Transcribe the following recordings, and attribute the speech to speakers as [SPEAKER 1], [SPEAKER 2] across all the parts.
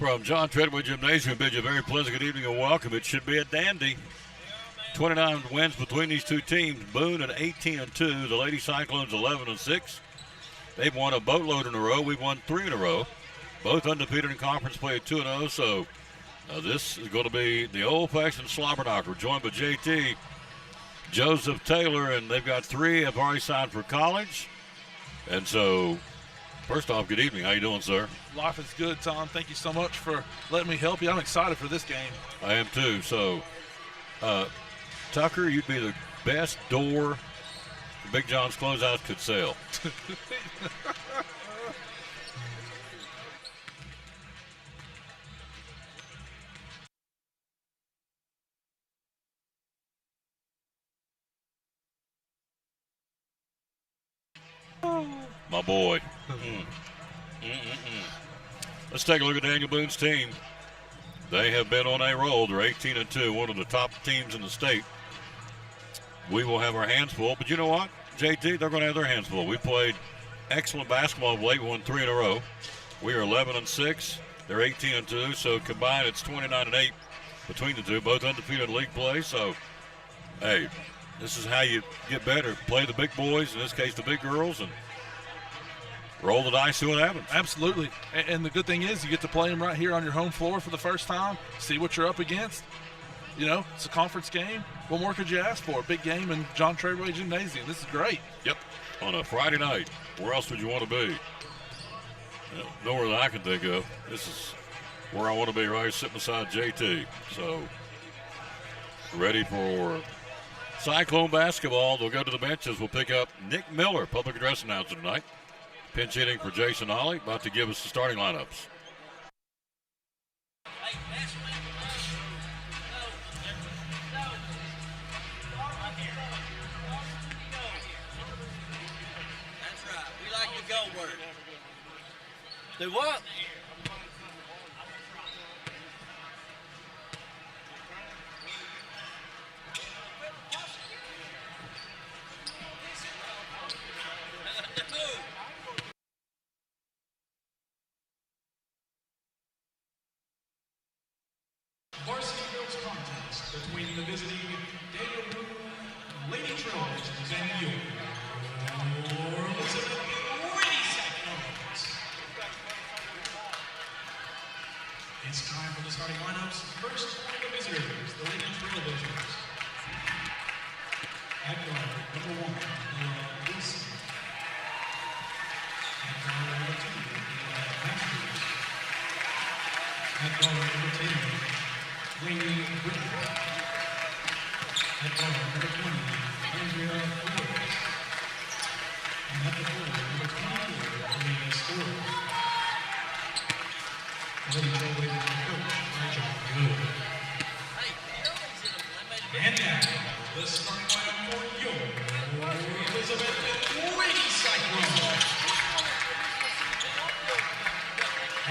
[SPEAKER 1] From John Treadway Gymnasium, bid you a very pleasant good evening and welcome. It should be a dandy. 29 wins between these two teams. Boone at 18-2. The Lady Cyclones 11-6. They've won a boatload in a row. We've won 3 in a row. Both undefeated in conference play at 2-0. So this is going to be the old-fashioned slobber knocker. Joined by JT, Joseph Taylor, and they've got 3 have already signed for college. And so, first off, good evening. How you doing, sir?
[SPEAKER 2] Life is good, Tom. Thank you so much for letting me help you. I'm excited for this game.
[SPEAKER 1] I am too. So, Tucker, you'd be the best door Big John's Closeout could sell. My boy. Let's take a look at Daniel Boone's team. They have been on a roll. They're 18-2, one of the top teams in the state. We will have our hands full, but you know what, JT? They're going to have their hands full. We played excellent basketball of late. We won 3 in a row. We are 11-6. They're 18-2, so combined it's 29-8 between the two, both undefeated in league play. So, hey, this is how you get better. Play the big boys, in this case the big girls, and roll the dice, see what happens.
[SPEAKER 2] Absolutely. And the good thing is you get to play them right here on your home floor for the first time, see what you're up against. You know, it's a conference game. What more could you ask for? A big game in John Treadway Gymnasium. This is great.
[SPEAKER 1] Yep. On a Friday night. Where else would you want to be? Nowhere that I can think of. This is where I want to be, right sitting beside JT. So, ready for Cyclone basketball. They'll go to the benches. We'll pick up Nick Miller, public address announcer tonight. Pinch hitting for Jason Holly, about to give us the starting lineups.
[SPEAKER 3] That's right. We like the go word. Do what?
[SPEAKER 4] Varsity girls contest between the visiting Daniel Boone Lady Trailblazers and your Elizabeth Lady Cyclones. It's time for the starting lineups. First, for the visitors, the Lady Trailblazers. At guard, number 1, Wilson. At guard, number 2, Matthews. At guard, number 10, Wayne Britton. At guard, number 20, Andrea Flores. And at the forward, number 24, Elena Story. Lady Trailblazers coach, John Good. And now, the starting lineup for your Elizabeth Lady Cyclones.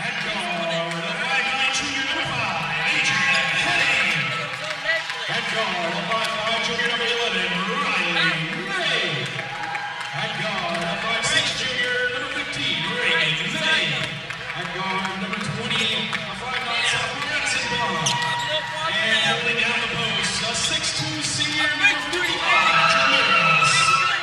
[SPEAKER 4] At guard, the 5'9" junior number 5, Adrian Henning. At guard, the 5'5" junior number 11, Riley May. At guard, the 5'6" junior number 15, Reagan May. At guard, number 28, the 5'9" sophomore, Madison Barr. And holding down the post, a 6'2" senior number 35, Jamila Smith.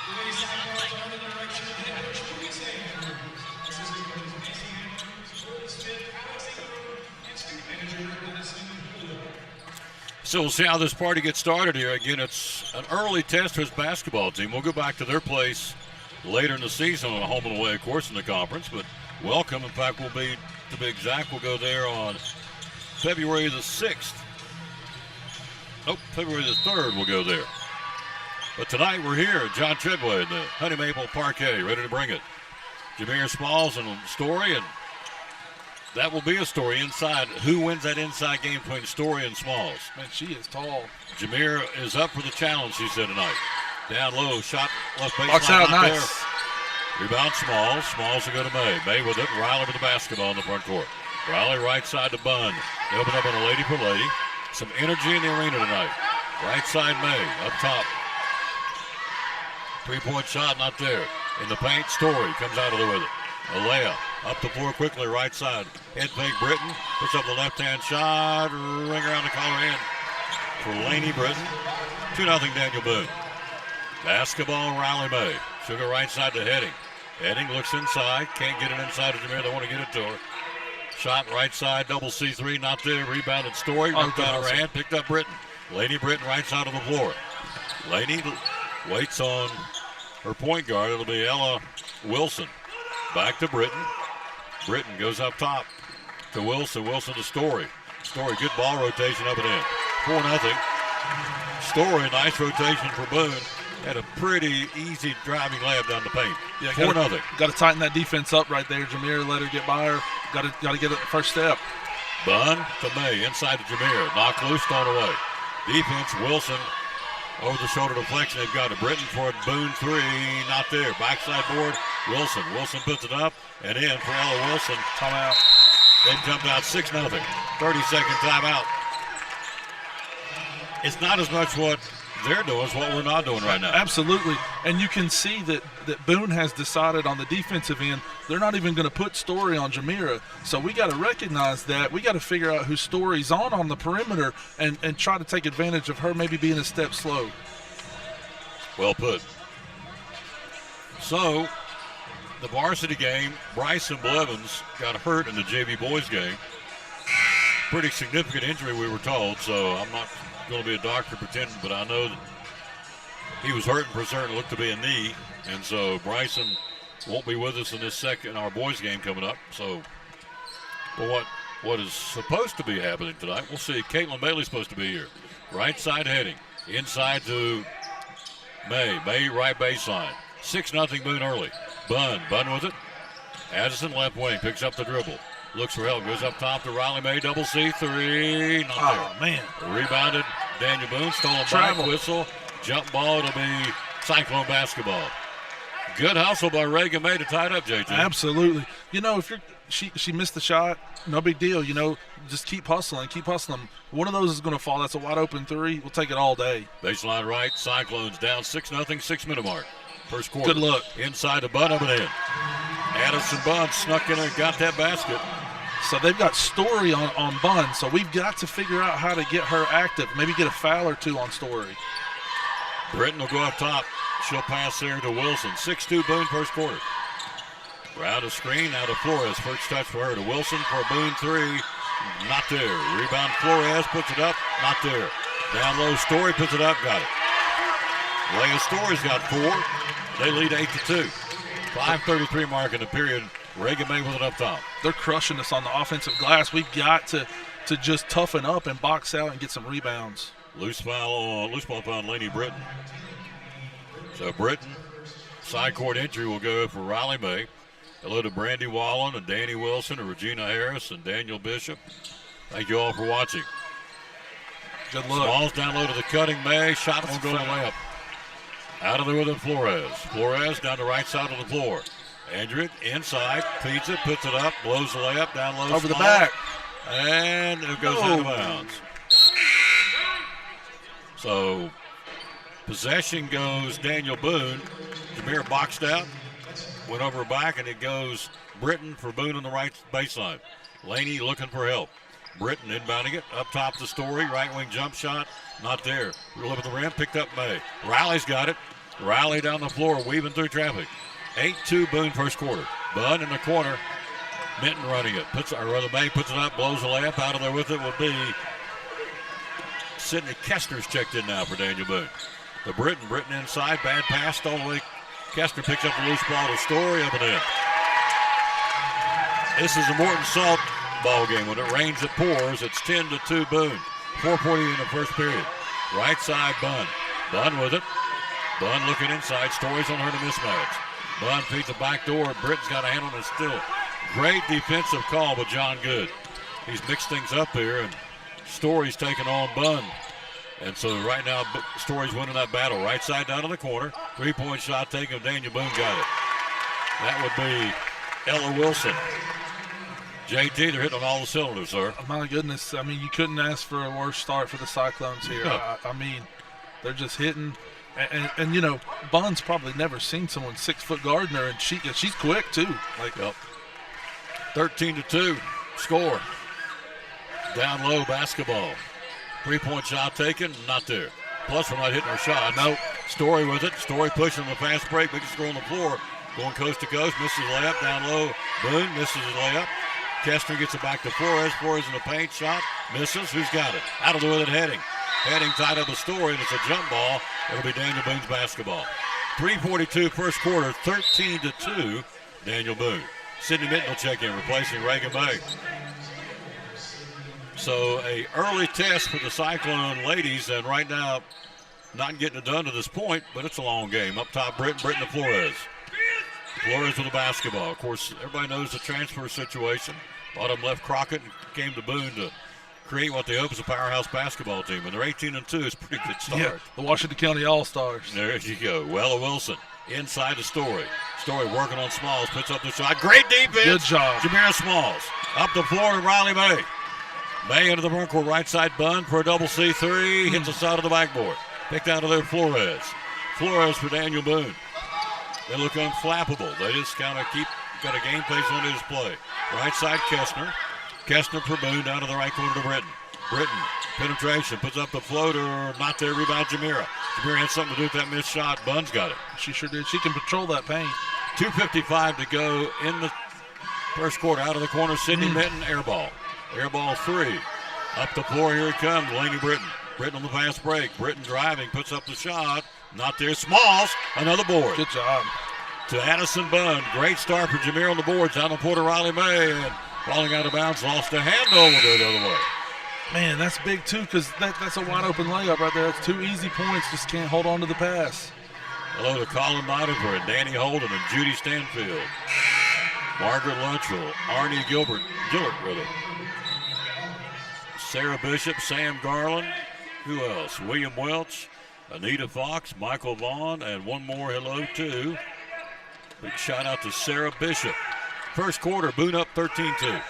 [SPEAKER 4] The Lady Cyclones are under the direction of head coach Louis Andrews, assistant coaches Nancy Andrews, Jordan Smith, Alex Ingram, and student manager Madison Hill.
[SPEAKER 1] So we'll see how this party gets started here. Again, it's an early test for his basketball team. We'll go back to their place later in the season on a home and away, of course, in the conference. But welcome. In fact, we'll be, to be exact, we'll go there on February the 6th. Nope, February the 3rd we'll go there. But tonight we're here at John Treadway in the Honey Maple Parquet, ready to bring it. Jameer Smalls and Story, and that will be a story inside. Who wins that inside game between Story and Smalls?
[SPEAKER 2] Man, she is tall.
[SPEAKER 1] Jameer is up for the challenge, he said tonight. Down low, shot left baseline.
[SPEAKER 2] Box out,
[SPEAKER 1] not
[SPEAKER 2] nice.
[SPEAKER 1] there. Rebound Smalls. Smalls will go to May. May with it. Riley with the basketball in the front court. Riley right side to Bunn. They open up on a lady for lady. Some energy in the arena tonight. Right side May. Up top. 3-point shot not there. In the paint, Story comes out of there with it. A layup. Up the floor quickly, right side. Head fake Britton. Puts up the left-hand shot. Ring around the collar in for Laney Britton. 2-0 Daniel Boone. Basketball, Riley May. She'll go right side to Heading. Heading looks inside. Can't get it inside of Jameer. They want to get it to her. Shot right side, double C3, not there. Rebounded Story. Ripped out of her hand. Picked up Britton. Laney Britton right side of the floor. Laney waits on her point guard. It'll be Ella Wilson. Back to Britton. Britton goes up top to Wilson. Wilson to Story. Story, good ball rotation up and in. 4-0. Story, nice rotation for Boone. Had a pretty easy driving layup down the paint. Yeah, 4-0.
[SPEAKER 2] Got to tighten that defense up right there. Jameer let her get by her. Got to get it the first step.
[SPEAKER 1] Bunn to May, inside to Jameer. Knock loose, thrown away. Defense, Wilson over the shoulder deflection. They've got a Britton for a Boone three. Not there. Backside board, Wilson. Wilson puts it up and in for Ella Wilson.
[SPEAKER 2] Timeout.
[SPEAKER 1] They jumped out 6-0. 30-second timeout. It's not as much what they're doing as what we're not doing right now.
[SPEAKER 2] Absolutely. And you can see that Boone has decided on the defensive end, they're not even going to put Story on Jamira. So we got to recognize that. We got to figure out who Story's on the perimeter and try to take advantage of her maybe being a step slow.
[SPEAKER 1] Well put. So, the varsity game, Bryson Blevins got hurt in the JV boys game. Pretty significant injury, we were told, so I'm not going to be a doctor pretending, but I know that he was hurting for certain. It looked to be a knee, and so Bryson won't be with us in this second, our boys game coming up. So, but what is supposed to be happening tonight, we'll see. Caitlin Bailey's supposed to be here. Right side Heading, inside to May. May right baseline. 6-0 Boone early. Bunn with it. Addison left wing, picks up the dribble. Looks for help, goes up top to Riley May, double C3, not there.
[SPEAKER 2] Man.
[SPEAKER 1] Rebounded, Daniel Boone, stolen back, whistle, jump ball, it'll be Cyclone basketball. Good hustle by Reagan May to tie it up, JT.
[SPEAKER 2] Absolutely. You know, if she missed the shot, no big deal. You know, just keep hustling. One of those is going to fall. That's a wide open three. We'll take it all day.
[SPEAKER 1] Baseline right, Cyclones down 6-0, 6-minute mark. First quarter.
[SPEAKER 2] Good look.
[SPEAKER 1] Inside the Bunn, up and in. Addison Bunn snuck in and got that basket.
[SPEAKER 2] So they've got Story on Bunn, so we've got to figure out how to get her active, maybe get a foul or two on Story.
[SPEAKER 1] Britton will go up top. She'll pass there to Wilson. 6-2 Boone first quarter. Round of screen, now to Flores. First touch for her to Wilson for a Boone three. Not there. Rebound Flores puts it up. Not there. Down low, Story puts it up. Got it. Leia Story's got 4. They lead 8-2. 5:33 mark in the period. Reagan May with it up top.
[SPEAKER 2] They're crushing us on the offensive glass. We've got to just toughen up and box out and get some rebounds.
[SPEAKER 1] Loose ball on Laney Britton. So Britton, side court entry will go for Riley May. Hello to Brandy Wallen and Danny Wilson and Regina Harris and Daniel Bishop. Thank you all for watching.
[SPEAKER 2] Good look.
[SPEAKER 1] Smalls down low to the cutting May. Shot won't go to layup. Out of there with it, Flores. Flores down the right side of the floor. Andrick inside, feeds it, puts it up, blows the layup, down low.
[SPEAKER 2] Over the back.
[SPEAKER 1] And it goes out of bounds. So, possession goes Daniel Boone. Jameer boxed out, went over back, and it goes Britton for Boone on the right baseline. Laney looking for help. Britton inbounding it, up top the Story, right wing jump shot, not there. We'll look at the rim, picked up May. Riley's got it. Riley down the floor, weaving through traffic. 8-2 Boone first quarter. Bunn in the corner. Minton running it. May puts it up, blows the layup. Out of there with it will be Sydney Kestner's checked in now for Daniel Boone. The Britton inside, bad pass all the way. Kestner picks up the loose ball to Story, up and in. This is a Morton Salt ball game. When it rains, it pours. It's 10-2 Boone. 4:40 in the first period. Right side, Bunn. Bunn with it. Bunn looking inside. Story's on her to mismatch. Bunn feeds the back door. Britton's got a hand on it still. Great defensive call by John Good. He's mixed things up here, and Story's taking on Bunn. And so right now, Story's winning that battle. Right side down in the corner. 3-point shot taken. Daniel Boone got it. That would be Ella Wilson. JT, they're hitting on all the cylinders, sir.
[SPEAKER 2] Oh, my goodness. I mean, you couldn't ask for a worse start for the Cyclones here.
[SPEAKER 1] No.
[SPEAKER 2] I mean, they're just hitting. And you know, Bunn's probably never seen someone 6-foot guarding her, and she's quick, too.
[SPEAKER 1] Yep. 13-2 score. Down low basketball. 3-point shot taken, not there. Plus, we're not hitting our shots.
[SPEAKER 2] Nope.
[SPEAKER 1] Story with it. Story pushing the fast break. Biggest score on the floor. Going coast to coast. Misses layup. Down low. Boone misses his layup. Kestner gets it back to Flores. Flores in the paint. Shot. Misses. Who's got it? Out of the way with it, Heading. Heading tied up a Story, and it's a jump ball. It'll be Daniel Boone's basketball. 3:42 first quarter. 13-2. Daniel Boone. Sidney Minton will check in, replacing Reagan May. So a early test for the Cyclone ladies, and right now not getting it done to this point, but it's a long game. Up top, Britton to Flores. Flores with the basketball. Of course, everybody knows the transfer situation. Bottom left Crockett and came to Boone to create what they hope is a powerhouse basketball team. And they're 18-2. It's a pretty good start.
[SPEAKER 2] Yeah, the Washington County All-Stars.
[SPEAKER 1] There you go. Wella Wilson inside the Story. Story working on Smalls. Puts up the shot. Great defense.
[SPEAKER 2] Good job.
[SPEAKER 1] Jamira Smalls. Up the floor to Riley May. May into the front court. Right side Bunn for a double C3. Hits the side of the backboard. Picked out of there Flores. Flores for Daniel Boone. They look unflappable. They just kind of got a game face on his play. Right side Kestner. Kestner for Boone down to the right corner to Britton. Britton, penetration, puts up the floater. Not there, rebound Jamira. Jamira had something to do with that missed shot. Bunn's got it.
[SPEAKER 2] She sure did. She can patrol that paint.
[SPEAKER 1] 2:55 to go in the first quarter. Out of the corner, Sidney Minton, air ball. Air ball 3. Up the floor, here it comes, Laney Britton. Britton on the fast break. Britton driving, puts up the shot. Not there. Smalls, another board.
[SPEAKER 2] Good job.
[SPEAKER 1] To Addison Bunn. Great start for Jameer on the boards. Down the Porter Riley May. And falling out of bounds, lost a handle. Will go the other way.
[SPEAKER 2] Man, that's big too, because that's a wide open layup right there. It's 2 easy points. Just can't hold on to the pass.
[SPEAKER 1] Hello to Colin Notiver and Danny Holden and Judy Stanfield. Margaret Luttrell. Arnie Gillert, rather. Sarah Bishop, Sam Garland. Who else? William Welch, Anita Fox, Michael Vaughn, and one more hello to. Big shout out to Sarah Bishop. First quarter, Boone up 13-2.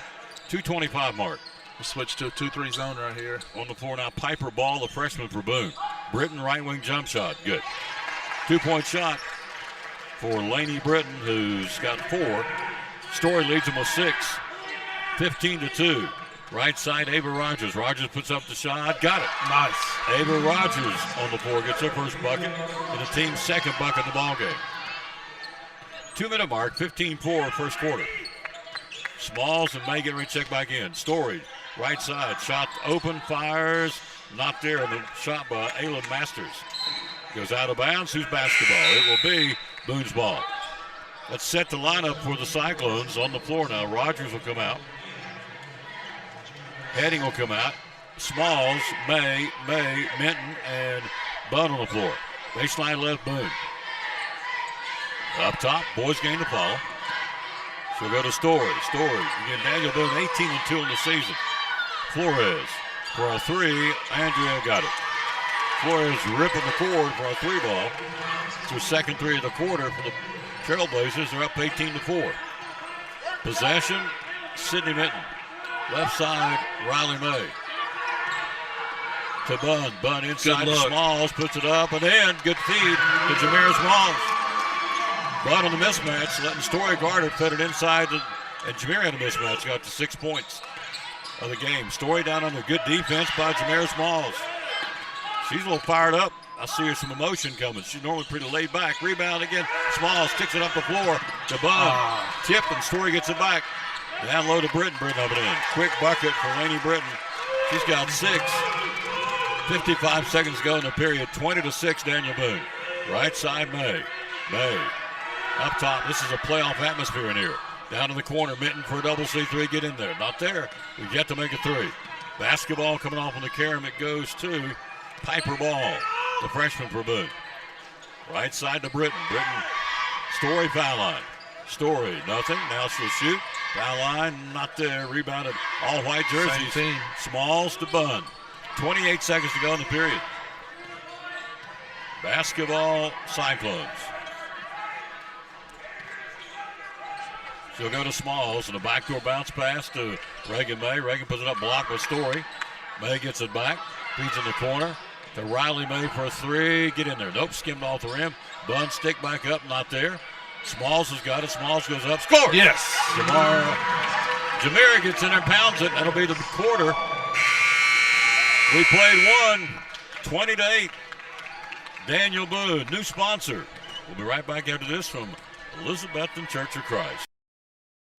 [SPEAKER 1] 2:25 mark.
[SPEAKER 2] We'll switch to a 2-3 zone right here.
[SPEAKER 1] On the floor now, Piper Ball, the freshman for Boone. Britton, right wing jump shot. Good. 2-point shot for Laney Britton, who's got 4. Story leads him with 6. 15-2. Right side, Ava Rogers. Rogers puts up the shot. Got it.
[SPEAKER 2] Nice.
[SPEAKER 1] Ava Rogers on the floor gets her first bucket and the team's second bucket in the ballgame. 2-minute mark, 15-4 first quarter. Smalls and May get ready to check back in. Story, right side, shot open, fires, not there. The shot by Aylin Masters goes out of bounds. Who's basketball? It will be Boone's ball. Let's set the lineup for the Cyclones on the floor now. Rogers will come out. Heading will come out. Smalls, May, Minton, and Bunn on the floor. Baseline left, Boone. Up top, boys gain the ball. So we'll go to Story. Again, Daniel Boone, 18-2 in the season. Flores for a 3. Andrea got it. Flores ripping the cord for a 3 ball. It's her second 3 of the quarter for the Trailblazers. They're up 18-4. Possession, Sidney Minton. Left side, Riley May. To Bunn. Bunn inside to Smalls, puts it up and in. Good feed to Jamira Smalls. Bunn on the mismatch, letting Story guard it, fed it inside, and Jamira had a mismatch. Got to 6 points of the game. Story down under good defense by Jamira Smalls. She's a little fired up. I see her some emotion coming. She's normally pretty laid back. Rebound again. Smalls kicks it up the floor to Bunn. Tip and Story gets it back. Down low to Britton. Britton up and in. Quick bucket for Laney Britton. She's got 6. 55 seconds to go in the period. 20-6 Daniel Boone. Right side May. Up top. This is a playoff atmosphere in here. Down to the corner. Minton for a double C3. Get in there. Not there. We've yet to make a 3. Basketball coming off on the carom. It goes to Piper Ball, the freshman for Boone. Right side to Britton. Story foul line. Story, nothing. Now she'll shoot. Foul line, not there. Rebounded. All white jerseys.
[SPEAKER 2] Same team.
[SPEAKER 1] Smalls to Bunn. 28 seconds to go in the period. Basketball, Cyclones. She'll go to Smalls and a backdoor bounce pass to Reagan May. Reagan puts it up, blocked by Story. May gets it back. Feeds in the corner to Riley May for a 3. Get in there. Nope, skimmed off the rim. Bunn stick back up, not there. Smalls has got it. Smalls goes up, scores.
[SPEAKER 2] Yes.
[SPEAKER 1] Jamar Jamira gets in there, pounds it. That'll be the quarter. We played one, 20-8. Daniel Boone, new sponsor. We'll be right back after this from Elizabethton Church of Christ.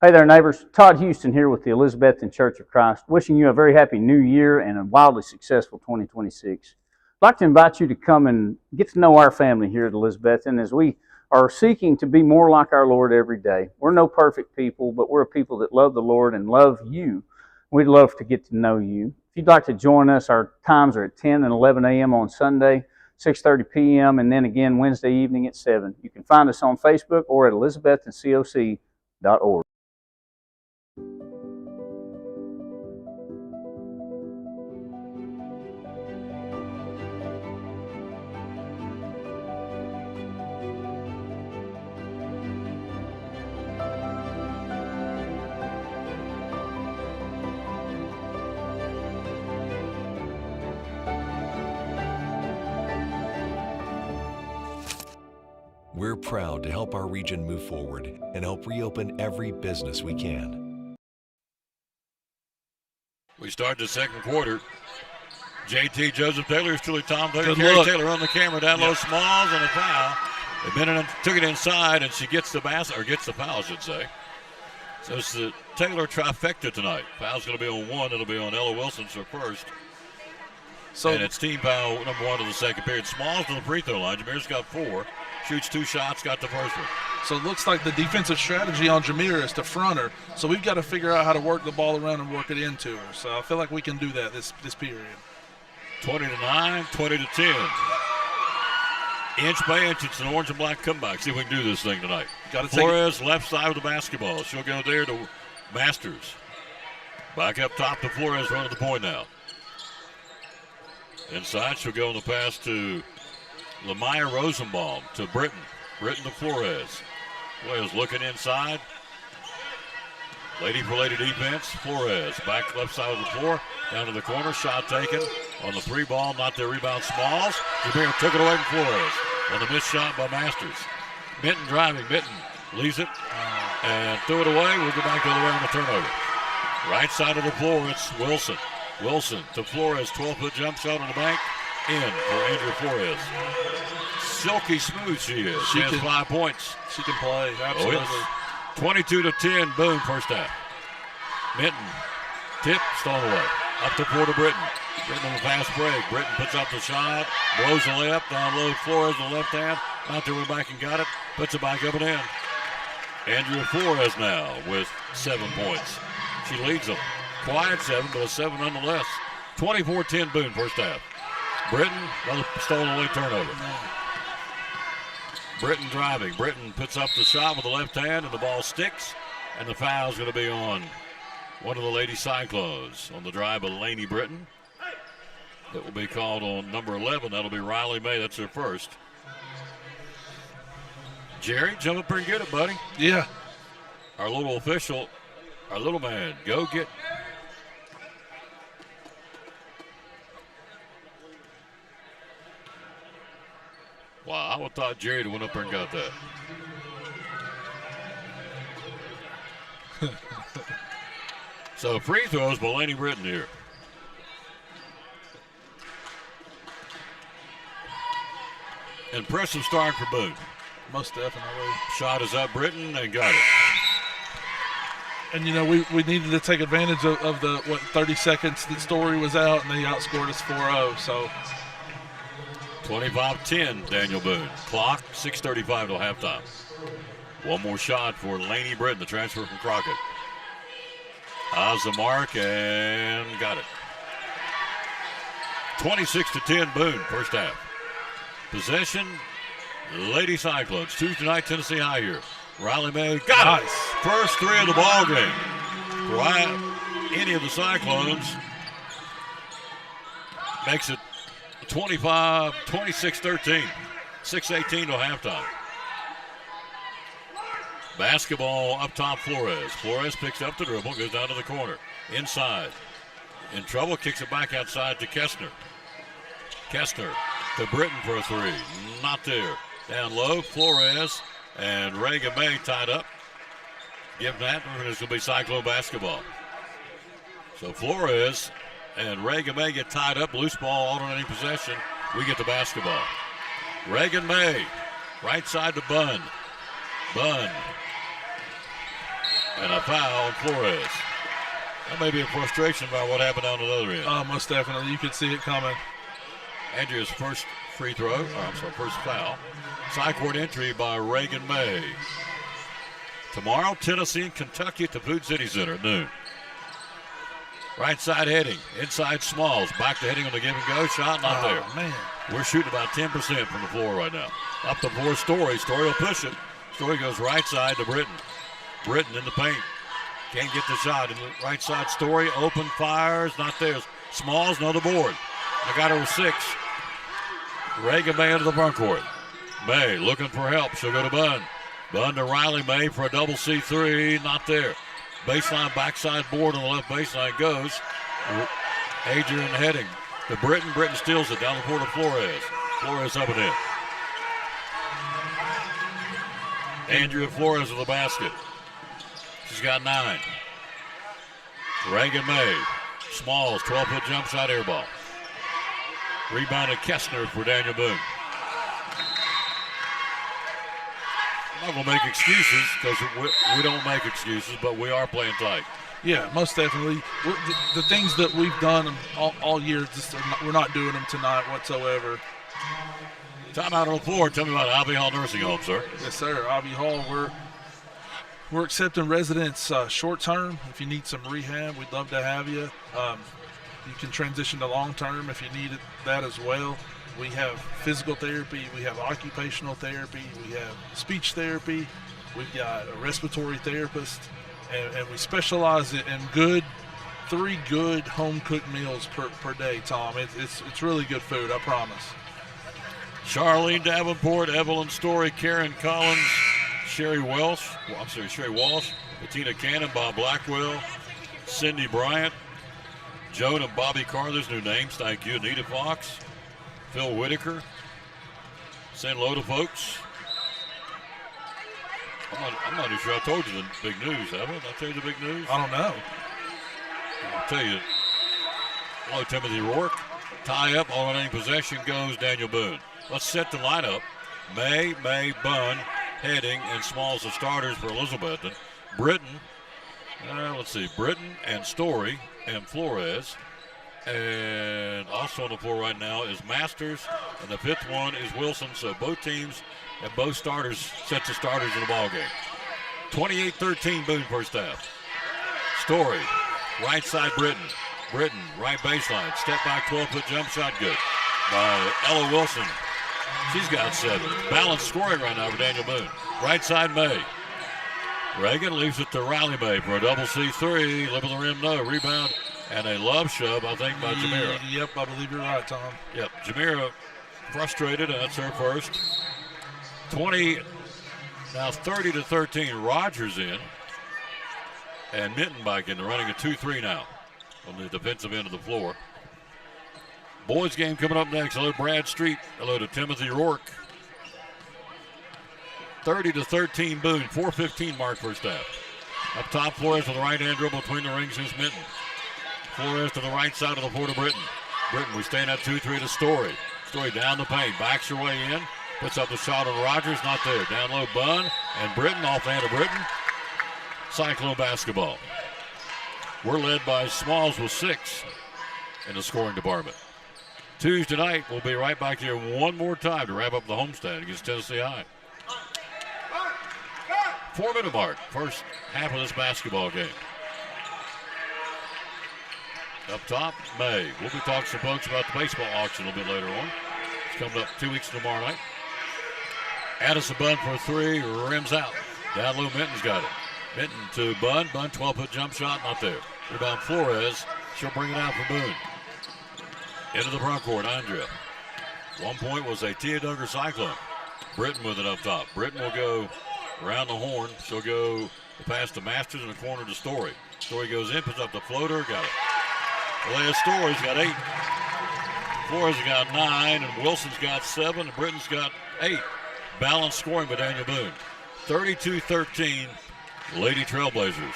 [SPEAKER 5] Hey there, neighbors. Todd Houston here with the Elizabethton Church of Christ, wishing you a very happy new year and a wildly successful 2026. I'd like to invite you to come and get to know our family here at Elizabethton as we are seeking to be more like our Lord every day. We're no perfect people, but we're a people that love the Lord and love you. We'd love to get to know you. If you'd like to join us, our times are at 10 and 11 a.m. on Sunday, 6:30 p.m., and then again Wednesday evening at 7. You can find us on Facebook or at elizabettoncoc.org.
[SPEAKER 6] We're proud to help our region move forward and help reopen every business we can.
[SPEAKER 1] We start the second quarter. JT Joseph Taylor, Julie Tom Taylor,
[SPEAKER 2] Good
[SPEAKER 1] Carrie
[SPEAKER 2] look.
[SPEAKER 1] Taylor on the camera, down low, Smalls, and a foul. They been in, took it inside, and she gets the basket, or gets the foul, I should say. So it's the Taylor trifecta tonight. Foul's going to be on one. It'll be on Ella Wilson's her first.
[SPEAKER 2] So
[SPEAKER 1] And it's team foul number one of the second period. Smalls to the free throw line. Jameer's got 4. Shoots 2 shots, got the first one.
[SPEAKER 2] So it looks like the defensive strategy on Jamira is to front her. So we've got to figure out how to work the ball around and work it into her. So I feel like we can do that this period.
[SPEAKER 1] 20-9, 20-10. Inch by inch, it's an orange and black comeback. See if we can do this thing tonight.
[SPEAKER 2] Got to take
[SPEAKER 1] Flores left side of the basketball. She'll go there to Masters. Back up top to Flores, running the point now. Inside, she'll go on the pass to Lamaya Rosenbaum to Britton. Britton to Flores. Flores looking inside. Lady for lady defense. Flores back left side of the floor. Down to the corner. Shot taken on the 3 ball. Not there. Rebound Smalls. Jamir took it away from Flores. On the missed shot by Masters. Minton driving. Minton leaves it and threw it away. We'll go back the other way on the turnover. Right side of the floor. It's Wilson. Wilson to Flores. 12-foot jump shot on the bank. In for Andrea Flores. Silky smooth she is. She has 5 points.
[SPEAKER 2] She can play, absolutely.
[SPEAKER 1] 22-10, Boone, first half. Minton, tip, stolen away. Up to Porter Britton. Britton on the fast break. Britton puts up the shot, blows the layup, down low, Flores on the left hand. Out there, went back and got it, puts it back up and in. Andrea Flores now with 7 points. She leads them. Quiet 7, but a 7 nonetheless. 24-10, Boone, first half. Britton, another stolen away turnover. Britton driving. Britton puts up the shot with the left hand, and the ball sticks. And the foul's going to be on one of the Lady Cyclones on the drive of Laney Britton. That will be called on number 11. That'll be Riley May. That's her first. Jerry, jump up here and get it, buddy.
[SPEAKER 2] Yeah.
[SPEAKER 1] Our little official, our little man, go get. Wow, I would have thought Jerry went up there and got that. So free throws by Laney Britton here. Impressive start for Boone.
[SPEAKER 2] Most definitely.
[SPEAKER 1] Shot is up, Britton, and got it.
[SPEAKER 2] And, you know, we needed to take advantage of the, 30 seconds that Story was out, and they outscored us 4-0. So
[SPEAKER 1] 25-10, Daniel Boone. Clock, 6:35 till halftime. One more shot for Laney Britton, the transfer from Crockett. How's the mark, and got it. 26-10, Boone, first half. Possession, Lady Cyclones. Tuesday night, Tennessee High here. Riley May got it. First 3 of the ball game. For any of the Cyclones. Makes it 26-13. 6:18 till halftime. Basketball up top, Flores. Flores picks up the dribble, goes down to the corner. Inside. In trouble, kicks it back outside to Kestner. Kestner to Britton for a 3. Not there. Down low, Flores and Reagan May tied up. give that, and it's going to be Cyclone basketball. So Flores and Reagan May get tied up. Loose ball, alternating possession. We get the basketball. Reagan May, right side to Bunn. Bunn. And a foul on Flores. That may be a frustration about what happened on the other end.
[SPEAKER 2] Oh, most definitely. You could see it coming.
[SPEAKER 1] Andrea's first free throw, first foul. Side court entry by Reagan May. Tomorrow, Tennessee and Kentucky at the Food City Center at noon. Right side heading, inside Smalls, back to heading on the give and go, shot not there.
[SPEAKER 2] Man.
[SPEAKER 1] We're shooting about 10% from the floor right now. Up the floor, Story. Story will push it. Story goes right side to Britton. Britton in the paint. Can't get the shot. In the right side, Story, open, fires, not there. Smalls, another board. I got her with 6. Reagan May into the front court. May looking for help. She'll go to Bunn. Bunn to Riley May for a double C3. Not there. Baseline, backside board on the left baseline goes. Adrian heading to Britton. Britton steals it down the court to Flores. Flores up and in. Andrea Flores with the basket. She's got 9. Reagan May. Smalls, 12-foot jump shot, air ball. Rebounded Kessner for Daniel Boone. I'm not going to make excuses because we don't make excuses, but we are playing tight.
[SPEAKER 2] Yeah, most definitely. The things that we've done all year, we're not doing them tonight whatsoever.
[SPEAKER 1] Time out on the floor. Tell me about Abbey Hall Nursing Home, sir.
[SPEAKER 2] Yes, sir. Abbey Hall, we're accepting residents short term. If you need some rehab, we'd love to have you. You can transition to long term if you need that as well. We have physical therapy, we have occupational therapy, we have speech therapy, we've got a respiratory therapist, and we specialize in 3 good home-cooked meals per day, Tom. It's really good food, I promise.
[SPEAKER 1] Charlene Davenport, Evelyn Story, Karen Collins, Sherry Walsh, Bettina Cannon, Bob Blackwell, Cindy Bryant, Joan and Bobby Carr, there's new names, thank you. Anita Fox, Phil Whitaker, saying hello to folks. I'm not even sure I told you the big news, have I? Did I tell you the big news?
[SPEAKER 2] I don't know.
[SPEAKER 1] I'll tell you. Hello, Timothy Rourke. Tie up, all in possession goes Daniel Boone. Let's set the lineup. May, Bunn, Heading, and Smalls the starters for Elizabethton. Britton, Britton and Story and Flores. And also on the floor right now is Masters, and the 5th one is Wilson. So both teams and both starters sets the starters in the ball game. 28-13 Boone first half. Story, right side Britton. Britton, right baseline. Step back 12-foot jump shot good by Ella Wilson. She's got 7. Balanced scoring right now for Daniel Boone. Right side May. Reagan leaves it to Riley May for a double C3. Lip of the rim, no. Rebound and a love shove, I think, by Jamira.
[SPEAKER 2] Yep, I believe you're right, Tom.
[SPEAKER 1] Yep, Jamira frustrated, and that's her first. 30-13. Rogers in. And Minton back in. They're running a 2-3 now on the defensive end of the floor. Boys game coming up next. Hello, Brad Street. Hello to Timothy Rourke. 30-13 Boone. 4:15 mark first half. Up top, Flores with the right-hand dribble between the rings is Minton. Flores to the right side of the floor to Britton. Britton, we stay in that 2-3 to Story. Story down the paint, backs her way in. Puts up the shot on Rogers, not there. Down low, Bunn, and Britton off the hand of Britton. Cyclone basketball. We're led by Smalls with 6 in the scoring department. Tuesday night, we'll be right back here one more time to wrap up the homestand against Tennessee High. 4-minute mark, first half of this basketball game. Up top, May. We'll be talking to some folks about the baseball auction a little bit later on. It's coming up 2 weeks tomorrow night. Addison Bunn for 3, rims out. Down low, Minton's got it. Minton to Bunn. Bunn, 12-foot jump shot, not there. Rebound Flores. She'll bring it out for Boone. Into the front court, Andrea. 1 point was a Tia Duggar Cyclone. Britton with it up top. Britton will go around the horn. She'll go past the Masters in the corner to Story. Story goes in, puts up the floater, got it. Leah Story's got 8. Flores has got 9, and Wilson's got 7, and Britton's got 8. Balanced scoring by Daniel Boone. 32-13, Lady Trailblazers.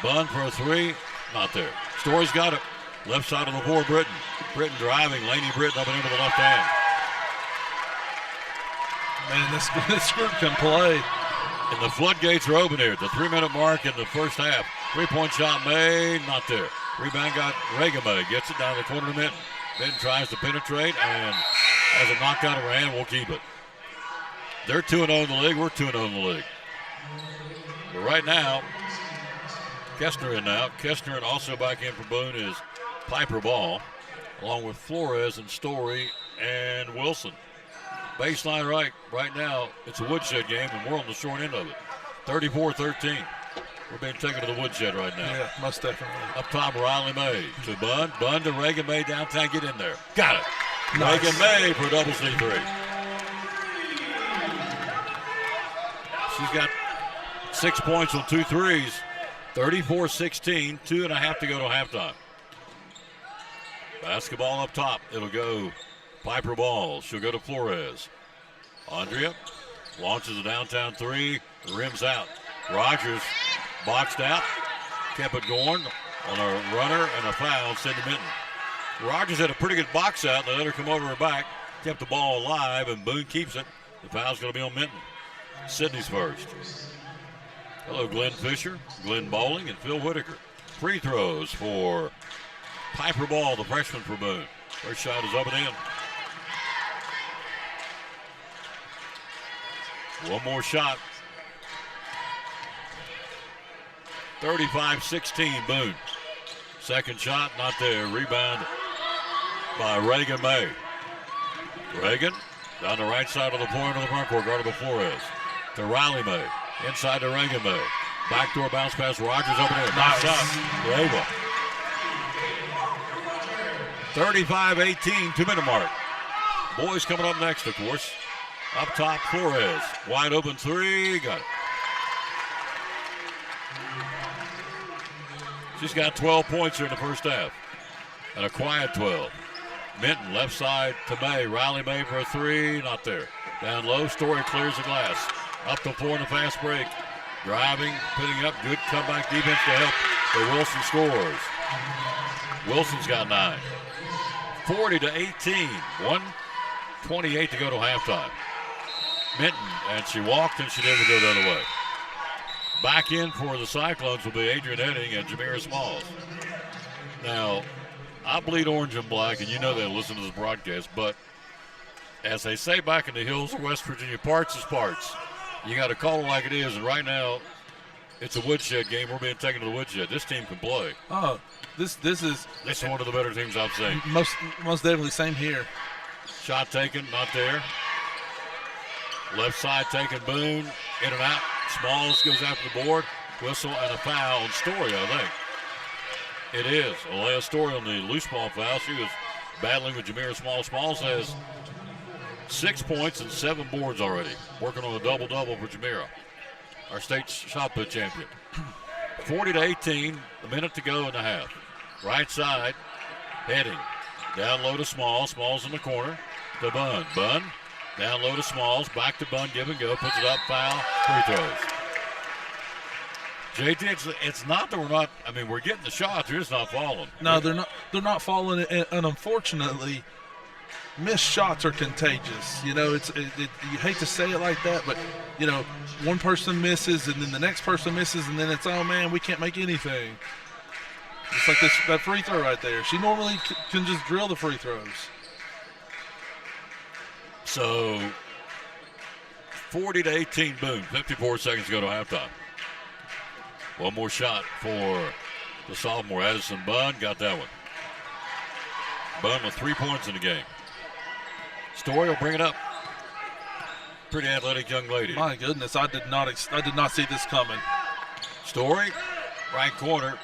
[SPEAKER 1] Bunn for a three. Not there. Story's got it. Left side of the floor, Britton. Britton driving. Laney Britton up and into the left hand.
[SPEAKER 2] Man, this group can play.
[SPEAKER 1] And the floodgates are open here. The 3-minute mark in the first half. 3-point shot made. Not there. Rebound got Reagan. Gets it down the corner to Minton. Minton tries to penetrate and has it knocked out of her hand. We'll keep it. They're 2-0 in the league. We're 2-0 in the league. But right now, Kestner in now. Kestner and also back in for Boone is Bkball, along with Flores and Story and Wilson. Baseline right now, it's a woodshed game, and we're on the short end of it. 34-13. We're being taken to the woodshed right now.
[SPEAKER 2] Yeah, most definitely.
[SPEAKER 1] Up top, Riley May to Bunn. Bunn to Reagan May downtown. Get in there. Got it.
[SPEAKER 2] Nice.
[SPEAKER 1] Reagan May for a double C3. She's got 6 points on 2 threes. 34-16. 2.5 to go to halftime. Basketball up top. It'll go Bkball. She'll go to Flores. Andrea launches a downtown three. Rims out. Rogers boxed out. Kept it going on a runner and a foul. Send to Minton. Rogers had a pretty good box out. They let her come over her back. Kept the ball alive, and Boone keeps it. The foul's going to be on Minton. Sydney's first. Hello, Glenn Fisher, Glenn Bowling, and Phil Whitaker. Free throws for Bkball, the freshman for Boone. First shot is up and in. One more shot. 35-16 Boone. Second shot, not there. Rebound by Reagan May. Reagan down the right side of the point of the front court, guarded by Flores. To Riley May. Inside to Reagan May. Backdoor bounce pass. Rogers over there. Nice shot. Rava. 35-18, 2-minute mark. Boys coming up next, of course. Up top, Flores. Wide open three. Got it. She's got 12 points here in the first half. And a quiet 12. Minton, left side to May. Riley May for a three. Not there. Down low. Story clears the glass. Up the floor in the fast break. Driving, putting up. Good comeback defense to help. But Wilson scores. Wilson's got 9. 40-18. 1:28 to go to halftime. Minton, and she walked and she didn't go the other way. Back in for the Cyclones will be Adrian Edding and Jamira Smalls. Now, I bleed orange and black, and you know they listen to this broadcast, but as they say back in the hills of West Virginia, parts is parts. You got to call it like it is, and right now, it's a woodshed game. We're being taken to the woodshed. This team can play.
[SPEAKER 2] Oh, this is
[SPEAKER 1] one of the better teams I've seen.
[SPEAKER 2] Most definitely, same here.
[SPEAKER 1] Shot taken, not there. Left side taken, Boone, in and out. Smalls goes after the board. Whistle and a foul on Story, I think. It is. Alea Story on the loose ball foul. She was battling with Jamira Smalls. Smalls has 6 points and 7 boards already. Working on a double-double for Jamira, our state shot put champion. 40-18, a minute to go in the half. Right side, heading. Down low to Smalls. Smalls in the corner to Bunn. Bunn. Down low to Smalls, back to Bunn, give and go, puts it up, foul, free throws. JT, it's not that we're not, I mean, we're getting the shots, they're just not falling.
[SPEAKER 2] No, they're not falling, and unfortunately, missed shots are contagious. You know, you hate to say it like that, but, you know, one person misses, and then the next person misses, and then it's, oh, man, we can't make anything. It's like that free throw right there. She normally can just drill the free throws.
[SPEAKER 1] So, 40-18 Boone. 54 seconds to go to halftime. One more shot for the sophomore, Addison Bunn. Got that one. Bunn with 3 points in the game. Story will bring it up. Pretty athletic young lady.
[SPEAKER 2] My goodness, I did not see this coming.
[SPEAKER 1] Story, right corner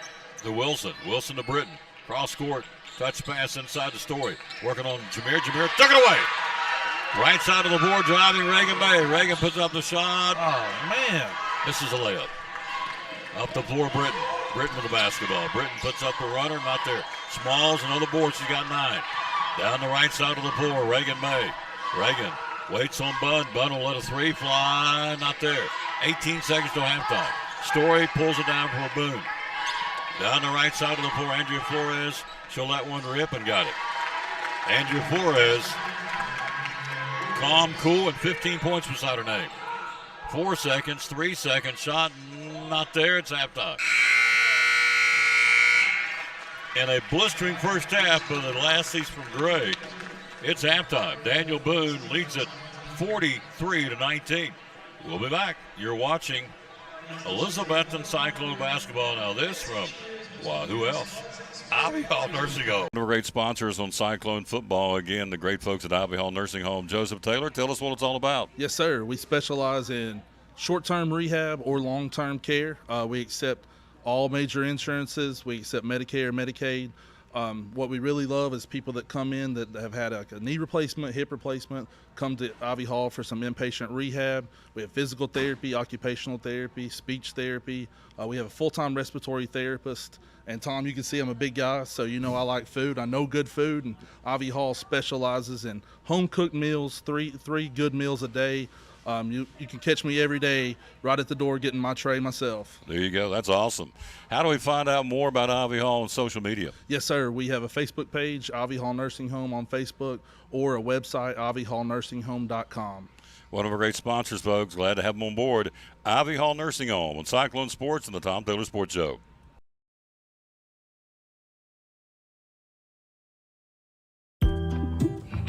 [SPEAKER 1] to Wilson. Wilson to Britton. Cross court, touch pass inside the Story. Working on Jamir. Jamir took it away. Right side of the board, driving Reagan May. Reagan puts up the shot.
[SPEAKER 2] Oh, man.
[SPEAKER 1] This is a layup. Up the floor, Britton. Britton with the basketball. Britton puts up the runner, not there. Smalls, another board, she's got 9. Down the right side of the floor, Reagan May. Reagan waits on Bunn. Bunn will let a three fly, not there. 18 seconds to halftime. Story pulls it down for Boone. Down the right side of the floor, Andrea Flores. She'll let one rip and got it. Andrea Flores, calm, cool, and 15 points beside her name. 4 seconds, 3 seconds, shot not there. It's halftime. And a blistering first half, but the last cease from Gray. It's halftime. Daniel Boone leads it 43-19. We'll be back. You're watching Elizabethton Cyclone basketball. Now this from, who else? Ivy Hall Nursing Home. One of our great sponsors on Cyclone football. Again, the great folks at Ivy Hall Nursing Home. Joseph Taylor, tell us what it's all about.
[SPEAKER 2] Yes, sir. We specialize in short-term rehab or long-term care. We accept all major insurances. We accept Medicare, Medicaid. What we really love is people that come in that have had a knee replacement, hip replacement, come to Ivy Hall for some inpatient rehab. We have physical therapy, occupational therapy, speech therapy. We have a full-time respiratory therapist. And Tom, you can see I'm a big guy, so you know I like food. I know good food, and Ivy Hall specializes in home-cooked meals, three good meals a day. You can catch me every day right at the door getting my tray myself.
[SPEAKER 1] There you go. That's awesome. How do we find out more about Ivy Hall on social media?
[SPEAKER 2] Yes, sir. We have a Facebook page, Ivy Hall Nursing Home on Facebook, or a website, ivyhallnursinghome.com.
[SPEAKER 1] One of our great sponsors, folks. Glad to have them on board. Ivy Hall Nursing Home on Cyclone Sports and the Tom Taylor Sports Show.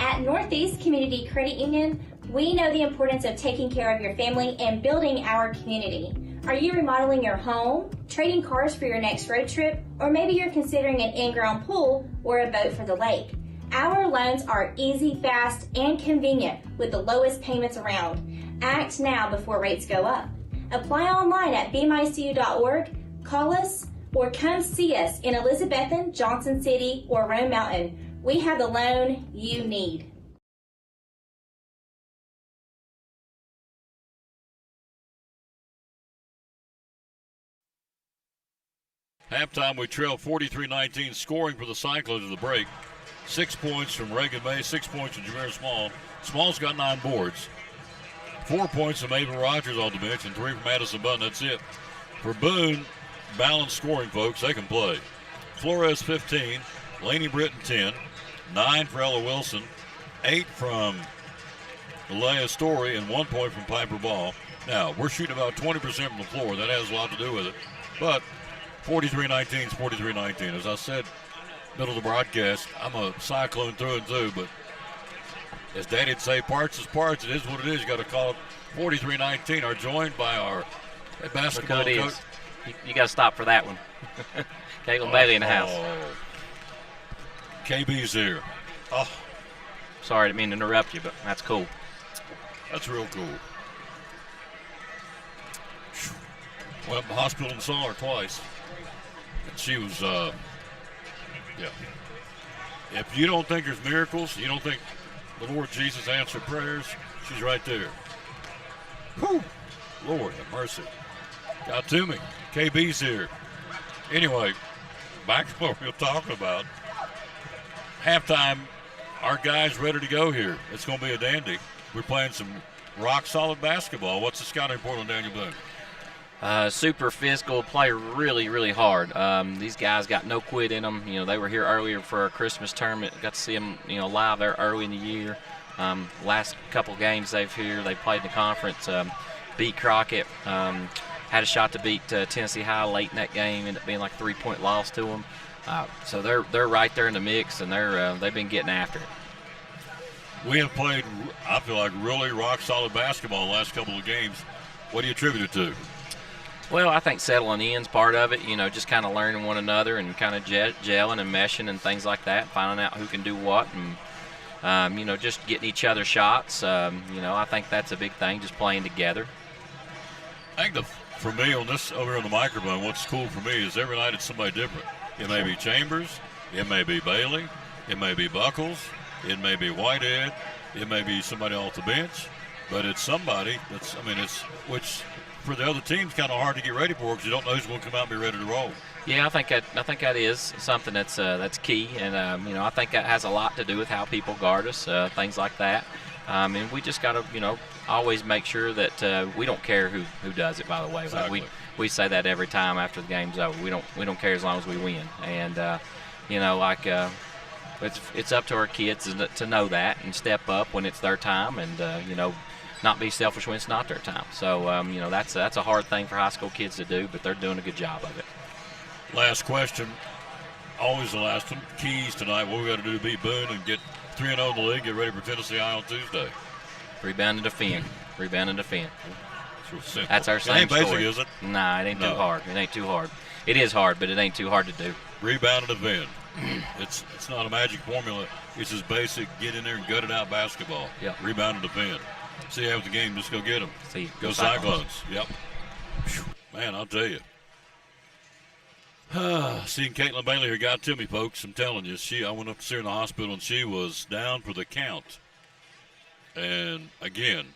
[SPEAKER 7] At Northeast Community Credit Union, we know the importance of taking care of your family and building our community. Are you remodeling your home, trading cars for your next road trip, or maybe you're considering an in-ground pool or a boat for the lake? Our loans are easy, fast, and convenient with the lowest payments around. Act now before rates go up. Apply online at bmycu.org, call us, or come see us in Elizabethton, Johnson City, or Rome Mountain. We have the loan you need.
[SPEAKER 1] Halftime, we trail 43-19, scoring for the Cyclones at the break. 6 points from Reagan May, 6 points from Jameer Small. Small's got 9 boards. 4 points from Ava Rogers on the bench and 3 from Madison Button. That's it. For Boone, balanced scoring, folks. They can play. Flores, 15. Laney Britton, 10. 9 for Ella Wilson. 8 from Leia Story and 1 point from Piper Ball. Now, we're shooting about 20% from the floor. That has a lot to do with it. But 43-19 is 43-19. As I said, middle of the broadcast, I'm a Cyclone through and through, but as Daddy'd say, parts is parts. It is what it is. You got to call it 43-19. Are joined by our basketball coach.
[SPEAKER 8] You got to stop for that one. Caitlin Bailey in the house.
[SPEAKER 1] KB's here. Oh,
[SPEAKER 8] sorry, I didn't mean to interrupt you, but that's cool.
[SPEAKER 1] That's real cool. Went to the hospital and saw her twice. And she was, yeah. If you don't think there's miracles, you don't think the Lord Jesus answered prayers, she's right there. Whew. Lord have mercy. Got to me. KB's here. Anyway, back to what we were talking about. Halftime, our guys ready to go here. It's going to be a dandy. We're playing some rock-solid basketball. What's the scouting report on Daniel Boone?
[SPEAKER 8] Super physical, play really, really hard. These guys got no quit in them. You know, they were here earlier for our Christmas tournament. Got to see them, live there early in the year. Last couple games they played in the conference. Beat Crockett. Had a shot to beat Tennessee High late in that game. Ended up being like a 3-point loss to them. So they're right there in the mix, and they've been getting after it.
[SPEAKER 1] We have played, I feel like, really rock-solid basketball the last couple of games. What do you attribute it to?
[SPEAKER 8] Well, I think settling in is part of it, just kind of learning one another and kind of gelling and meshing and things like that, finding out who can do what, and, just getting each other shots. I think that's a big thing, just playing together.
[SPEAKER 1] I think for me on this over on the microphone, what's cool for me is every night it's somebody different. It may be Chambers, it may be Bailey, it may be Buckles, it may be Whitehead, it may be somebody off the bench, but it's somebody which for the other team's kind of hard to get ready for because you don't know who's going to come out and be ready to roll.
[SPEAKER 8] Yeah, I think that is something that's key, and I think that has a lot to do with how people guard us, things like that. And we just got to always make sure that we don't care who does it. By the way,
[SPEAKER 1] exactly.
[SPEAKER 8] Like we say that every time after the game's over. We don't care as long as we win. And it's up to our kids to know that and step up when it's their time, and not be selfish when it's not their time. So that's a hard thing for high school kids to do, but they're doing a good job of it.
[SPEAKER 1] Last question, always the last one. Keys tonight. What we got to do to beat Boone and get 3-0 in the league. Get ready for Tennessee on Tuesday.
[SPEAKER 8] Rebound and defend. Rebound and defend.
[SPEAKER 1] Simple.
[SPEAKER 8] That's our same
[SPEAKER 1] It ain't
[SPEAKER 8] story.
[SPEAKER 1] basic, is it?
[SPEAKER 8] Nah, it ain't too hard. It ain't too hard. It is hard, but it ain't too hard to do.
[SPEAKER 1] Rebound and defend. It's not a magic formula. It's just basic. Get in there and gut it out basketball.
[SPEAKER 8] Yep.
[SPEAKER 1] Rebound and defend. See you after the game. Just go get them.
[SPEAKER 8] See,
[SPEAKER 1] go Cyclones. Yep. Whew. Man, I'll tell you. Seeing Caitlin Bailey here got to me, folks. I'm telling you, I went up to see her in the hospital, and she was down for the count. And again,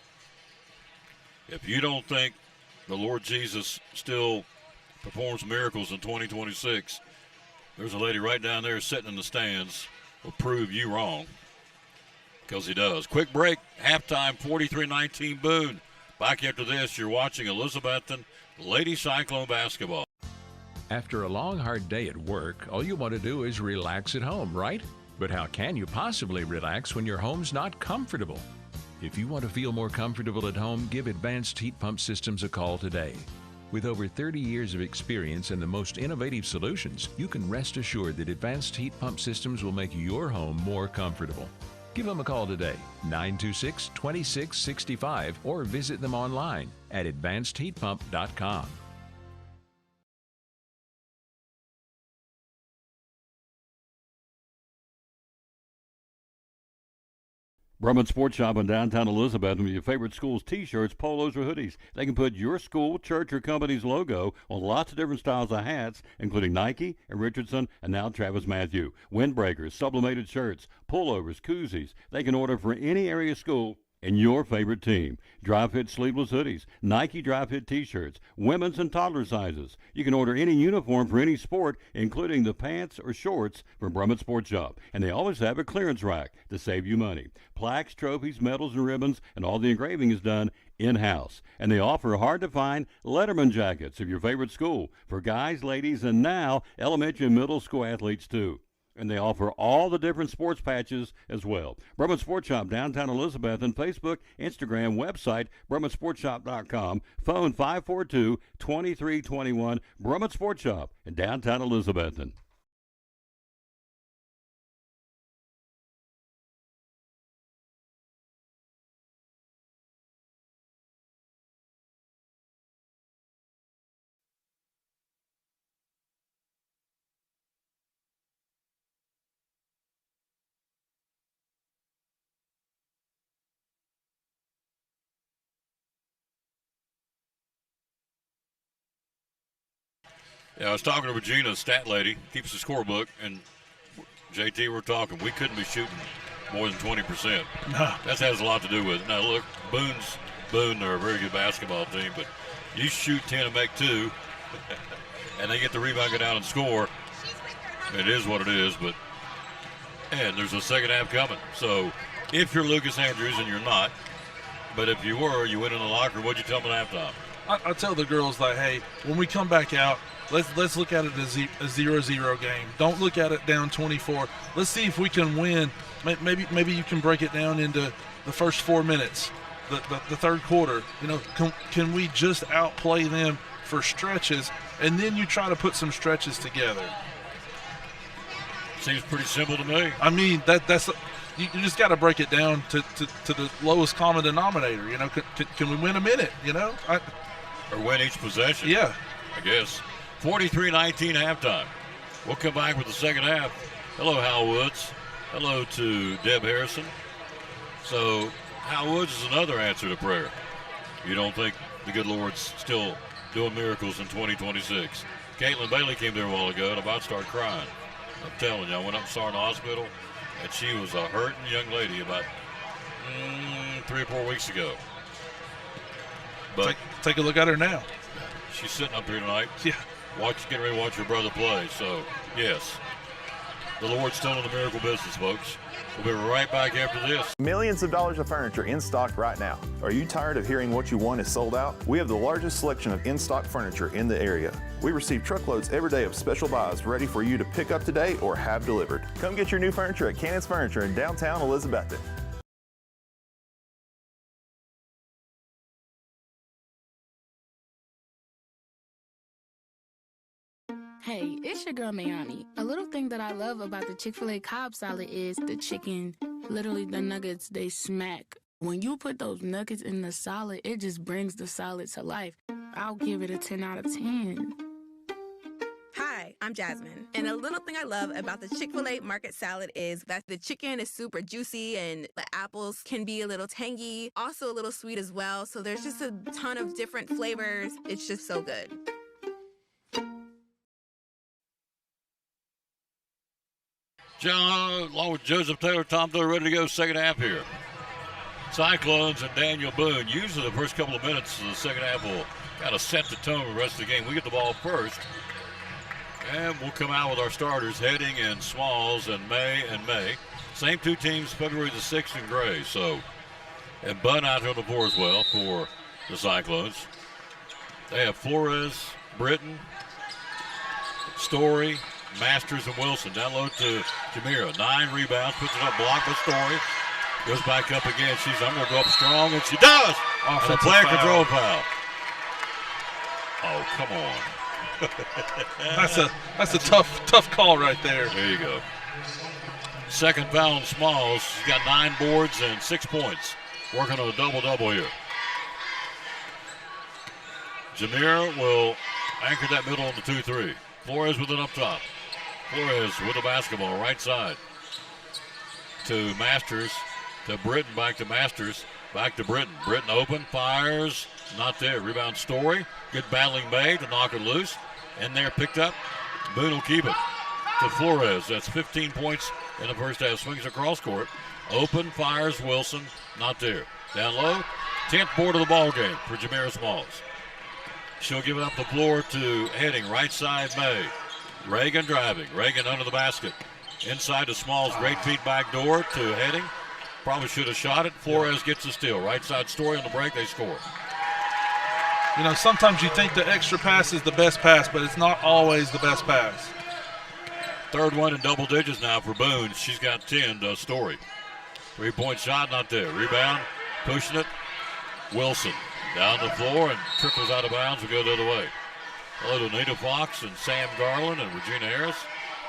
[SPEAKER 1] if you don't think the Lord Jesus still performs miracles in 2026, there's a lady right down there sitting in the stands will prove you wrong, because he does. Quick break, halftime, 43-19 Boone. Back after this, you're watching Elizabethton Lady Cyclone basketball.
[SPEAKER 9] After a long, hard day at work, all you want to do is relax at home, right? But how can you possibly relax when your home's not comfortable? If you want to feel more comfortable at home, give Advanced Heat Pump Systems a call today. With over 30 years of experience and the most innovative solutions, you can rest assured that Advanced Heat Pump Systems will make your home more comfortable. Give them a call today, 926-2665, or visit them online at advancedheatpump.com.
[SPEAKER 1] Brumman Sports Shop in downtown Elizabeth with your favorite school's T-shirts, polos, or hoodies. They can put your school, church, or company's logo on lots of different styles of hats, including Nike and Richardson and now Travis Matthew. Windbreakers, sublimated shirts, pullovers, koozies. They can order for any area school and your favorite team. Dry-fit sleeveless hoodies, Nike dry-fit T-shirts, women's and toddler sizes. You can order any uniform for any sport, including the pants or shorts from Brumman Sports Shop. And they always have a clearance rack to save you money. Plaques, trophies, medals, and ribbons, and all the engraving is done in-house. And they offer hard-to-find Letterman jackets of your favorite school for guys, ladies, and now elementary and middle school athletes too. And they offer all the different sports patches as well. Brumman Sports Shop, downtown Elizabeth, and Facebook, Instagram, website, BrummanSportsShop.com, phone 542-2321, Brumman Sports Shop in downtown Elizabethton. Yeah, I was talking to Regina, stat lady, keeps the scorebook, and JT, we're talking, we couldn't be shooting more than 20%.
[SPEAKER 2] No.
[SPEAKER 1] That has a lot to do with it. Now, look, Boone, they're a very good basketball team, but you shoot 10 and make 2, and they get the rebound, go down and score. It is what it is, and there's a second half coming. So if you're Lucas Andrews, and you're not, but if you were, you went in the locker room, what'd you tell them at halftime?
[SPEAKER 2] I tell the girls, like, hey, when we come back out, let's look at it as a 0-0 game. Don't look at it down 24. Let's see if we can win. Maybe you can break it down into the first 4 minutes, the third quarter. Can we just outplay them for stretches, and then you try to put some stretches together?
[SPEAKER 1] Seems pretty simple to me.
[SPEAKER 2] I mean, that's you just got to break it down to the lowest common denominator. Can we win a minute?
[SPEAKER 1] Or win each possession.
[SPEAKER 2] Yeah,
[SPEAKER 1] I guess. 43-19 halftime. We'll come back with the second half. Hello, Hal Woods. Hello to Deb Harrison. So, Hal Woods is another answer to prayer. You don't think the good Lord's still doing miracles in 2026? Caitlin Bailey came there a while ago and about started crying. I'm telling you, I went up and saw her in the hospital, and she was a hurting young lady about 3 or 4 weeks ago. But
[SPEAKER 2] take a look at her now.
[SPEAKER 1] She's sitting up here tonight.
[SPEAKER 2] Yeah.
[SPEAKER 1] Getting ready to watch her brother play. So, yes, the Lord's still in the miracle business, folks. We'll be right back after this.
[SPEAKER 10] Millions of dollars of furniture in stock right now. Are you tired of hearing what you want is sold out? We have the largest selection of in-stock furniture in the area. We receive truckloads every day of special buys ready for you to pick up today or have delivered. Come get your new furniture at Cannon's Furniture in downtown Elizabethton.
[SPEAKER 11] Hey, it's your girl Mayani. A little thing that I love about the Chick-fil-A Cobb salad is the chicken. Literally, the nuggets, they smack. When you put those nuggets in the salad, it just brings the salad to life. I'll give it a 10 out of 10.
[SPEAKER 12] Hi, I'm Jasmine. And a little thing I love about the Chick-fil-A market salad is that the chicken is super juicy and the apples can be a little tangy, also a little sweet as well. So there's just a ton of different flavors. It's just so good.
[SPEAKER 1] John, along with Joseph Taylor, Tom Taylor, ready to go second half here. Cyclones and Daniel Boone. Usually the first couple of minutes of the second half will kind of set the tone for the rest of the game. We get the ball first. And we'll come out with our starters, Heading and Smalls and May. Same two teams, February the 6th and Gray. So, and Bunn out here on the floor as well for the Cyclones. They have Flores, Britton, Story, Masters, and Wilson. Down low to Jamira. 9 rebounds, puts it up, blocked by Story. Goes back up again. She's, I'm going to go up strong, and she does! And a player control foul. Oh, come on.
[SPEAKER 2] That's a tough call right there.
[SPEAKER 1] There you go. Second foul on Smalls. She's got 9 boards and 6 points. Working on a double-double here. Jamira will anchor that middle on the 2-3. Flores with it up top. Flores with the basketball, right side. To Masters, to Britton, back to Masters, back to Britton. Britton open, fires, not there. Rebound Story. Good battling May to knock it loose. In there, picked up. Boone will keep it to Flores. That's 15 points in the first half. Swings across court. Open, fires Wilson, not there. Down low, 10th board of the ball game for Jamira Smalls. She'll give it up the floor to Heading, right side May. Reagan driving. Reagan under the basket. Inside to Smalls, great feet back door to Heading. Probably should have shot it. Flores gets the steal. Right side Story on the break, they score.
[SPEAKER 2] You know, sometimes you think the extra pass is the best pass, but it's not always the best pass.
[SPEAKER 1] Third one in double digits now for Boone. She's got 10 to Story. 3-point shot, not there. Rebound, pushing it. Wilson down the floor and trickles out of bounds. Will go the other way. Hello to Nita Fox and Sam Garland and Regina Harris.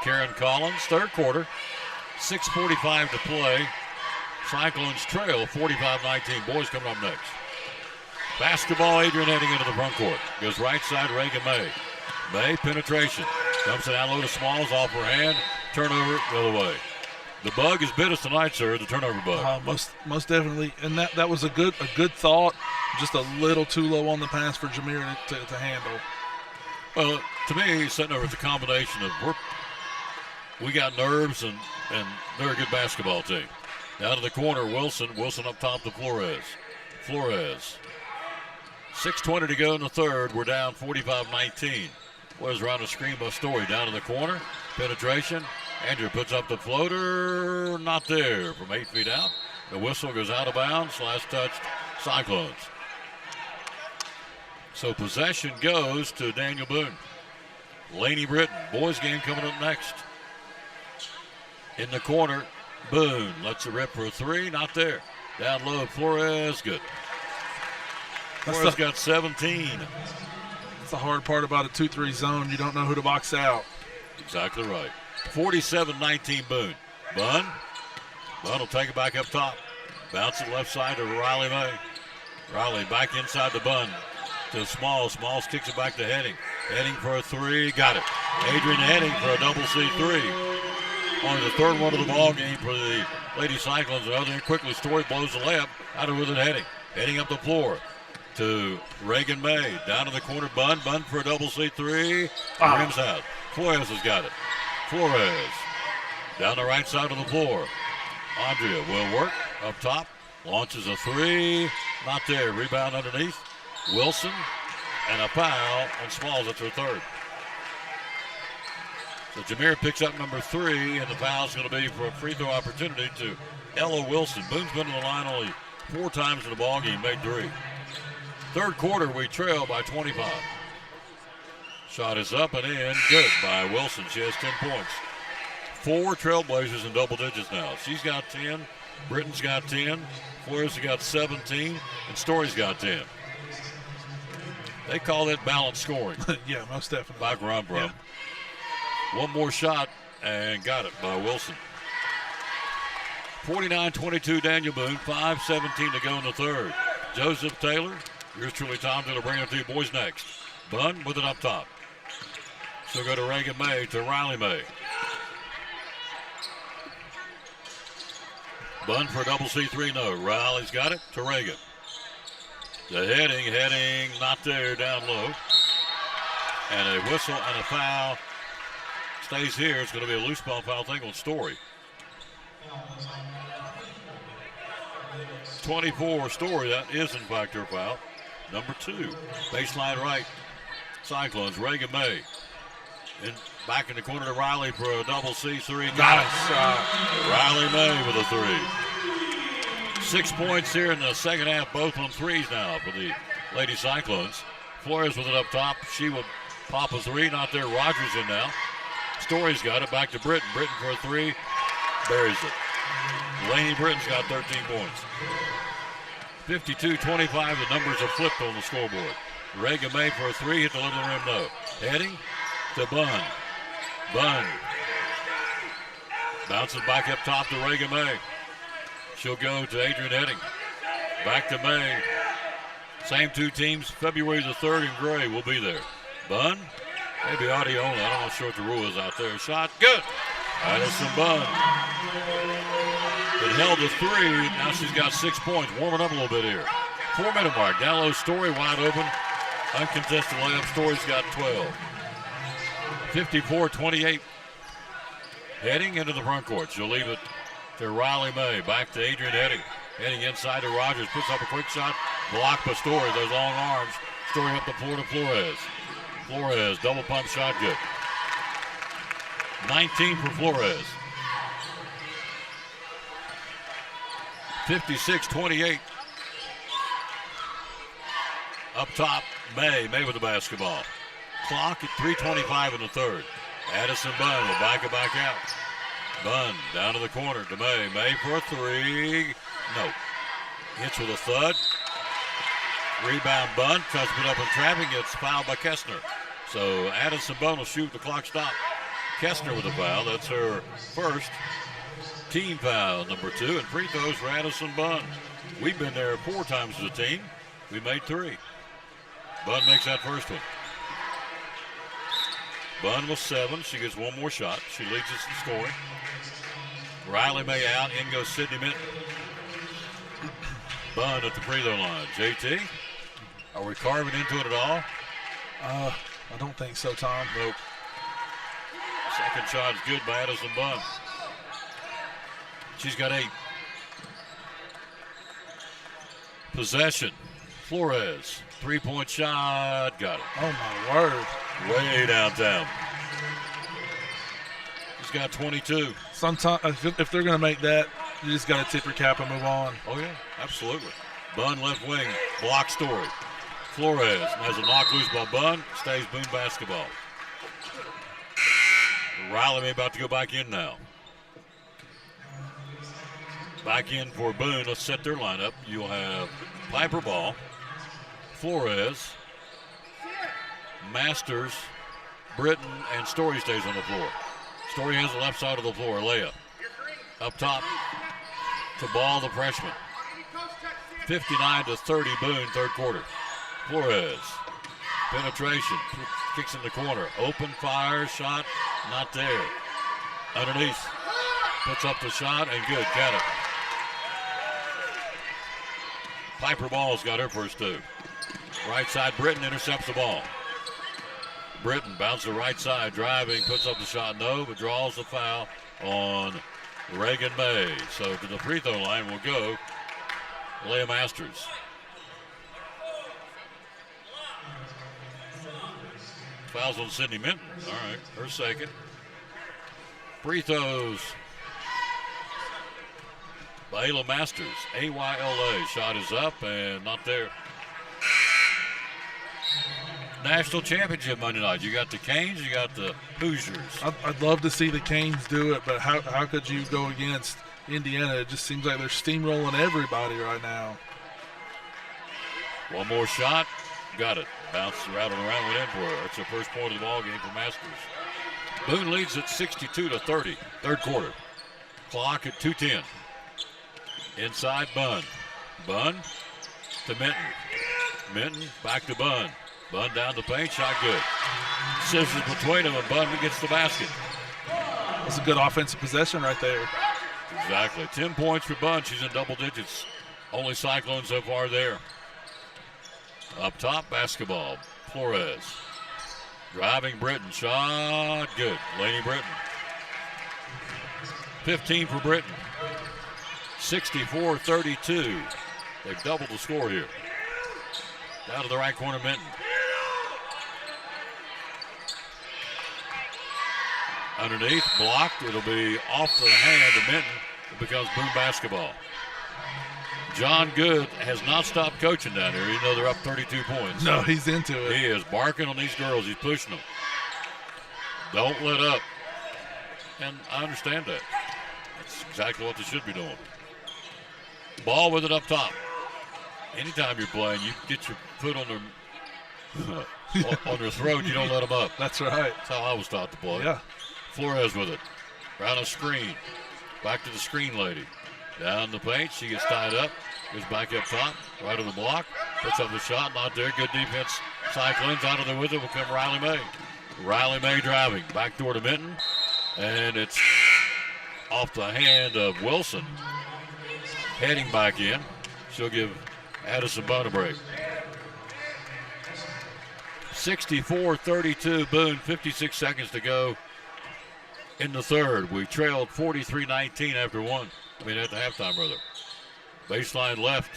[SPEAKER 1] Karen Collins, third quarter. 6:45 to play. Cyclones trail 45-19. Boys coming up next. Basketball, Adrian Heading into the front court. Goes right side, Reagan May. May, penetration. Dumps it down low to Smalls, off her hand. Turnover the other way. The bug has bit us tonight, sir, the turnover bug.
[SPEAKER 2] Most definitely. And that was a good thought. Just a little too low on the pass for Jamira to handle.
[SPEAKER 1] Well, to me, sitting over, it's a combination of we got nerves and they're a good basketball team. Down to the corner, Wilson up top to Flores. 6:20 to go in the third. We're down 45-19. Was around a screen by Story. Down to the corner. Penetration. Andrew puts up the floater. Not there from 8 feet out. The whistle goes out of bounds. Last touched Cyclones. So possession goes to Daniel Boone. Laney Britton. Boys game coming up next. In the corner, Boone lets it rip for a 3. Not there. Down low, Flores. Good. Flores got 17.
[SPEAKER 2] That's the hard part about a 2-3 zone. You don't know who to box out.
[SPEAKER 1] Exactly right. 47-19 Boone. Bunn will take it back up top. Bounce it left side to Riley May. Riley back inside the Bunn to Smalls. Smalls kicks it back to Heading. Heading for a 3. Got it. Adrian Heading for a double C3. Only the third one of the ball game for the Lady Cyclones. The other end quickly. Story blows the layup out of with it. Heading up the floor to Reagan May. Down to the corner, Bunn for a double C3. Rims out. Flores has got it. Flores down the right side of the floor. Andrea will work up top. Launches a 3. Not there. Rebound underneath. Wilson and a foul. And Smalls, that's her third. So Jameer picks up number 3, and the foul's going to be for a free throw opportunity to Ella Wilson. Boone's been on the line only 4 times in the ballgame, made 3. Third quarter, we trail by 25. Shot is up and in, good by Wilson. She has 10 points. 4 Trailblazers in double digits now. She's got 10, Britton's got 10, Flores has got 17, and Story's got 10. They call that balanced scoring.
[SPEAKER 2] Yeah, most definitely.
[SPEAKER 1] Back where I'm from. Yeah. One more shot, and got it by Wilson. 49-22 Daniel Boone, 5:17 to go in the third. Joseph Taylor, yours truly Tom, going to bring it to you boys next. Bunn with it up top. She'll go to Reagan May, to Riley May. Bunn for a double C3, no. Riley's got it to Reagan. The heading, not there, down low. And a whistle and a foul. Stays here. It's going to be a loose ball foul thing on Story. 24 Story, that is in fact her foul. Number 2, baseline right. Cyclones, Reagan May. And back in the corner to Riley for a double C3. Got it. Riley May with a 3. 6 points here in the second half, both on 3s now for the Lady Cyclones. Flores with it up top. She will pop a 3, not there. Rogers in now. Story's got it, back to Britton. Britton for a 3, buries it. Laney Britton's got 13 points. 52-25, the numbers are flipped on the scoreboard. Reagan May for a 3, hit the lip of the rim, no. Heading to Bunn. Bunn bounces back up top to Reagan May. She'll go to Adrian Heading. Back to May. Same 2 teams, February the 3rd in gray will be there. Bunn, maybe audio only. I'm not sure what the rule is out there. Shot, good. Addison Bunn. It held to 3. Now she's got 6 points. Warming up a little bit here. 4-minute mark. Down low, Story wide open. Uncontested layup. Story's got 12. 54-28. Heading into the front court. She'll leave it to Riley May. Back to Adrian Heading. Heading inside to Rogers. Puts up a quick shot. Blocked by Story. Those long arms. Story up the floor to Flores. Flores, double pump shot, good. 19 for Flores. 56-28. Up top, May with the basketball. Clock at 3:25 in the third. Addison Bunn will back it back out. Bunn down to the corner to May. May for a 3. No. Hits with a thud. Rebound Bunn. Tries to put up in traffic. Gets fouled by Kessner. So Addison Bunn will shoot. The clock stop. Kessner with a foul. That's her first team foul, number 2. And free throws for Addison Bunn. We've been there 4 times as a team. We made 3. Bunn makes that first one. Bunn with 7. She gets 1 more shot. She leads us in scoring. Riley May out. In goes Sydney Minton. Bunn at the free throw line. JT, are we carving into it at all?
[SPEAKER 2] I don't think so, Tom.
[SPEAKER 1] Nope. Second shot is good by Addison Bunn. She's got 8. Possession. Flores. 3-point shot. Got it.
[SPEAKER 2] Oh, my word.
[SPEAKER 1] Way downtown. He's got 22.
[SPEAKER 2] Sometimes, if they're going to make that, you just got to tip your cap and move on.
[SPEAKER 1] Oh, yeah, absolutely. Bunn left wing. Block Story. Flores has a knock loose by Bunn. Stays Boone basketball. Riley May about to go back in now. Back in for Boone. Let's set their lineup. You'll have Piper Ball, Flores, Masters, Britton, and Story stays on the floor. Story has the left side of the floor, layup. Up top to Ball, the freshman. 59-30 Boone, third quarter. Flores, penetration, kicks in the corner. Open fire, shot, not there. Underneath, puts up the shot, and good, got it. Piper Ball's got her first 2. Right side, Britton intercepts the ball. Britton bounces the right side, driving, puts up the shot, no, but draws the foul on Reagan May. So to the free throw line will go Leah Masters. Fouls on Sydney Minton. All right, her second. Free throws. Ayla Masters, AYLA. Shot is up and not there. National championship Monday night. You got the Canes, you got the Hoosiers.
[SPEAKER 2] I'd love to see the Canes do it, but how could you go against Indiana? It just seems like they're steamrolling everybody right now.
[SPEAKER 1] One more shot. Got it. Bounced around and around, went in for it. That's the first point of the ball game for Masters. Boone leads at 62-30. Third quarter. Clock at 2:10. Inside Bunn. Bunn to Minton. Minton back to Bunn. Bunn down the paint, shot good. Scissors between them, and Bunn gets the basket.
[SPEAKER 2] That's a good offensive possession right there.
[SPEAKER 1] Exactly. 10 points for Bunn. She's in double digits. Only Cyclone so far there. Up top, basketball. Flores. Driving Britton. Shot good. Laney Britton. 15 for Britton. 64-32. They've doubled the score here. Down to the right corner, Minton. Underneath, blocked. It'll be off the hand of Minton. It becomes Boone basketball. John Good has not stopped coaching down here, even though they're up 32 points.
[SPEAKER 2] No, he's into it.
[SPEAKER 1] He is barking on these girls. He's pushing them. Don't let up. And I understand that. That's exactly what they should be doing. Ball with it up top. Anytime you're playing, you get your foot on their throat. You don't let them up.
[SPEAKER 2] That's right.
[SPEAKER 1] That's how I was taught to play.
[SPEAKER 2] Yeah.
[SPEAKER 1] Flores with it. Around a screen. Back to the screen lady. Down the paint. She gets tied up. Goes back up top. Right of the block. Puts up the shot. Not there. Good defense. Cyclones out of there with it will come Riley May. Riley May driving. Back door to Minton. And it's off the hand of Wilson. Heading back in. She'll give Addison Bunn a break. 64-32 Boone. 56 seconds to go in the third. We trailed 43-19 after one. I mean, at the halftime, brother. Baseline left.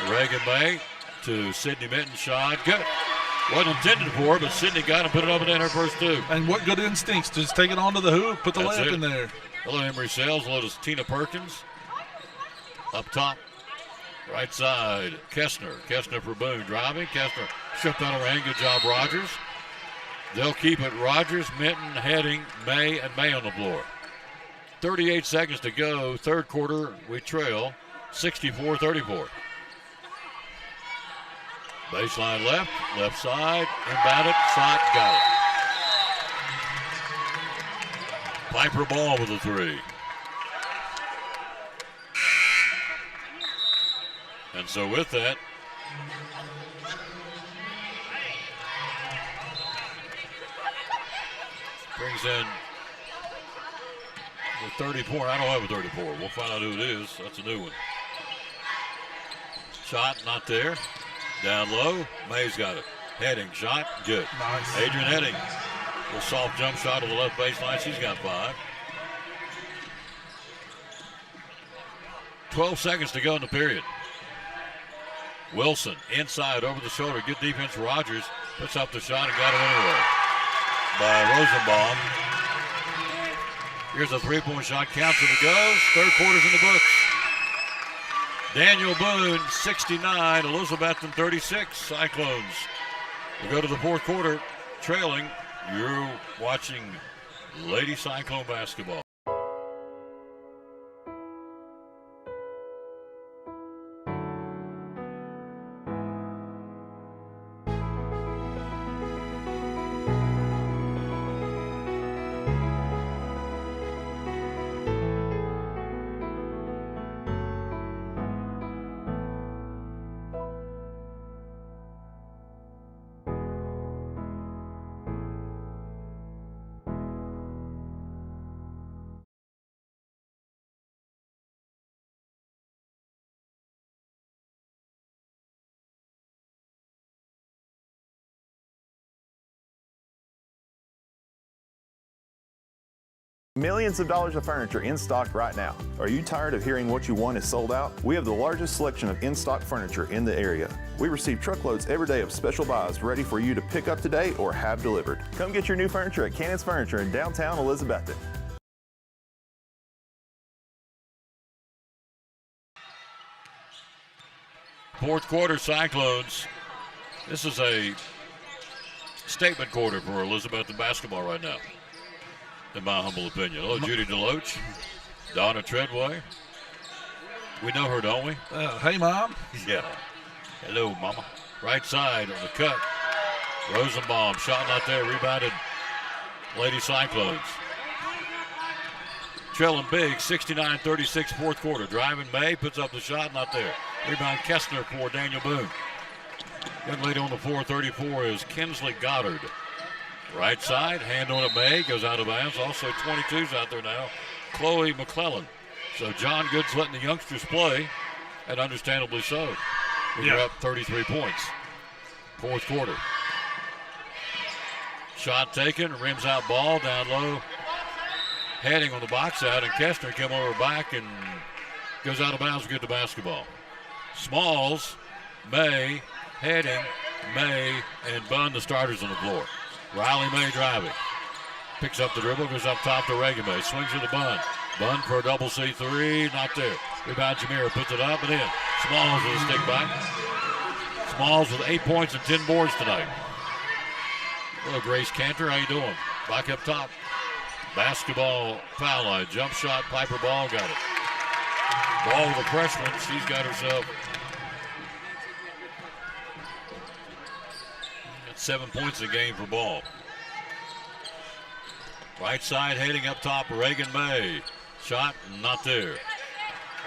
[SPEAKER 1] Reagan May to Sydney Minton. Shot. Good. Wasn't intended for her, but Sydney got him, put it up and in her first two.
[SPEAKER 2] And what good instincts. Just take it onto the hoop, put the layup in there.
[SPEAKER 1] Hello, Emery Sales. Hello to Tina Perkins. Up top. Right side, Kessner. Kessner for Boone. Driving. Kessner stripped out of her hand. Good job, Rogers. They'll keep it. Rogers, Minton, Heading, May, and May on the floor. 38 seconds to go. Third quarter, we trail 64-34. Baseline left. Left side. Inbound it. Shot. Got it. Piper Ball with a three. And so with that, brings in the 34. I don't have a 34. We'll find out who it is. That's a new one. Shot not there. Down low. May's got it. Heading shot. Good.
[SPEAKER 2] Nice.
[SPEAKER 1] Adrian Heading. A soft jump shot to the left baseline. She's got 5. 12 seconds to go in the period. Wilson inside over the shoulder. Good defense. Rogers puts up the shot and got it anyway by Rosenbaum. Here's a three-point shot. Counts if it goes. Third quarter's in the books. Daniel Boone, 69. Elizabethton, 36. Cyclones will go to the fourth quarter trailing. You're watching Lady Cyclone basketball.
[SPEAKER 10] Millions of dollars of furniture in stock right now. Are you tired of hearing what you want is sold out? We have the largest selection of in-stock furniture in the area. We receive truckloads every day of special buys ready for you to pick up today or have delivered. Come get your new furniture at Cannon's Furniture in downtown Elizabethton.
[SPEAKER 1] Fourth quarter, Cyclones. This is a statement quarter for Elizabethton basketball right now, in my humble opinion. Hello, Judy DeLoach, Donna Treadway. We know her, don't we?
[SPEAKER 2] Hey, Mom.
[SPEAKER 1] Yeah. Hello, Mama. Right side on the cut. Rosenbaum, shot not there, rebounded Lady Cyclones. Trailing big, 69-36 fourth quarter. Driving May, puts up the shot, not there. Rebound Kestner for Daniel Boone. Young lady on the floor, 34, is Kinsley Goddard. Right side, hand on it, May, goes out of bounds. Also 22's out there now, Chloe McClellan. So John Good's letting the youngsters play, and understandably so. We're up 33 points. Fourth quarter. Shot taken, rims out ball, down low. Heading on the box out, and Kestner came over back and goes out of bounds to get the basketball. Smalls, May, Heading, May, and Bunn, the starters on the floor. Riley May driving. Picks up the dribble, goes up top to Reagan May. Swings it to Bunn. Bunn for a double C3, not there. Rebound Jamira, puts it up and in. Smalls with a stick back. Smalls with 8 points and 10 boards tonight. Hello, Grace Cantor, how you doing? Back up top. Basketball foul line, jump shot, Piper Ball got it. Ball with a freshman, she's got herself 7 points a game for Ball. Right side heading up top, Reagan May. Shot, not there.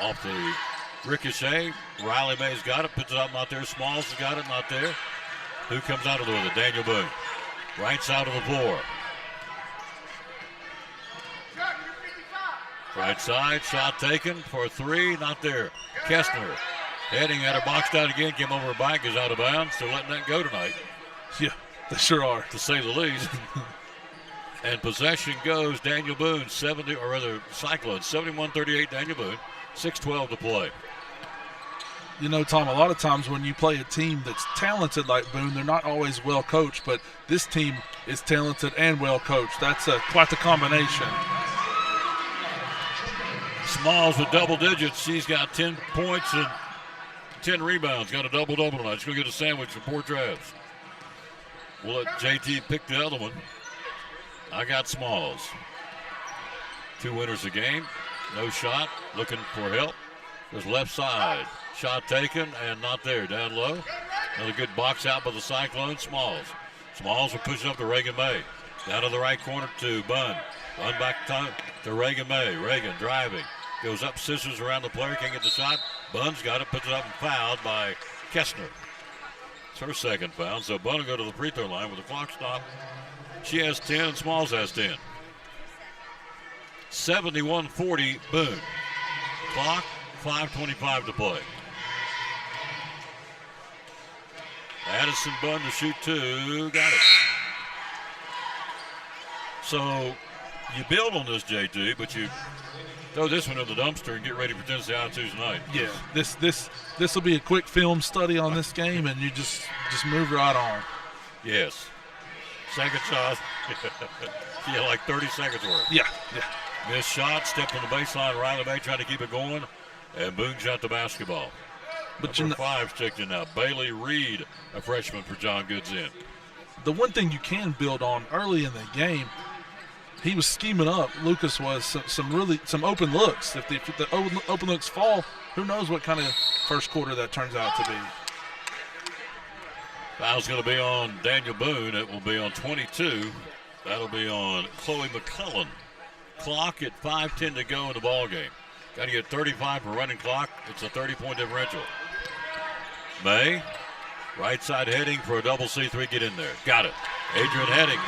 [SPEAKER 1] Off the ricochet, Riley May's got it, puts it up, not there. Smalls has got it, not there. Who comes out of there with it? Daniel Boone. Right side of the floor. Right side, shot taken for three, not there. Kestner heading at her, boxed out again, came over her back, is out of bounds. They're letting that go tonight.
[SPEAKER 2] Yeah, they sure are.
[SPEAKER 1] To say the least. And possession goes Daniel Boone, Cyclones, 71-38 Daniel Boone, 6:12 to play.
[SPEAKER 2] You know, Tom, a lot of times when you play a team that's talented like Boone, they're not always well coached, but this team is talented and well coached. That's quite the combination.
[SPEAKER 1] Smalls with double digits. She's got 10 points and 10 rebounds. Got a double-double tonight. She's going to get a sandwich from Port Travis. We'll let JT pick the other one. I got Smalls. 2 winners a game. No shot. Looking for help. There's left side. Shot taken and not there. Down low. Another good box out by the Cyclones. Smalls. Smalls will push up to Reagan May. Down to the right corner to Bunn. Bunn back to Reagan May. Reagan driving. Goes up, scissors around the player. Can't get the shot. Bunn's got it. Puts it up and fouled by Kestner. It's her second foul. So Bunn will go to the free throw line with the clock stop. She has 10 and Smalls has 10. 71-40 Boone. Clock, 5:25 to play. Addison Bunn to shoot 2. Got it. So you build on this, JT, but you throw this one in the dumpster and get ready for Tennessee I-2 tonight.
[SPEAKER 2] Yeah, this will be a quick film study on this game, and you just move right on.
[SPEAKER 1] Yes. Second shot. Yeah, like 30 seconds worth.
[SPEAKER 2] Yeah.
[SPEAKER 1] Missed shot, stepped on the baseline. Riley May trying to keep it going, and Boone shot the basketball. But number 5's checked in now. Bailey Reed, a freshman for John Goods in.
[SPEAKER 2] The one thing you can build on early in the game, he was scheming up. Lucas was some open looks. If the open looks fall, who knows what kind of first quarter that turns out to be.
[SPEAKER 1] Foul's going to be on Daniel Boone. It will be on 22. That'll be on Chloe McClellan. Clock at 5:10 to go in the ball game. Got to get 35 for running clock. It's a 30-point differential. May, right side heading for a double C3. Get in there. Got it. Adrian Heading.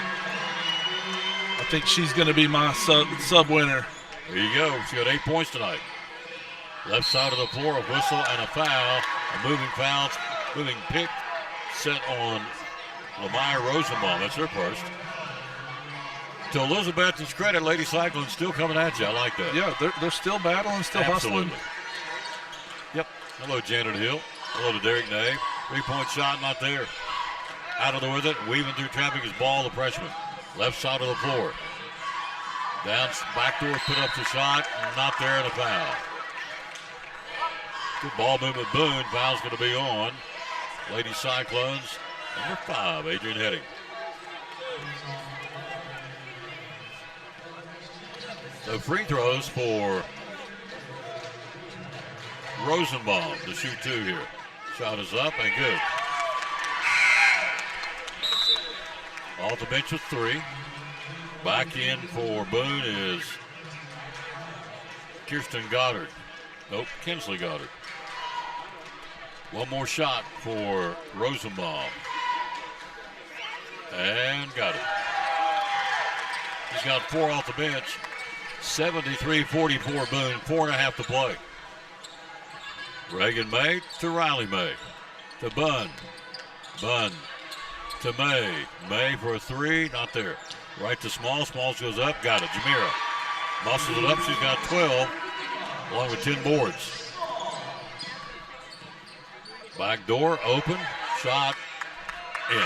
[SPEAKER 2] I think she's going to be my sub winner.
[SPEAKER 1] There you go. She got 8 points tonight. Left side of the floor, a whistle and a foul. A moving pick set on Lamar Rosenbaum. That's her first. To Elizabethton's credit, Lady Cyclone still coming at you. I like that.
[SPEAKER 2] Yeah, they're still battling, still hustling.
[SPEAKER 1] Yep. Hello, Janet Hill. Hello to Derek Nave. 3-point shot, not there. Out of there with it, weaving through traffic is Ball, the freshman. Left side of the floor. Down backdoor, put up the shot, not there, and a foul. Good ball movement, Boone. Foul's going to be on Lady Cyclones, number 5, Adrian Heading. So free throws for Rosenbaum to shoot 2 here. Shot is up and good. Off the bench with 3. Back in for Boone is Kirsten Goddard. Nope, Kinsley Goddard. One more shot for Rosenbaum. And got it. He's got 4 off the bench. 73-44 Boone, 4.5 to play. Reagan May to Riley May. To Bunn. Bunn to May. May for a 3, not there. Right to Smalls. Smalls goes up, got it. Jamira muscles it up. She's got 12, along with 10 boards. Back door open, shot in.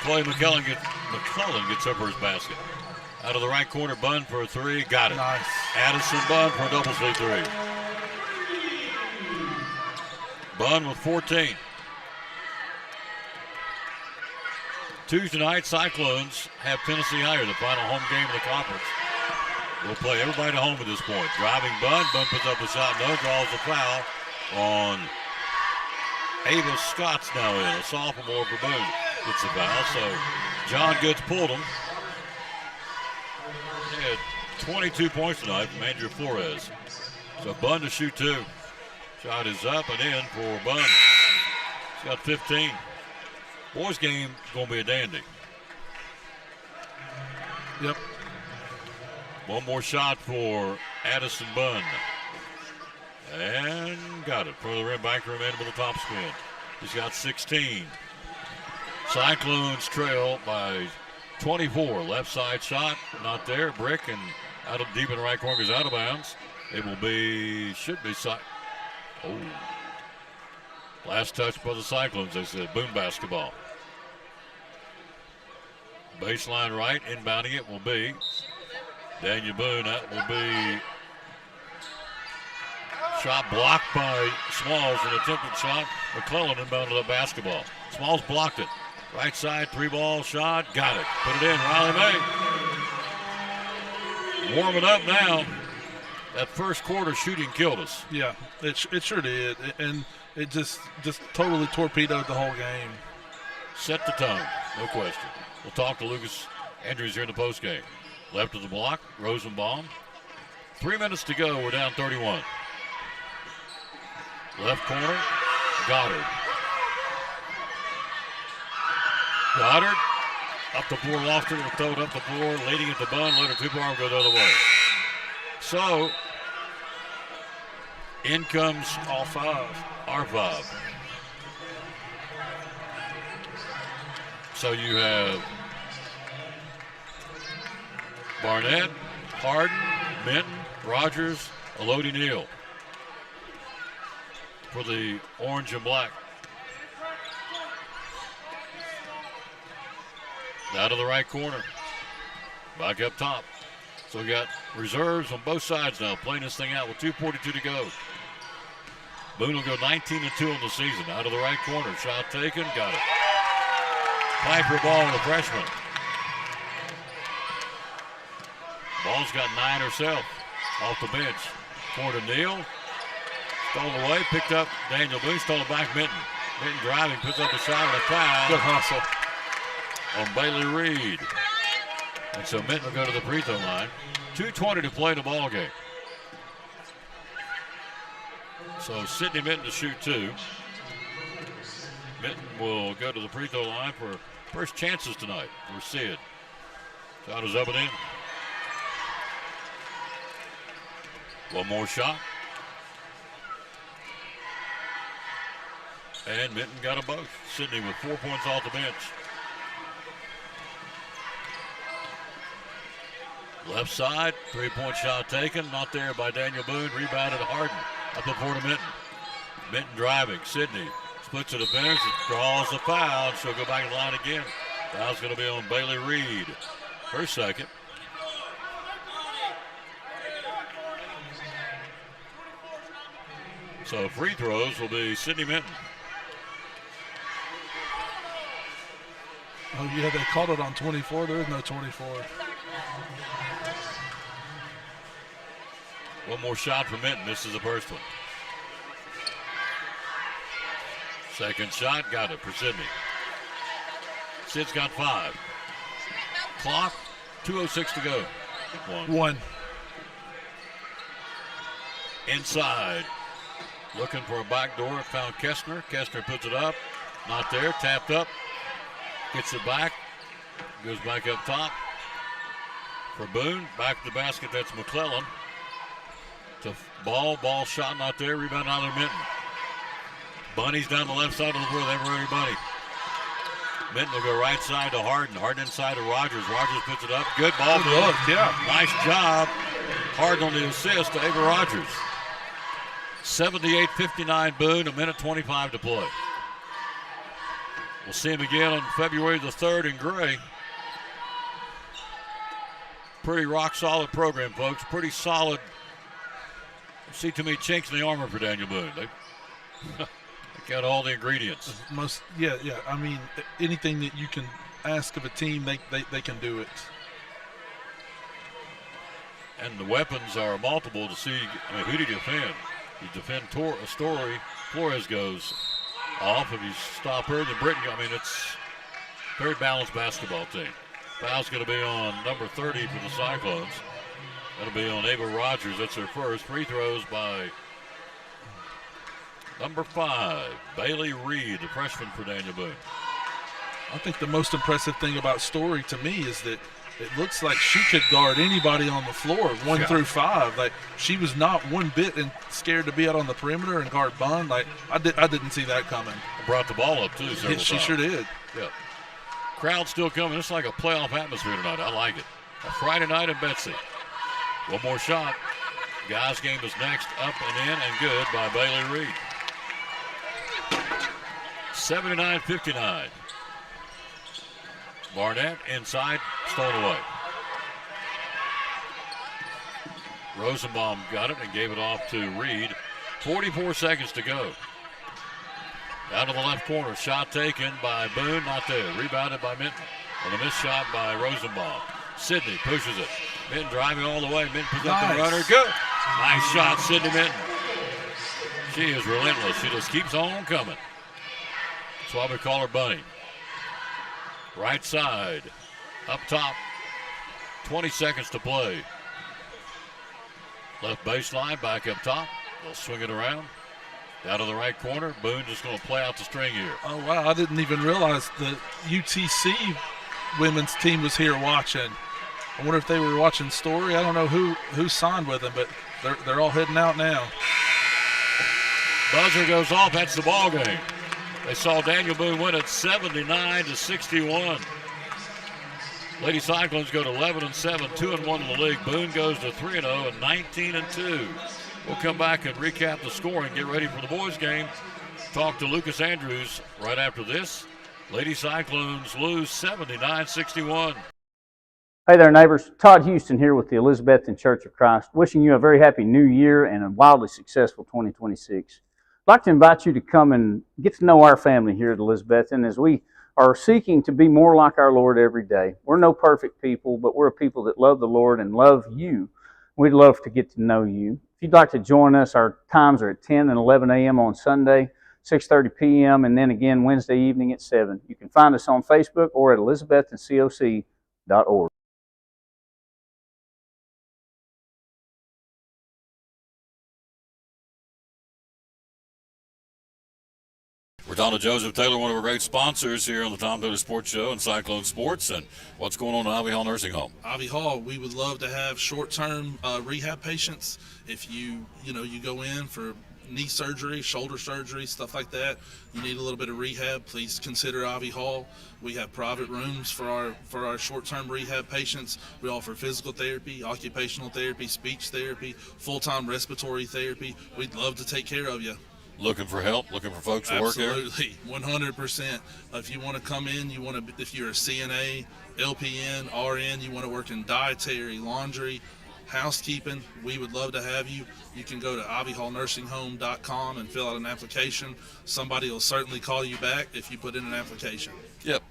[SPEAKER 1] Chloe McClellan gets up for his basket. Out of the right corner, Bunn for a 3, got it.
[SPEAKER 2] Nice.
[SPEAKER 1] Addison Bunn for a double C3. Bunn with 14. Tuesday night, Cyclones have Tennessee Higher, the final home game of the conference. We'll play everybody at home at this point. Driving Bunn, Bunn puts up a shot, no, draws a foul on Ava Scott's now in, a sophomore for Boone. Gets a foul, so John Goods pulled him. He had 22 points tonight from Andrew Flores. So Bunn to shoot 2. Shot is up and in for Bunn. He's got 15. Boys game is going to be a dandy.
[SPEAKER 2] Yep.
[SPEAKER 1] One more shot for Addison Bunn. And got it. Front of the rim, back to the rim, end with a top spin. He's got 16. Cyclones trail by 24. Left side shot, not there. Brick and out of deep in the right corner goes out of bounds. It will be, should be, oh. Last touch by the Cyclones, they said. Boone basketball. Baseline right, inbounding it will be Daniel Boone. That will be shot blocked by Smalls, an attempted shot. McClellan inbounded the basketball. Smalls blocked it. Right side, 3-ball shot, got it. Put it in, Riley May. Warming up now. That first quarter shooting killed us.
[SPEAKER 2] Yeah, it sure did. And it just totally torpedoed the whole game.
[SPEAKER 1] Set the tone, no question. We'll talk to Lucas Andrews here in the postgame. Left of the block, Rosenbaum. 3 minutes to go, we're down 31. Left corner, Goddard. Goddard, up the floor, Lofter will throw it up the floor, leading at the Bunn, let her 2-bar go the other way. So, in comes
[SPEAKER 2] all 5.
[SPEAKER 1] R5. So you have Barnett, Harden, Minton, Rogers, Elodie Neal for the orange and black. Out of the right corner. Back up top. So we got reserves on both sides now, playing this thing out with 2:42 to go. Boone will go 19-2 in the season. Out of the right corner. Shot taken. Got it. Piper ball on the freshman. Ball's got 9 herself off the bench. Corner to Neal. Stolen away. Picked up Daniel Boone. Stole it back Minton. Minton driving. Puts up a shot and a foul.
[SPEAKER 2] Good hustle
[SPEAKER 1] on Bailey Reed. And so Minton will go to the free throw line. 2:20 to play the ball game. So Sydney Minton to shoot 2. Minton will go to the free throw line for first chances tonight for Sid. Shot is up and in. One more shot. And Minton got them both. Sydney with 4 points off the bench. Left side, 3-point shot taken. Not there by Daniel Boone. Rebounded Harden. Up the floor to Minton. Minton driving. Sydney splits to the finish. Draws the foul. She'll go back to the line again. Foul's going to be on Bailey Reed. Her second. So free throws will be Sydney Minton.
[SPEAKER 2] Oh, yeah, they called it on 24. There is no 24.
[SPEAKER 1] One more shot for Minton. This is the first one. Second shot, got it for Sydney. Sid's got 5. Clock, 2:06 to go.
[SPEAKER 2] One.
[SPEAKER 1] Inside. Looking for a back door. Found Kestner. Kestner puts it up. Not there. Tapped up. Gets it back. Goes back up top. For Boone. Back to the basket. That's McClellan. To ball. Ball shot not there. Rebound out of Minton. Bunny's down the left side of the floor. They've already Bunny. Minton will go right side to Harden. Harden inside to Rogers. Rogers puts it up. Good ball.
[SPEAKER 2] Good look, yeah.
[SPEAKER 1] Nice job. Harden on the assist to Ava Rogers. 78-59 Boone. 1:25 to play. We'll see him again on February the 3rd in Gray. Pretty rock solid program, folks. Pretty solid. See too many chinks in the armor for Daniel Boone. They got all the ingredients.
[SPEAKER 2] Yeah. I mean, anything that you can ask of a team, they can do it.
[SPEAKER 1] And the weapons are multiple to see. I mean, who did you defend? You defend Story. Flores goes off. If you stop her, then Britton. I mean, it's a very balanced basketball team. Foul's going to be on number 30 for the Cyclones. That'll be on Ava Rogers. That's her first. Free throws by number 5, Bailey Reed, the freshman for Daniel Boone.
[SPEAKER 2] I think the most impressive thing about Story to me is that it looks like she could guard anybody on the floor, 1 through 5. Like, she was not one bit scared to be out on the perimeter and guard Bond. Like, I didn't see that coming.
[SPEAKER 1] Brought the ball up too.
[SPEAKER 2] Yeah, she sure did.
[SPEAKER 1] Yeah. Crowd still coming. It's like a playoff atmosphere tonight. I like it. A Friday night in Betsy. One more shot. Guys game is next. Up and in and good by Bailey Reed. 79-59. Barnett inside, stolen away. Rosenbaum got it and gave it off to Reed. 44 seconds to go. Out of the left corner, shot taken by Boone, not there. Rebounded by Minton. And a missed shot by Rosenbaum. Sydney pushes it. Minton driving all the way. Minton puts up the runner. Good. Nice shot, Sydney Minton. She is relentless. She just keeps on coming. That's why we call her Bunny. Right side. Up top. 20 seconds to play. Left baseline, back up top. They'll swing it around. Out of the right corner. Boone just going to play out the string here.
[SPEAKER 2] Oh, wow. I didn't even realize the UTC women's team was here watching. I wonder if they were watching Story. I don't know who signed with them, but they're all heading out now.
[SPEAKER 1] Buzzer goes off. That's the ball game. They saw Daniel Boone win it 79-61. Lady Cyclones go to 11-7, 2-1 in the league. Boone goes to 3-0 and 19-2. We'll come back and recap the scoring, get ready for the boys' game. Talk to Lucas Andrews right after this. Lady Cyclones lose 79-61.
[SPEAKER 5] Hey there, neighbors. Todd Houston here with the Elizabethton Church of Christ, wishing you a very happy new year and a wildly successful 2026. I'd like to invite you to come and get to know our family here at Elizabethton as we are seeking to be more like our Lord every day. We're no perfect people, but we're a people that love the Lord and love you. We'd love to get to know you. If you'd like to join us, our times are at 10 and 11 a.m. on Sunday, 6:30 p.m., and then again Wednesday evening at 7. You can find us on Facebook or at elizabettoncoc.org.
[SPEAKER 1] We're talking to Joseph Taylor, one of our great sponsors here on the Tom Taylor Sports Show and Cyclone Sports. And what's going on at Ivy Hall Nursing Home?
[SPEAKER 2] Ivy Hall, we would love to have short-term rehab patients. If you go in for knee surgery, shoulder surgery, stuff like that, you need a little bit of rehab, please consider Ivy Hall. We have private rooms for our short-term rehab patients. We offer physical therapy, occupational therapy, speech therapy, full-time respiratory therapy. We'd love to take care of you.
[SPEAKER 1] Looking for help? Looking for folks to work here?
[SPEAKER 2] Absolutely, 100%. If you want to come in, if you're a CNA, LPN, RN, you want to work in dietary, laundry, housekeeping, we would love to have you. You can go to ivyhallnursingHome.com and fill out an application. Somebody will certainly call you back if you put in an application.
[SPEAKER 1] Yep.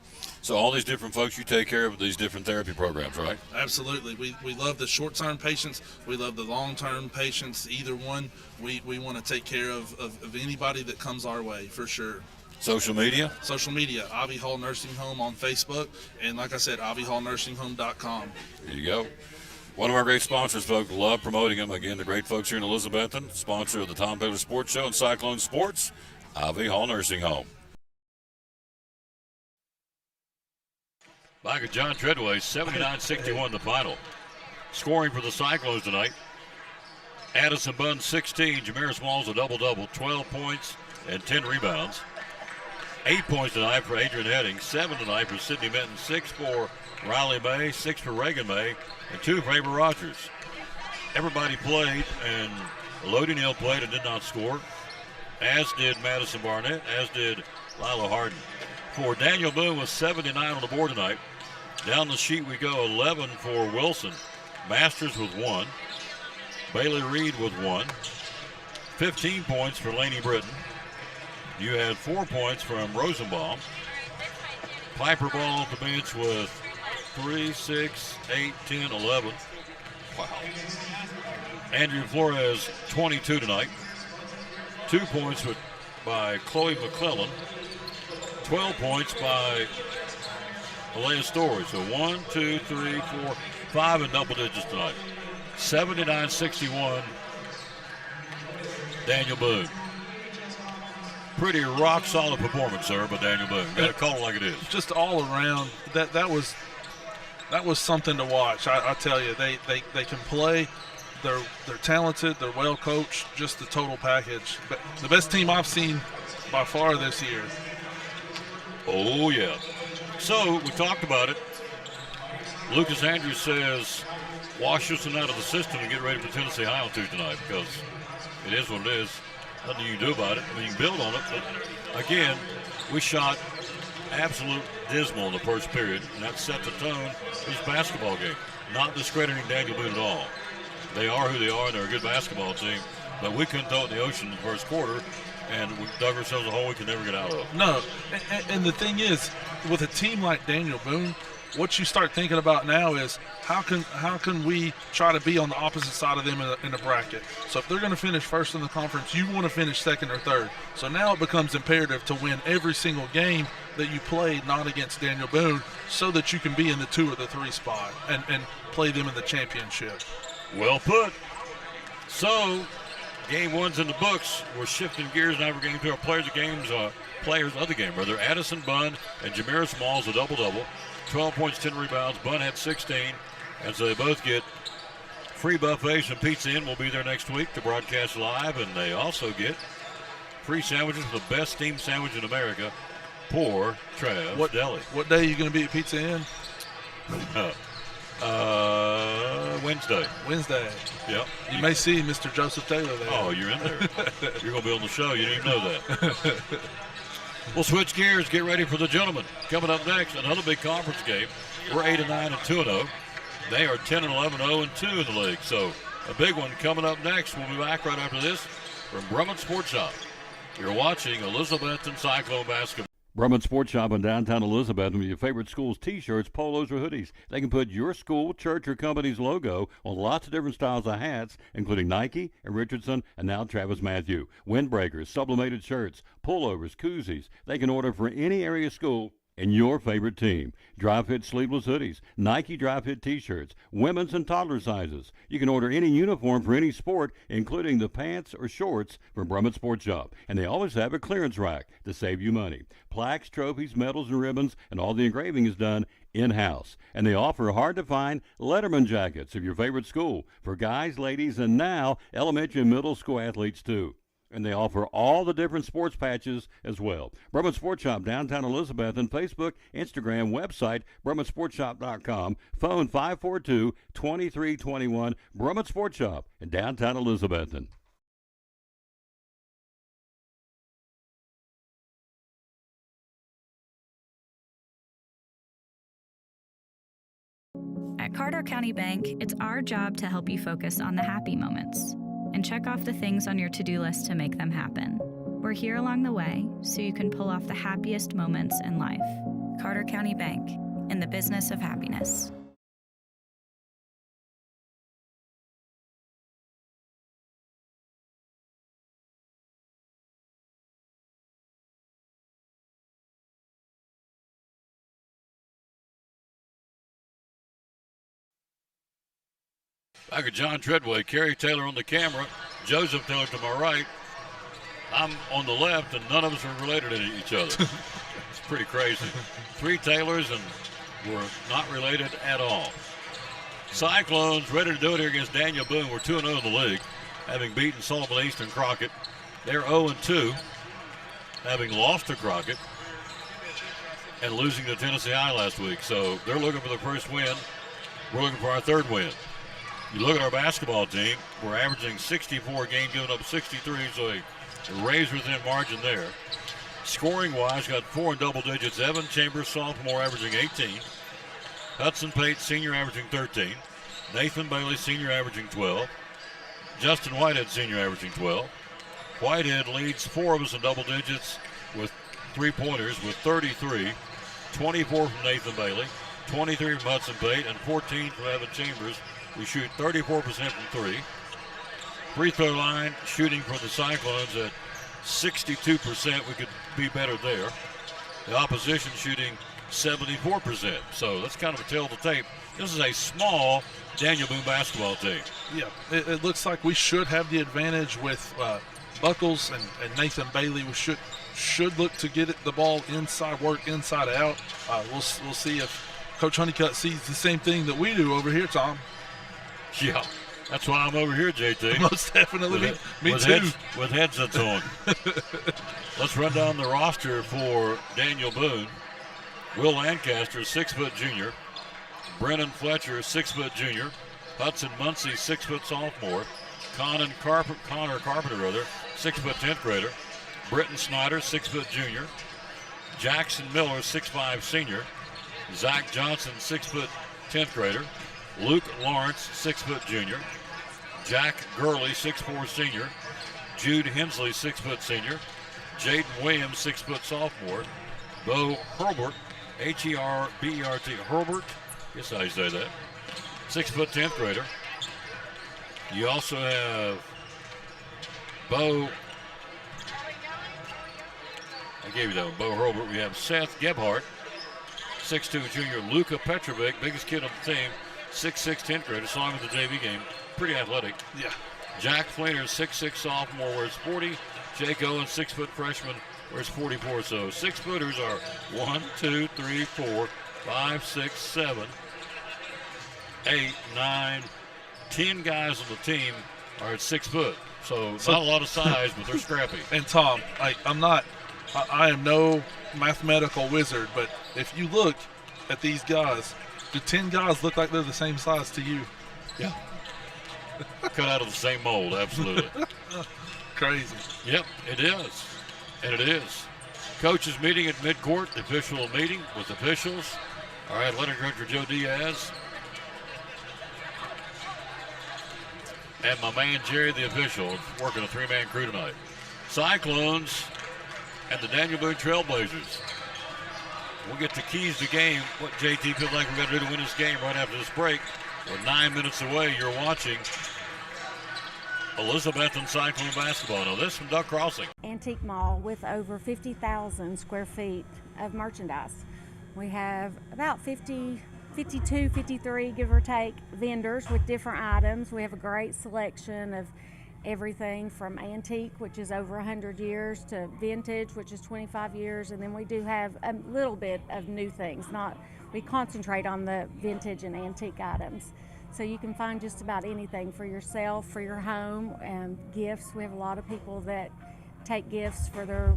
[SPEAKER 1] So all these different folks, you take care of these different therapy programs, right?
[SPEAKER 2] Absolutely. We love the short-term patients. We love the long-term patients. Either one, we want to take care of anybody that comes our way, for sure.
[SPEAKER 1] Social media?
[SPEAKER 2] Social media, Ivy Hall Nursing Home on Facebook, and like I said, ivyhallnursingHome.com.
[SPEAKER 1] There you go. One of our great sponsors, folks. Love promoting them. Again, the great folks here in Elizabethton, sponsor of the Tom Baylor Sports Show and Cyclone Sports, Ivy Hall Nursing Home. Back at John Treadway, 79-61 the final. Scoring for the Cyclones tonight. Addison Bunn, 16. Jameer Smalls, a double-double, 12 points and 10 rebounds. 8 points tonight for Adrian Heading, 7 tonight for Sydney Minton, 6 for Riley May, 6 for Reagan May, and 2 for Ava Rogers. Everybody played, and Elodie Neal played and did not score, as did Madison Barnett, as did Lila Harden. For Daniel Boone was 79 on the board tonight. Down the sheet we go, 11 for Wilson. Masters with 1. Bailey Reed with 1. 15 points for Laney Britton. You had 4 points from Rosenbaum. Piper Ball off the bench with 3, 6, 8, 10, 11. Wow. Andrea Flores, 22 tonight. 2 points by Chloe McClellan. 12 points by Alea Story. So 1, 2, 3, 4, 5 in double digits tonight. 79-61, Daniel Boone. Pretty rock-solid performance, sir, by Daniel Boone. Got to call it like it is.
[SPEAKER 2] Just all around, that was something to watch. I tell you, they can play. They're talented. They're well coached. Just the total package. But the best team I've seen by far this year.
[SPEAKER 1] Oh yeah. So we talked about it. Lucas Andrews says, wash Houston out of the system and get ready for Tennessee High on Tuesday night, because it is what it is. Nothing you can do about it. I mean, you can build on it, but again, we shot absolute dismal in the first period, and that set the tone for this basketball game. Not discrediting Daniel Boone at all. They are who they are, and they're a good basketball team, but we couldn't throw it in the ocean in the first quarter, and we dug ourselves a hole we could never get out of.
[SPEAKER 2] No, and the thing is, with a team like Daniel Boone, what you start thinking about now is how can we try to be on the opposite side of them in a bracket. So if they're going to finish first in the conference, you want to finish second or third. So now it becomes imperative to win every single game that you play, not against Daniel Boone, so that you can be in the 2 or the 3 spot and play them in the championship.
[SPEAKER 1] Well put. So game 1's in the books. We're shifting gears now. We're getting to our players of the game. Rather, Addison Bunn and Jameer Smalls, a double-double. 12 points, 10 rebounds. Bunn had 16. And so they both get free buffets and Pizza Inn. Will be there next week to broadcast live. And they also get free sandwiches, the best steamed sandwich in America. Poor Trav Deli.
[SPEAKER 2] What day are you going to be at Pizza Inn?
[SPEAKER 1] Wednesday.
[SPEAKER 2] Wednesday.
[SPEAKER 1] Yep.
[SPEAKER 2] You may see Mr. Joseph Taylor there.
[SPEAKER 1] Oh, you're in there. You're going to be on the show. You didn't even know that. We'll switch gears. Get ready for the gentlemen. Coming up next, another big conference game. We're 8-9 and 2-0. They are 10-11, 0-2 in the league. So a big one coming up next. We'll be back right after this from Brummett Sports Shop. You're watching Elizabethton Cyclone Basketball. Brummett Sports Shop in downtown Elizabethton with your favorite school's T-shirts, polos, or hoodies. They can put your school, church, or company's logo on lots of different styles of hats, including Nike and Richardson and now Travis Matthew. Windbreakers, sublimated shirts, pullovers, koozies. They can order for any area school and your favorite team. Dry fit sleeveless hoodies, Nike dry fit T-shirts, women's and toddler sizes. You can order any uniform for any sport, including the pants or shorts from Brummett Sports Shop. And they always have a clearance rack to save you money. Plaques, trophies, medals, and ribbons, and all the engraving is done in-house. And they offer hard-to-find Letterman jackets of your favorite school for guys, ladies, and now elementary and middle school athletes too. And they offer all the different sports patches as well. Brummett Sports Shop, downtown Elizabethton, Facebook, Instagram, website, BrummettSportsShop.com, phone 542-2321, Brummett Sports Shop in downtown Elizabethton.
[SPEAKER 13] At Carter County Bank, it's our job to help you focus on the happy moments and check off the things on your to-do list to make them happen. We're here along the way so you can pull off the happiest moments in life. Carter County Bank, in the business of happiness.
[SPEAKER 1] Back at John Treadway, Kerry Taylor on the camera, Joseph Taylor to my right. I'm on the left, and none of us are related to each other. It's pretty crazy. 3 Taylors, and we're not related at all. Cyclones ready to do it here against Daniel Boone. We're 2-0 in the league, having beaten Sullivan East and Crockett. They're 0-2, having lost to Crockett and losing to Tennessee High last week. So they're looking for the first win. We're looking for our 3rd win. You look at our basketball team, we're averaging 64 games, giving up 63, so a razor-thin margin there. Scoring-wise, got 4 in double digits. Evan Chambers, sophomore, averaging 18. Hudson Pate, senior, averaging 13. Nathan Bailey, senior, averaging 12. Justin Whitehead, senior, averaging 12. Whitehead leads 4 of us in double digits with 3-pointers with 33. 24 from Nathan Bailey, 23 from Hudson Pate, and 14 from Evan Chambers. We shoot 34% from 3. Free throw line shooting for the Cyclones at 62%. We could be better there. The opposition shooting 74%. So that's kind of a tale of the tape. This is a small Daniel Boone basketball team.
[SPEAKER 2] Yeah, it looks like we should have the advantage with Buckles and Nathan Bailey. We should look to get the ball inside, work inside out. We'll see if Coach Honeycutt sees the same thing that we do over here, Tom.
[SPEAKER 1] Yeah, that's why I'm over here, JT.
[SPEAKER 2] Most definitely. Me too.
[SPEAKER 1] With headsets on. Let's run down the roster for Daniel Boone. Will Lancaster, 6-foot junior. Brennan Fletcher, 6-foot junior. Hudson Muncie, 6-foot sophomore. Connor Carpenter, 6-foot 10th grader. Britton Snyder, 6-foot junior. Jackson Miller, 6'5", senior. Zach Johnson, 6-foot 10th grader. Luke Lawrence, 6-foot junior. Jack Gurley, 6'4", senior. Jude Hensley, 6-foot senior. Jaden Williams, 6-foot sophomore. Bo Herbert, H-E-R-B-E-R-T, Herbert, guess how you say that, 6-foot 10th grader. You also have Bo, I gave you that one, Bo Herbert. We have Seth Gebhardt, 6'2", junior. Luka Petrovic, biggest kid on the team, 6'6", 10th grader, saw him at the JV game, pretty athletic.
[SPEAKER 2] Yeah.
[SPEAKER 1] Jack Fleener, 6'6", sophomore, wears 40. Jake Owen, 6-foot freshman, wears 44. So 6-footers are 1, 2, 3, 4, 5, 6, 7, 8, 9, 10 guys on the team are at 6 foot. So not a lot of size, but they're scrappy.
[SPEAKER 2] And Tom, I am no mathematical wizard, but if you look at these guys, the 10 guys look like they're the same size to you.
[SPEAKER 1] Yeah. Cut out of the same mold, absolutely.
[SPEAKER 2] Crazy.
[SPEAKER 1] Yep, it is. And it is. Coaches meeting at midcourt, the official meeting with officials. All right, athletic director Joe Diaz. And my man Jerry, the official, working a 3-man crew tonight. Cyclones and the Daniel Boone Trailblazers. We'll get the keys to game. What JT feels like we got to do to win this game right after this break. We're 9 minutes away. You're watching Elizabethton Cyclone basketball. Now this from Duck Crossing.
[SPEAKER 14] Antique mall with over 50,000 square feet of merchandise. We have about 52, 53, give or take, vendors with different items. We have a great selection of everything from antique, which is over 100 years, to vintage, which is 25 years, and then we do have a little bit of new things. We concentrate on the vintage and antique items. So you can find just about anything for yourself, for your home, and gifts. We have a lot of people that take gifts for their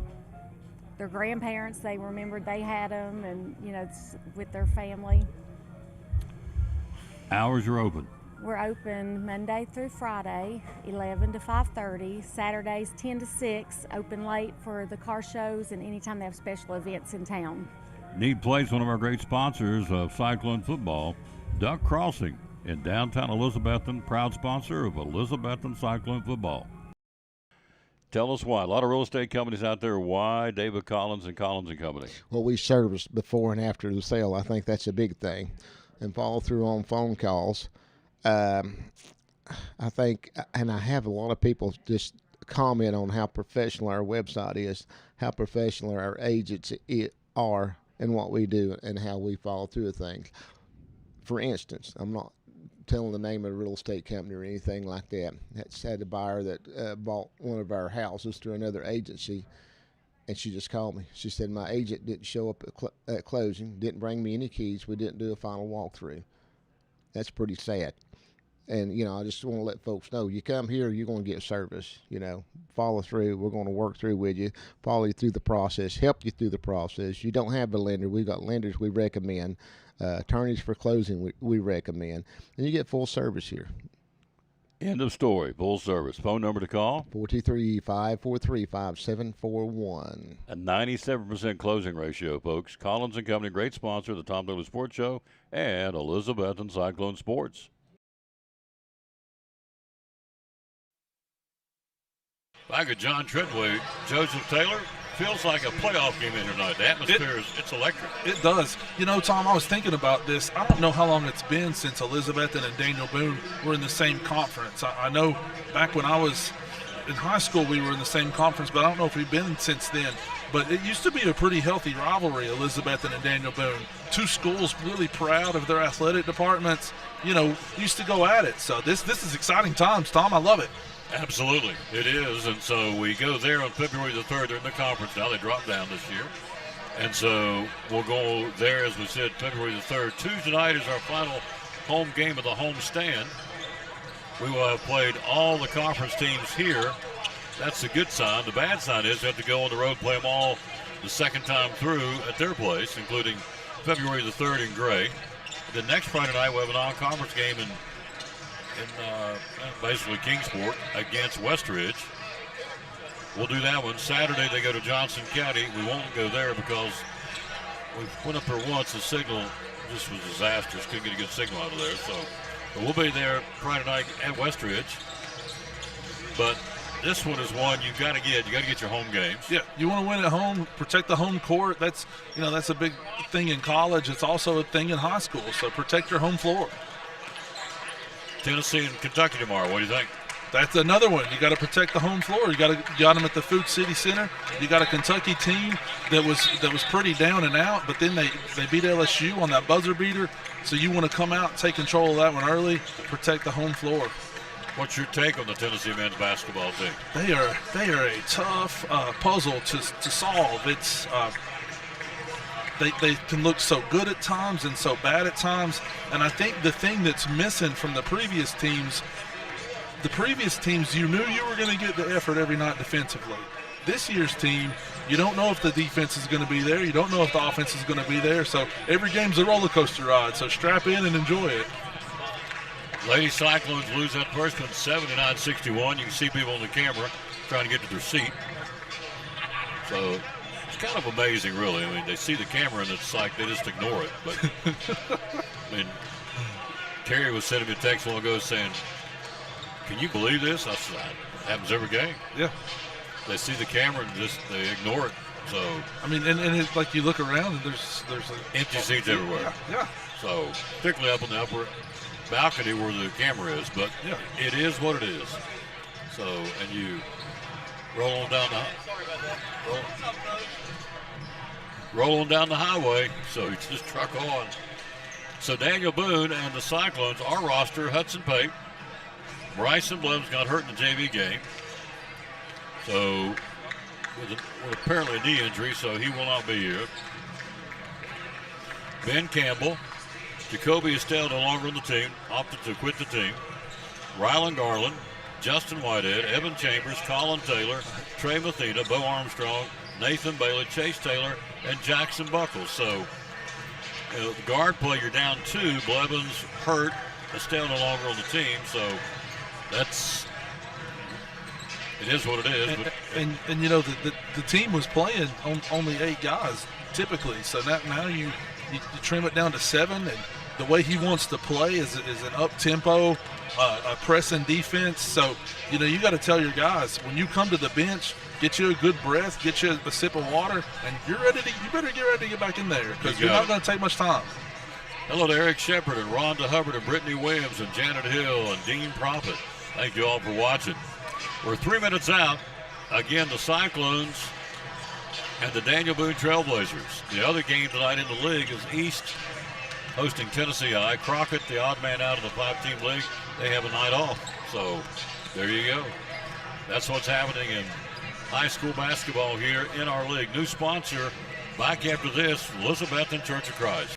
[SPEAKER 14] grandparents. They remembered they had them, and it's with their family.
[SPEAKER 1] Hours are open.
[SPEAKER 14] We're open Monday through Friday, 11 to 5:30. Saturdays 10 to 6. Open late for the car shows and anytime they have special events in town.
[SPEAKER 1] Need Place, one of our great sponsors of Cyclone football. Duck Crossing in downtown Elizabethton, proud sponsor of Elizabethton Cyclone Football. Tell us why. A lot of real estate companies out there. Why David Collins and Collins and Company?
[SPEAKER 15] Well, we service before and after the sale. I think that's a big thing. And follow through on phone calls. I think, and I have a lot of people just comment on how professional our website is, how professional our agents are, and what we do, and how we follow through with things. For instance, I'm not telling the name of a real estate company or anything like that. That's had a buyer that bought one of our houses through another agency, and she just called me. She said, my agent didn't show up at closing, didn't bring me any keys, we didn't do a final walkthrough. That's pretty sad. And, you know, I just want to let folks know, you come here, you're going to get service, you know, follow through. We're going to work through with you, follow you through the process, help you through the process. You don't have a lender. We've got lenders we recommend. Attorneys for closing we recommend. And you get full service here.
[SPEAKER 1] End of story. Full service. Phone number to call?
[SPEAKER 15] 423-543-5741.
[SPEAKER 1] A 97% closing ratio, folks. Collins and Company, great sponsor of the Tom Douglas Sports Show and Elizabethton Cyclone Sports. Back at John Treadway, Joseph Taylor, feels like a playoff game in tonight. The atmosphere it's electric.
[SPEAKER 2] It does. You know, Tom, I was thinking about this. I don't know how long it's been since Elizabethton and Daniel Boone were in the same conference. I know back when I was in high school we were in the same conference, but I don't know if we've been since then. But it used to be a pretty healthy rivalry, Elizabethton and Daniel Boone. Two schools really proud of their athletic departments, you know, used to go at it. So this is exciting times, Tom. I love it.
[SPEAKER 1] Absolutely, it is. And so we go there on February the 3rd. They're in the conference now. They dropped down this year. And so we'll go there, as we said, February the 3rd. Tuesday night is our final home game of the home stand. We will have played all the conference teams here. That's a good sign. The bad sign is they have to go on the road and play them all the second time through at their place, including February the 3rd in Gray. The next Friday night we'll have a non-conference game in basically Kingsport against Westridge. We'll do that one. Saturday they go to Johnson County. We won't go there because we went up there once. The signal just was disastrous. Couldn't get a good signal out of there. So but we'll be there Friday night at Westridge. But this one is one you've got to get. You got to get your home games.
[SPEAKER 2] Yeah, you want to win at home, protect the home court. That's a big thing in college. It's also a thing in high school. So protect your home floor.
[SPEAKER 1] Tennessee and Kentucky tomorrow. What do you think?
[SPEAKER 2] That's another one. You got to protect the home floor. You got them at the Food City Center. You got a Kentucky team that was pretty down and out, but then they beat LSU on that buzzer beater. So you want to come out, take control of that one early, protect the home floor.
[SPEAKER 1] What's your take on the Tennessee men's basketball team?
[SPEAKER 2] They are a tough puzzle to solve. It's They can look so good at times and so bad at times. And I think the thing that's missing from the previous teams, you knew you were going to get the effort every night defensively. This year's team, you don't know if the defense is going to be there. You don't know if the offense is going to be there. So every game's a roller coaster ride. So strap in and enjoy it.
[SPEAKER 1] Lady Cyclones lose that first one 79-61. You can see people on the camera trying to get to their seat. So it's kind of amazing, really. I mean, they see the camera and it's like they just ignore it. But I mean, Terry was sending me a text a while ago saying, "Can you believe this?" I said, "It happens every game."
[SPEAKER 2] Yeah.
[SPEAKER 1] They see the camera and just they ignore it. So
[SPEAKER 2] I mean, and it's like you look around and there's
[SPEAKER 1] empty seats everywhere.
[SPEAKER 2] Yeah.
[SPEAKER 1] So particularly up on the upper balcony where the camera is, but
[SPEAKER 2] yeah,
[SPEAKER 1] it is what it is. So and you roll on down the highway. So you just truck on. So Daniel Boone and the Cyclones, our roster: Hudson Pape, Bryson Blevins got hurt in the JV game. So with apparently a knee injury, so he will not be here. Ben Campbell, Jacoby Estelle no longer on the team, opted to quit the team. Rylan Garland, Justin Whitehead, Evan Chambers, Colin Taylor, Trey Mathena, Bo Armstrong, Nathan Bailey, Chase Taylor, and Jackson Buckles. So the guard play, you're down two. Blevins hurt, Estelle no longer on the team. So it is what it is.
[SPEAKER 2] And you know, the team was playing on only 8 guys typically. So now you trim it down to 7, the way he wants to play is an up-tempo, a pressing defense. So, you got to tell your guys, when you come to the bench, get you a good breath, get you a sip of water, and you better get ready to get back in there because you're not going to take much time.
[SPEAKER 1] Hello to Eric Shepard and Rhonda Hubbard and Brittany Williams and Janet Hill and Dean Prophet. Thank you all for watching. We're 3 minutes out. Again, the Cyclones and the Daniel Boone Trailblazers. The other game tonight in the league is East hosting Tennessee High. Crockett, the odd man out of the 5-team league, they have a night off. So there you go. That's what's happening in high school basketball here in our league. New sponsor back after this, Elizabethton Church of Christ.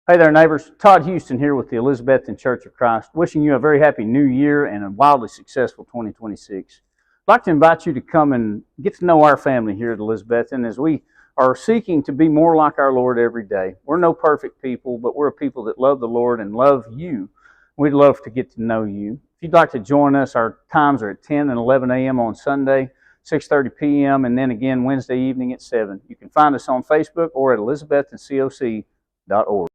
[SPEAKER 5] Hey there, neighbors. Todd Houston here with the Elizabethton Church of Christ, wishing you a very happy new year and a wildly successful 2026. I'd like to invite you to come and get to know our family here at Elizabethton as we are seeking to be more like our Lord every day. We're no perfect people, but we're a people that love the Lord and love you. We'd love to get to know you. If you'd like to join us, our times are at 10 and 11 a.m. on Sunday, 6:30 p.m., and then again Wednesday evening at 7. You can find us on Facebook or at elizabettoncoc.org.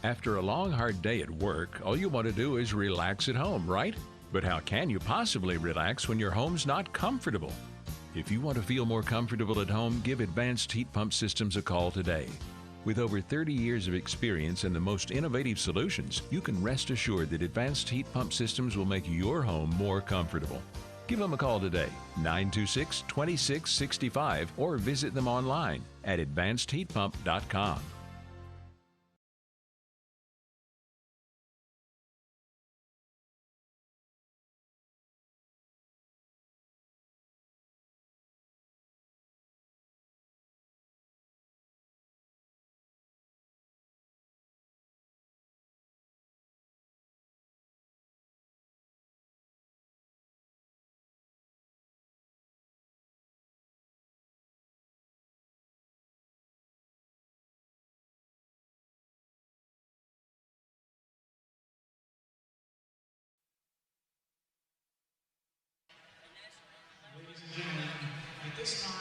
[SPEAKER 9] After a long, hard day at work, all you want to do is relax at home, right? But how can you possibly relax when your home's not comfortable? If you want to feel more comfortable at home, give Advanced Heat Pump Systems a call today. With over 30 years of experience and the most innovative solutions, you can rest assured that Advanced Heat Pump Systems will make your home more comfortable. Give them a call today, 926-2665, or visit them online at advancedheatpump.com.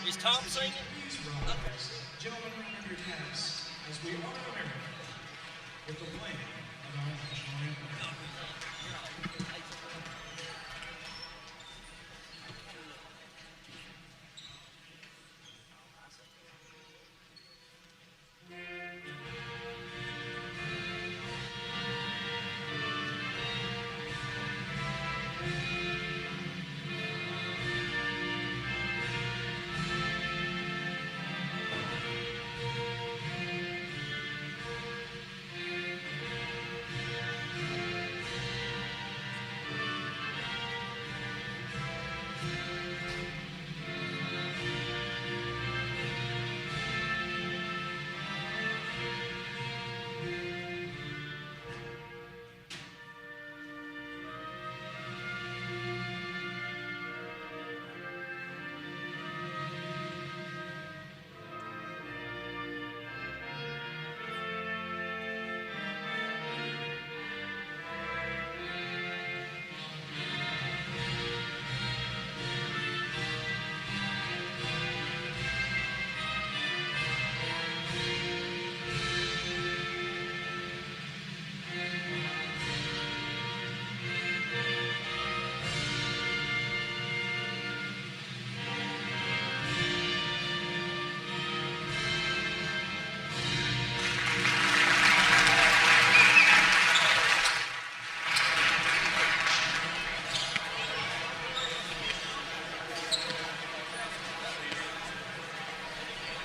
[SPEAKER 3] Is Tom singing?
[SPEAKER 4] Gentlemen, remember your caps as we honor America with the playing of our national anthem.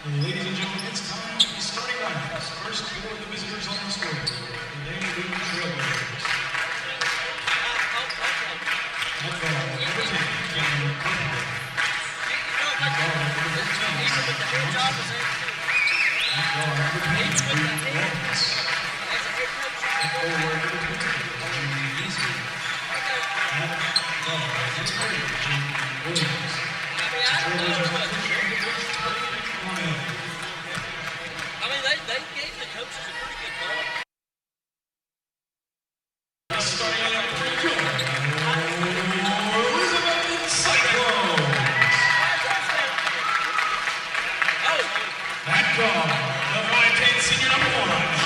[SPEAKER 4] Ladies and gentlemen, it's time for the starting lineups. First, for the visitors on the score, the Daniel Boone Trailblazers. At guard, number 10, Cameron Carpenter. At guard, number 13, Zach Johnson. At guard, number 20, Boone Lawrence. At forward, number 20, Jimmy Easy. At guard, number 30, Jimmy Williams. Trailblazers on the
[SPEAKER 3] They gave the coaches a pretty good ball.
[SPEAKER 4] Starting out for Elizabethton Cyclones. At guard, the 5'10" senior number 1,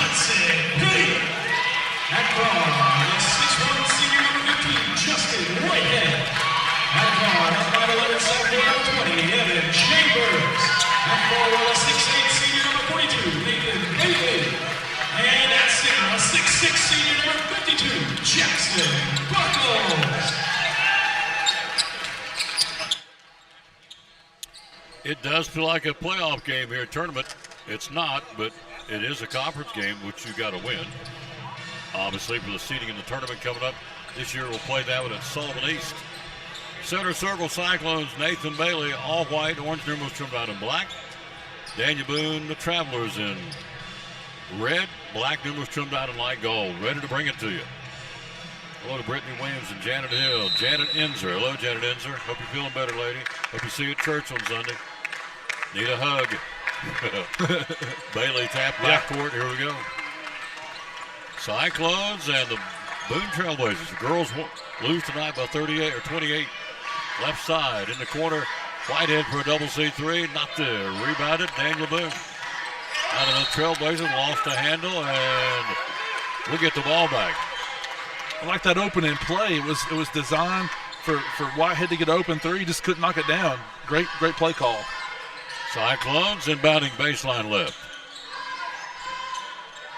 [SPEAKER 1] It does feel like a playoff game here, tournament. It's not, but it is a conference game, which you got to win. Obviously, for the seeding in the tournament coming up this year, we'll play that one at Sullivan East. Center Circle Cyclones, Nathan Bailey, all white, orange numerals trimmed out in black. Daniel Boone, the Travelers, in red, black numerals trimmed out in light gold. Ready to bring it to you. Hello to Brittany Williams and Janet Hill. Janet Enzer. Hello, Janet Enzer. Hope you're feeling better, lady. Hope you see you at church on Sunday. Need a hug. Bailey tap backcourt. Here we go. Cyclones and the Boone Trailblazers. The girls lose tonight by 38 or 28. Left side in the corner. Whitehead for a double C3. Not there. Rebounded. Daniel Boone. Out of the Trailblazers. Lost the handle. And we'll get the ball back.
[SPEAKER 2] I like that opening play. It was designed for Whitehead to get open three. He just couldn't knock it down. Great play call.
[SPEAKER 1] Cyclones inbounding baseline left.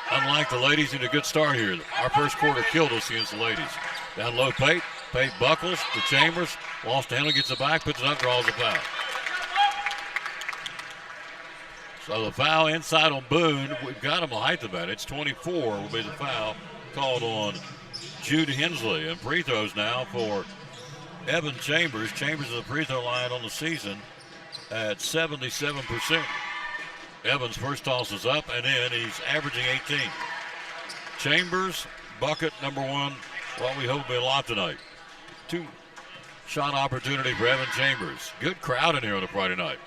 [SPEAKER 1] Unlike the ladies, in a good start here. Our first quarter killed us against the ladies. Down low, Pate. Pate buckles to Chambers. Lost the handle, gets it back, puts it up, draws a foul. So the foul inside on Boone. We've got him a height advantage. 24 will be the foul called on Jude Hensley. And free throws now for Evan Chambers. Chambers is the free throw line on the season at 77%. Evans' first toss is up and in. He's averaging 18. Chambers, bucket number one. What we hope will be a lot tonight. 2-shot opportunity for Evan Chambers. Good crowd in here on a Friday night.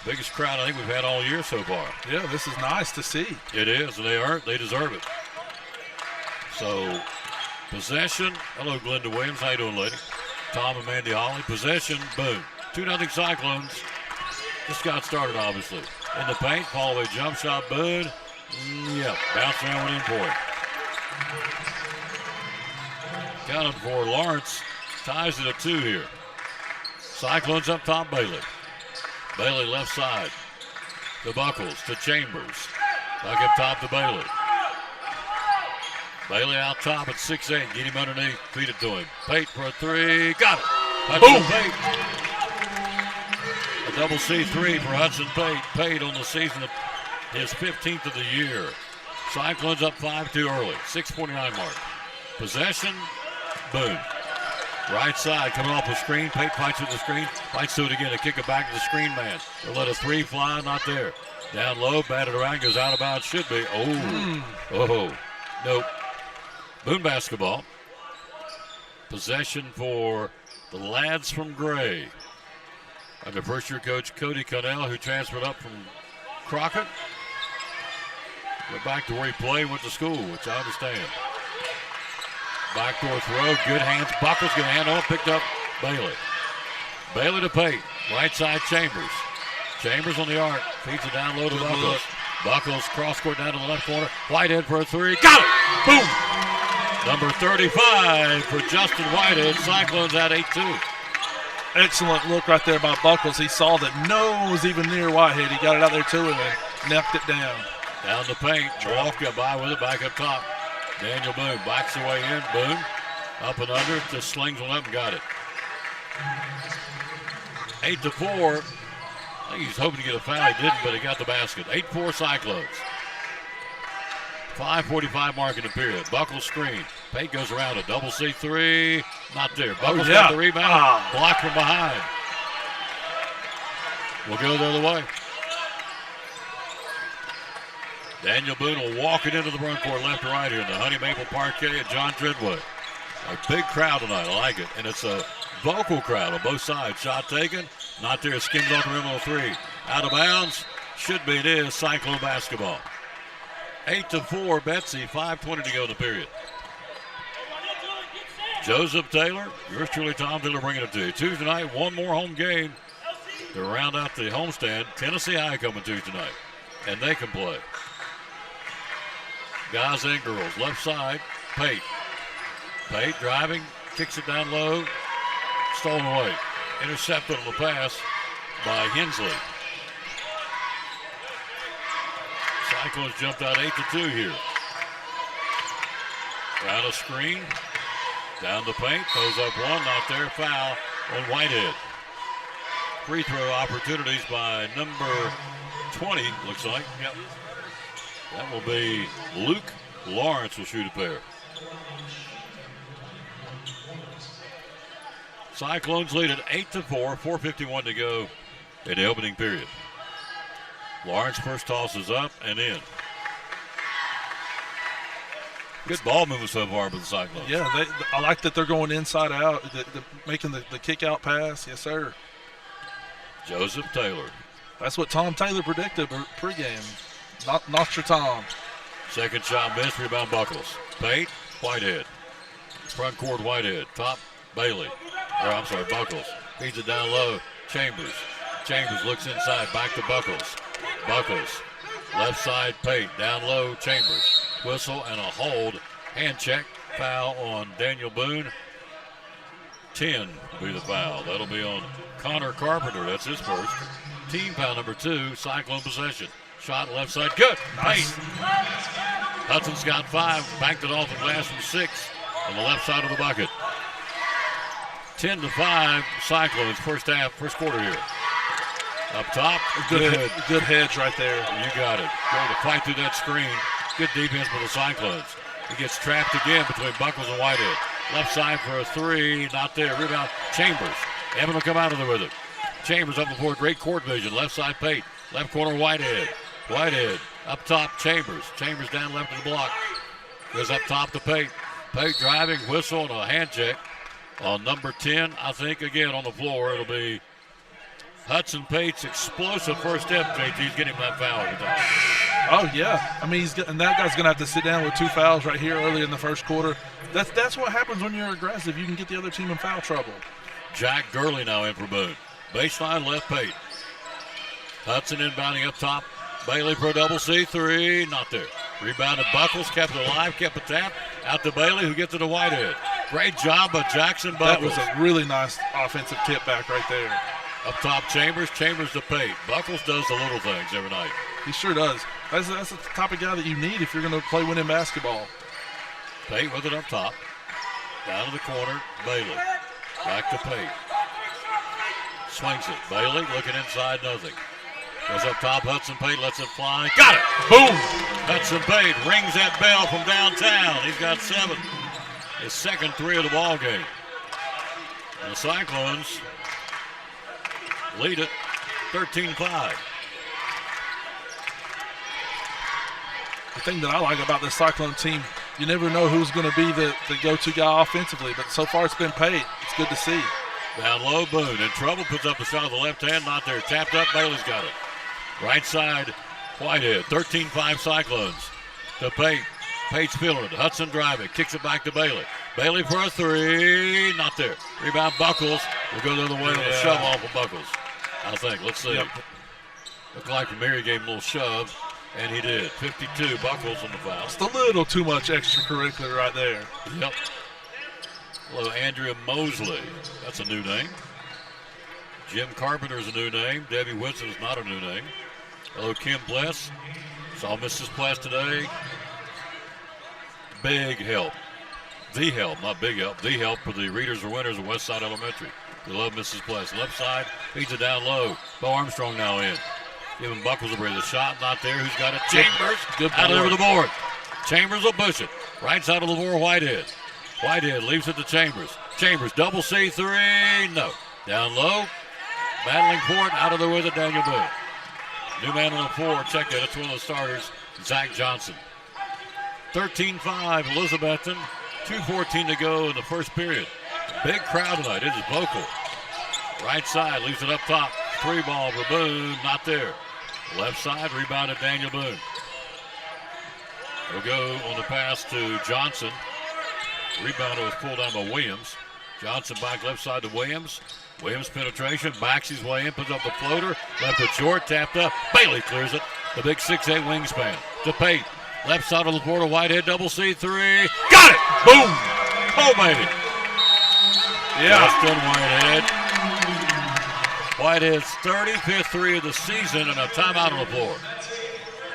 [SPEAKER 1] Biggest crowd I think we've had all year so far.
[SPEAKER 2] Yeah, this is nice to see.
[SPEAKER 1] It is, and they deserve it. So, possession. Hello, Glenda Williams. How you doing, lady? Tom and Mandy Holly. Possession, Boone. 2-0 Cyclones. Just got started, obviously. In the paint, fall away jump shot, Boone. Yep, bounce around, went in for it. Counted for Lawrence. Ties it at 2 here. Cyclones up top, Bailey. Bailey left side. To Buckles, to Chambers. Back up top to Bailey. Bailey out top at 6'8". Get him underneath. Feed it to him. Pate for a three. Got it. Boom. Pate. A double C3 for Hudson Pate. Pate on the season, his 15th of the year. Cyclones up 5-2 early. 6:49 mark. Possession, Boone. Right side coming off the screen. Pate fights with the screen. Fights to it again to kick it back to the screen man. They'll let a three fly. Not there. Down low. Batted around. Goes out of bounds. Should be. Oh. Nope. Boone basketball. Possession for the lads from Gray. Under first-year coach Cody Connell, who transferred up from Crockett. Went back to where he played, went to school, which I understand. Backdoor throw, good hands. Buckles going to hand on, picked up Bailey. Bailey to Pate. Right side, Chambers. Chambers on the arc. Feeds it down low to Buckles. Buckles cross court down to the left corner. Whitehead for a three. Got it! Boom! Number 35 for Justin Whitehead. Cyclones at 8-2.
[SPEAKER 2] Excellent look right there by Buckles. He saw that no one was even near Whitehead. He got it out there to him and knocked it down.
[SPEAKER 1] Down the paint. Walk got by with it. Back up top. Daniel Boone backs away in. Boone up and under. Just slings one up and got it. 8-4. I think he's hoping to get a foul. He didn't, but he got the basket. 8-4 Cyclones. 5:45 mark in the period. Buckles screen. Pate goes around a double C3. Not there. Buckles got the rebound. Blocked from behind. We'll go the other way. Daniel Boone will walk it into the front court left to right here in the Honey Maple Parquet at John Treadway. A big crowd tonight. I like it. And it's a vocal crowd on both sides. Shot taken. Not there. Skims off the rim on a three. Out of bounds. Should be. It is Cyclone basketball. 8-4 Betsy. 5:20 to go in the period. Joseph Taylor. Yours truly, Tom Taylor, bringing it to you. Tuesday night, one more home game to round out the homestand. Tennessee High coming Tuesday night. And they can play. Guys and girls. Left side, Pate. Pate driving, kicks it down low. Stolen away. Intercepted on the pass by Hensley. Cyclones jumped out 8-2 here. Out of screen. Down the paint. Throws up one. Not there. Foul on Whitehead. free throw opportunities by number 20, looks like. Yep. That will be Luke Lawrence will shoot a pair. Cyclones lead at 8-4, 4:51 to go in the opening period. Lawrence first toss is up and in. Good ball movement so far for the Cyclones.
[SPEAKER 2] Yeah, I like that they're going inside out, making the kick out pass. Yes, sir.
[SPEAKER 1] Joseph Taylor.
[SPEAKER 2] That's what Tom Taylor predicted pregame. Not your Tom.
[SPEAKER 1] Second shot missed, rebound Buckles. Pate, Whitehead. Front court Whitehead. Top Bailey. Buckles. Feeds it down low. Chambers. Chambers looks inside. Back to Buckles. Buckles. Left side Pate. Down low Chambers. Whistle and a hold. Hand check. Foul on Daniel Boone. 10 will be the foul. That'll be on Connor Carpenter. That's his first. Team foul number 2. Cyclone possession. Shot left side. Good. Nice. Hudson's got 5. Banked it off the glass from 6 on the left side of the bucket. 10-5. Cyclones. First quarter here. Up top.
[SPEAKER 2] Good hedge right there.
[SPEAKER 1] You got it. Going to fight through that screen. Good defense for the Cyclones. He gets trapped again between Buckles and Whitehead. Left side for a 3. Not there. Rebound. Chambers. Evan will come out of there with it. Chambers up before. Great court vision. Left side Pate. Left corner Whitehead. Whitehead. Up top Chambers. Chambers down left of the block. Goes up top to Pate. Pate driving. Whistle and a hand check on number 10. I think again on the floor it'll be Hudson Pate's explosive first step. JT's getting that foul every time.
[SPEAKER 2] Oh, yeah. I mean, and that guy's going to have to sit down with 2 fouls right here early in the first quarter. That's what happens when you're aggressive. You can get the other team in foul trouble.
[SPEAKER 1] Jack Gurley now in for Boone. Baseline left Pate. Hudson inbounding up top. Bailey for a double C3. Not there. Rebounded Buckles. Kept it alive. Kept a tap. Out to Bailey, who gets it to Whitehead. Great job by Jackson Buckles.
[SPEAKER 2] That was a really nice offensive tip back right there.
[SPEAKER 1] Up top Chambers. Chambers to Pate. Buckles does the little things every night.
[SPEAKER 2] He sure does. That's the type of guy that you need if you're going to play winning basketball.
[SPEAKER 1] Pate with it up top. Down to the corner. Bailey. Back to Pate. Swings it. Bailey looking inside. Nothing. Goes up top. Hudson Pate lets it fly. Got it.
[SPEAKER 2] Boom.
[SPEAKER 1] Hudson Pate rings that bell from downtown. He's got 7. His second 3 of the ball game. And the Cyclones lead it 13-5.
[SPEAKER 2] The thing that I like about this Cyclone team, you never know who's going to be the go-to guy offensively, but so far it's been Pate. It's good to see.
[SPEAKER 1] Down low, Boone in trouble, puts up the shot with the left hand, not there. Tapped up, Bailey's got it. Right side, Whitehead, 13-5 Cyclones. To Pate. Pate's feeling it. Hudson driving, kicks it back to Bailey. Bailey for a 3, not there. Rebound Buckles. Will go the other way with a shove off of Buckles, I think. Let's see. Yep. Looked like Mary gave him a little shove, and he did. 52, Buckles on the foul.
[SPEAKER 2] Just a little too much extracurricular right there.
[SPEAKER 1] Yep. Hello, Andrea Mosley. That's a new name. Jim Carpenter's a new name. Debbie Whitson is not a new name. Hello, Kim Pless. Saw Mrs. Pless today. Big help. The help, not big help. The help for the readers or winners of Westside Elementary. We love Mrs. Pless. Left side, feeds it down low. Bo Armstrong now in. Giving Buckles a breather. Shot not there. Who's got it? Chambers.
[SPEAKER 2] Good
[SPEAKER 1] out over the board. Chambers will push it. Right side of the floor, Whitehead. Whitehead leaves it to Chambers. Chambers, double C3. No. Down low. Battling for it. Out of there with it, Daniel Boone. New man on the floor. Check that. It's one of the starters, Zach Johnson. 13-5, Elizabethton. 2:14 to go in the first period. Big crowd tonight. It is vocal. Right side, leaves it up top. 3 ball for Boone. Not there. Left side, rebounded Daniel Boone. He'll go on the pass to Johnson. Rebound was pulled down by Williams. Johnson back left side to Williams. Williams penetration, backs his way in, puts up the floater. Left it short, tapped up. Bailey clears it. The big 6'8 wingspan. To Pate. Left side of the floor to Whitehead, double C3. Got it! Boom! Oh, baby. Yeah. Justin Whitehead. Whitehead's 35th 3 of the season and a timeout on the floor.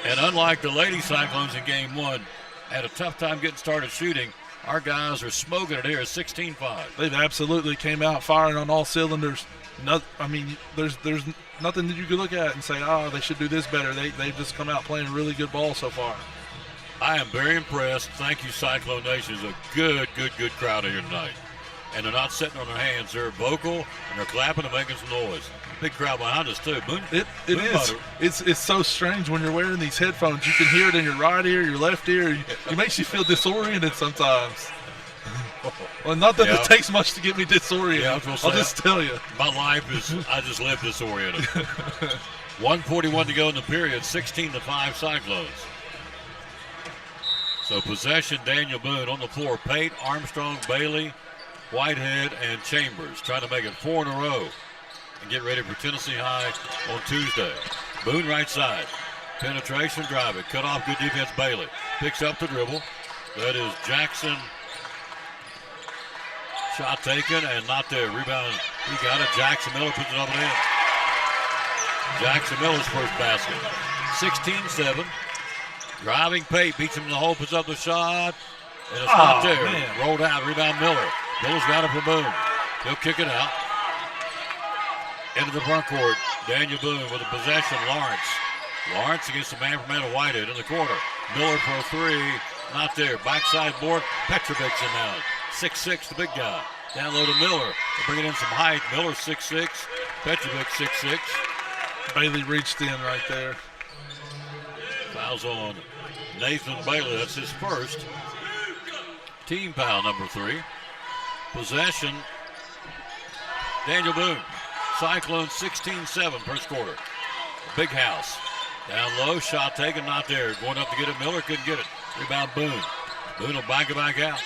[SPEAKER 1] And unlike the Lady Cyclones in game 1, had a tough time getting started shooting, our guys are smoking it here at 16-5.
[SPEAKER 2] They've absolutely came out firing on all cylinders. There's nothing that you could look at and say, they should do this better. They've just come out playing really good ball so far.
[SPEAKER 1] I am very impressed. Thank you, Cyclone Nation. It's a good crowd here tonight. And they're not sitting on their hands. They're vocal, and they're clapping and making some noise. Big crowd behind us, too. Boone,
[SPEAKER 2] it is. It's so strange when you're wearing these headphones. You can hear it in your right ear, your left ear. It makes you feel disoriented sometimes. Well, not that it takes much to get me disoriented.
[SPEAKER 1] Yeah,
[SPEAKER 2] I'll just tell you.
[SPEAKER 1] My life is, I just live disoriented. 1:41 to go in the period, 16-5 Cyclones. So possession, Daniel Boone on the floor. Pate, Armstrong, Bailey, Whitehead, and Chambers trying to make it 4 in a row and get ready for Tennessee High on Tuesday. Boone right side. Penetration, drive it. Cut off, good defense, Bailey. Picks up the dribble. That is Jackson. Shot taken and not there. Rebound, he got it. Jackson Miller puts it up and in. Jackson Miller's first basket. 16-7. Driving Pate, beats him in the hole, puts up the shot, and it's not there.
[SPEAKER 2] Man.
[SPEAKER 1] Rolled out, rebound Miller. Miller's got it for Boone. He'll kick it out. Into the front court, Daniel Boone with a possession, Lawrence against the man-for-man of Whitehead in the corner. Miller for a three, not there. Backside board, Petrovic's in now. 6'6", the big guy. Down low to Miller. They're bringing in some height. Miller 6'6", Petrovic 6'6".
[SPEAKER 2] Bailey reached in right there.
[SPEAKER 1] Fouls on Nathan Bailey. That's his first. Team foul number 3. Possession. Daniel Boone. Cyclone 16-7 first quarter. Big house. Down low, shot taken, not there. Going up to get it, Miller couldn't get it. Rebound Boone. Boone will back it back out.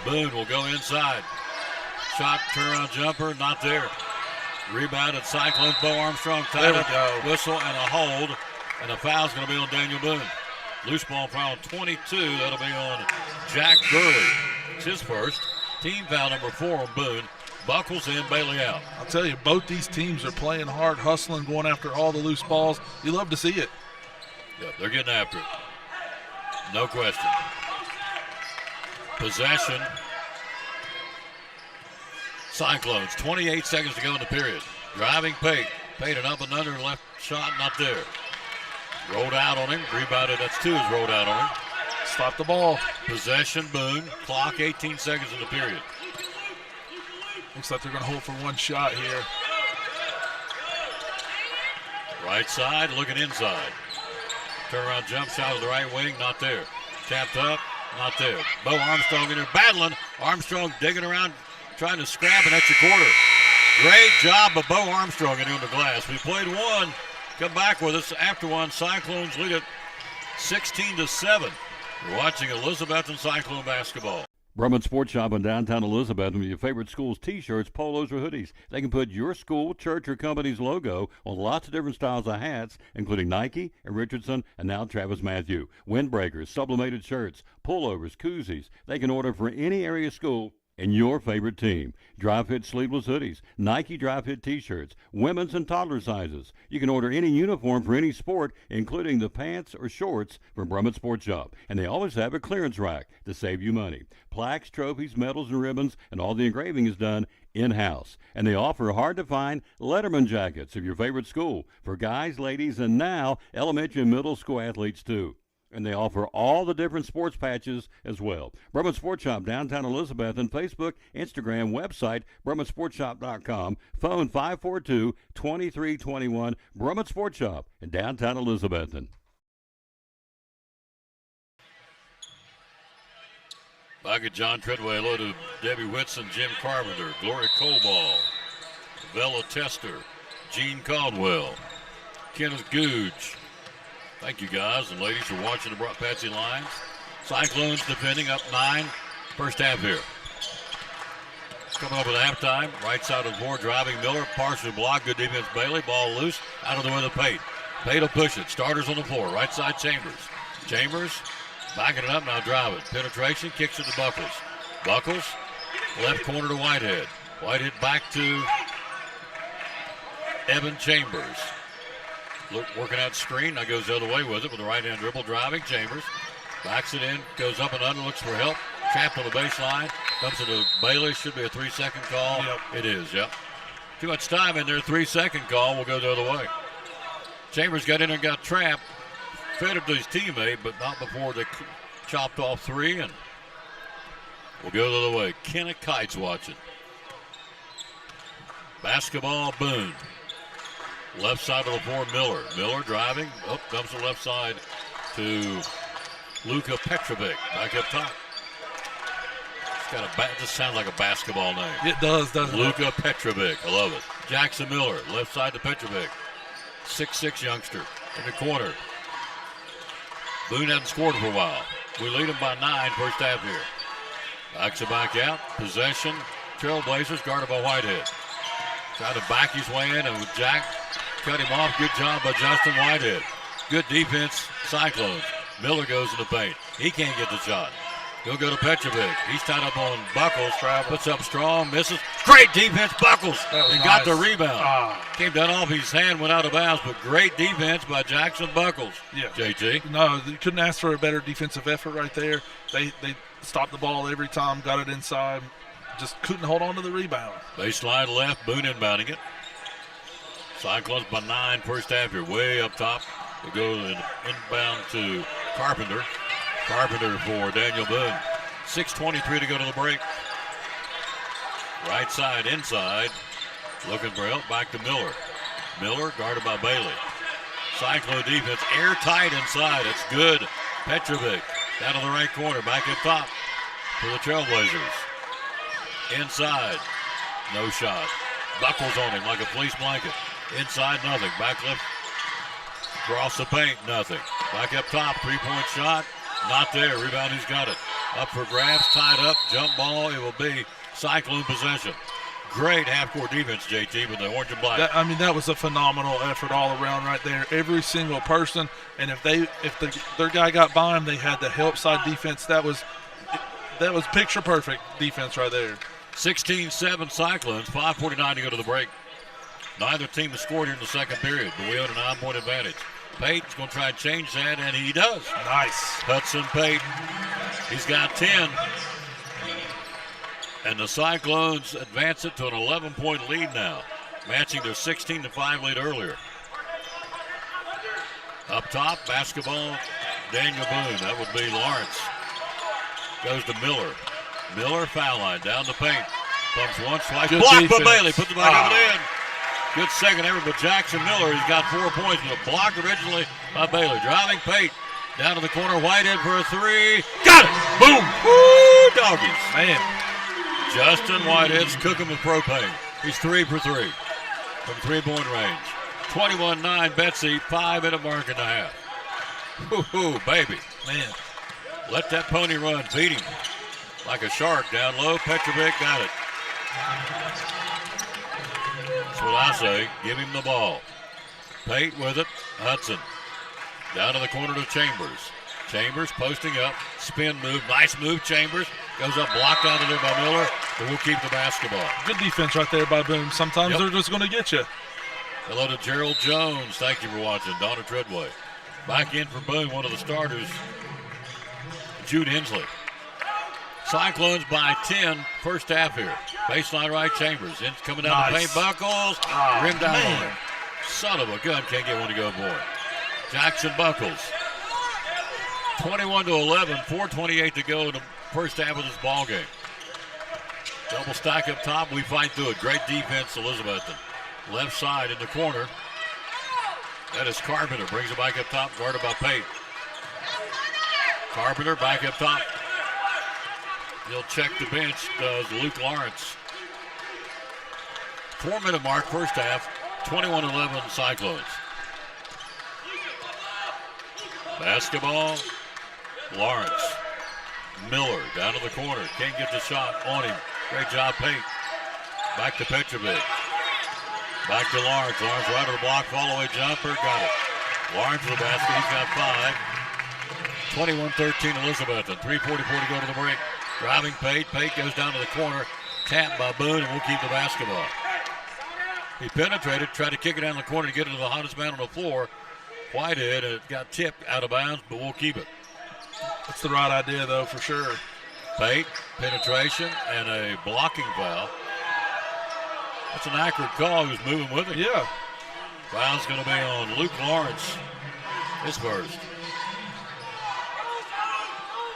[SPEAKER 1] Boone will go inside. Shot, turnaround jumper, not there. Rebounded Cyclones, Bo Armstrong tied up. Whistle and a hold. And the foul's going to be on Daniel Boone. Loose ball foul 22. That'll be on Jack Gurley. It's his first. Team foul number 4 on Boone. Buckles in, Bailey out.
[SPEAKER 2] I'll tell you, both these teams are playing hard, hustling, going after all the loose balls. You love to see it.
[SPEAKER 1] Yep, they're getting after it. No question. Possession. Cyclones, 28 seconds to go in the period. Driving Pate. Pate an up and under, left shot, not there. Rolled out on him, rebounded, that's 2 is rolled out on him.
[SPEAKER 2] Stop the ball.
[SPEAKER 1] Possession, Boone. Clock, 18 seconds in the period.
[SPEAKER 2] Looks like they're going to hold for one shot here.
[SPEAKER 1] Right side, looking inside. Turnaround jump shot with the right wing, not there. Tapped up, not there. Bo Armstrong in there battling. Armstrong digging around, trying to scrap an extra quarter. Great job of Bo Armstrong in on the glass. We played one. Come back with us after one. Cyclones lead it 16-7. You're watching Elizabethton Cyclone basketball. Brumman Sports Shop in downtown Elizabethton with your favorite school's t-shirts, polos, or hoodies. They can put your school, church, or company's logo on lots of different styles of hats, including Nike and Richardson and now Travis Matthew. Windbreakers, sublimated shirts, pullovers, koozies. They can order for any area school and your favorite team. Dry fit sleeveless hoodies, Nike dry fit t-shirts, women's and toddler sizes. You can order any uniform for any sport, including the pants or shorts from Brumman Sports Shop. And they always have a clearance rack to save you money. Plaques, trophies, medals, and ribbons, and all the engraving is done in-house. And they offer hard-to-find Letterman jackets of your favorite school for guys, ladies, and now elementary and middle school athletes too. And they offer all the different sports patches as well. Brumman Sports Shop, downtown Elizabethton, Facebook, Instagram, website, BrummanSportsShop.com, phone 542-2321, Brumman Sports Shop in downtown Elizabethton. Back at John Treadway, hello to Debbie Whitson, Jim Carpenter, Gloria Coball, Bella Tester, Gene Caldwell, Kenneth Googe. Thank you, guys and ladies, for watching the Patsy Lions. Cyclones defending up 9, first half here. Coming up at halftime, right side of the floor, driving Miller, partially blocked, good defense Bailey, ball loose, out of the way of Pate. Pate will push it, starters on the floor, right side Chambers. Chambers backing it up, now driving. Penetration, kicks it to Buckles. Buckles, left corner to Whitehead. Whitehead back to Evan Chambers. Working out screen, now goes the other way with it with the right-hand dribble, driving Chambers. Backs it in, goes up and under, looks for help. Trapped on the baseline. Dumps it to Bailey. Should be a 3-second call.
[SPEAKER 2] Yep.
[SPEAKER 1] It is, yep. Too much time in there. 3-second call. Will go the other way. Chambers got in and got trapped. Fed it to his teammate, but not before they chopped off 3, and we'll go the other way. Kenneth Kite's watching. Basketball, Boone. Left side of the floor, Miller. Miller driving. Dumps the left side to Luka Petrovic. Back up top. This sounds like a basketball name.
[SPEAKER 2] It does, doesn't it?
[SPEAKER 1] Luka Petrovic. I love it. Jackson Miller, left side to Petrovic. 6'6" youngster in the corner. Boone hasn't scored for a while. We lead them by 9 first half here. Backs it back out. Possession. Trailblazers guarded by Whitehead. Tried to back his way in, and Jack cut him off. Good job by Justin Whitehead. Good defense, Cyclones. Miller goes in the paint. He can't get the shot. He'll go to Petrovic. He's tied up on Buckles. Puts up strong, misses. Great defense, Buckles. And got the rebound. Came down off his hand, went out of bounds, but great defense by Jackson Buckles.
[SPEAKER 2] Yeah.
[SPEAKER 1] JT.
[SPEAKER 2] No, you couldn't ask for a better defensive effort right there. They stopped the ball every time, got it inside. Just couldn't hold on to the rebound.
[SPEAKER 1] Baseline left, Boone inbounding it. Cyclones by 9 first half here, way up top. They go inbound to Carpenter. Carpenter for Daniel Boone. 6:23 to go to the break. Right side, inside. Looking for help, back to Miller. Miller guarded by Bailey. Cyclone defense airtight inside. It's good. Petrovic down to the right corner, back at top for the Trailblazers. Inside, no shot. Buckles on him like a fleece blanket. Inside, nothing. Back left, across the paint, nothing. Back up top, 3-point shot. Not there. Rebound, who's got it? Up for grabs, tied up, jump ball. It will be Cyclone possession. Great half-court defense, JT, with the orange and black.
[SPEAKER 2] That was a phenomenal effort all around right there. Every single person, and if their guy got by him, they had the help side defense. That was picture perfect defense right there.
[SPEAKER 1] 16-7 Cyclones, 5:49 to go to the break. Neither team has scored here in the second period, but we own a 9-point advantage. Pate's going to try and change that, and he does.
[SPEAKER 2] Nice.
[SPEAKER 1] Hudson Pate, he's got 10. And the Cyclones advance it to an 11-point lead now, matching their 16-5 lead earlier. Up top, basketball, Daniel Boone. That would be Lawrence. Goes to Miller. Miller, foul line, down the paint. Bumps once, twice. Blocked by Bailey. Puts it back over the end. Good second effort by Jackson Miller. He's got 4 points, but blocked originally by Bailey. Driving Pate. Down to the corner. Whitehead for a 3. Got it! Boom! Woo! Doggies.
[SPEAKER 2] Man.
[SPEAKER 1] Justin Whitehead's cooking with propane. He's 3 for 3 from 3-point range. 21-9 Betsy, 5-minute mark and a half. Woo-hoo, baby.
[SPEAKER 2] Man.
[SPEAKER 1] Let that pony run. Beat him like a shark. Down low, Petrovic got it. That's what I say. Give him the ball. Pate with it. Hudson. Down to the corner to Chambers. Chambers posting up. Spin move. Nice move, Chambers. Goes up, blocked out of there by Miller, but we'll keep the basketball.
[SPEAKER 2] Good defense right there by Boone. Sometimes they're just going to get you.
[SPEAKER 1] Hello to Gerald Jones. Thank you for watching. Donna Treadway. Back in for Boone, one of the starters, Jude Hensley. Cyclones by 10, first half here. Baseline right, Chambers. Coming down the paint, Buckles. Rimmed out on him. Son of a gun, can't get one to go for it. Jackson Buckles. 21-11, 4:28 to go in the first half of this ball game. Double stack up top, we fight through it. Great defense, Elizabethton. Left side in the corner. That is Carpenter, brings it back up top, guarded by Pate. Carpenter back up top. He'll check the bench, does Luke Lawrence. 4-minute mark, first half, 21-11 Cyclones. Basketball, Lawrence. Miller down to the corner, can't get the shot on him. Great job, Pate. Back to Petrovic. Back to Lawrence. Lawrence right of the block, follow-away jumper, got it. Lawrence to the basket, he's got 5. 21-13 Elizabethton, 3:44 to go to the break. Driving Pate, Pate goes down to the corner, tapped by Boone, and we'll keep the basketball. He penetrated, tried to kick it down the corner to get it to the hottest man on the floor. Whitehead, and it got tipped out of bounds, but we'll keep it.
[SPEAKER 2] That's the right idea, though, for sure.
[SPEAKER 1] Pate, penetration, and a blocking foul. That's an accurate call. He was moving with it.
[SPEAKER 2] Yeah.
[SPEAKER 1] Foul's going to be on Luke Lawrence. His first.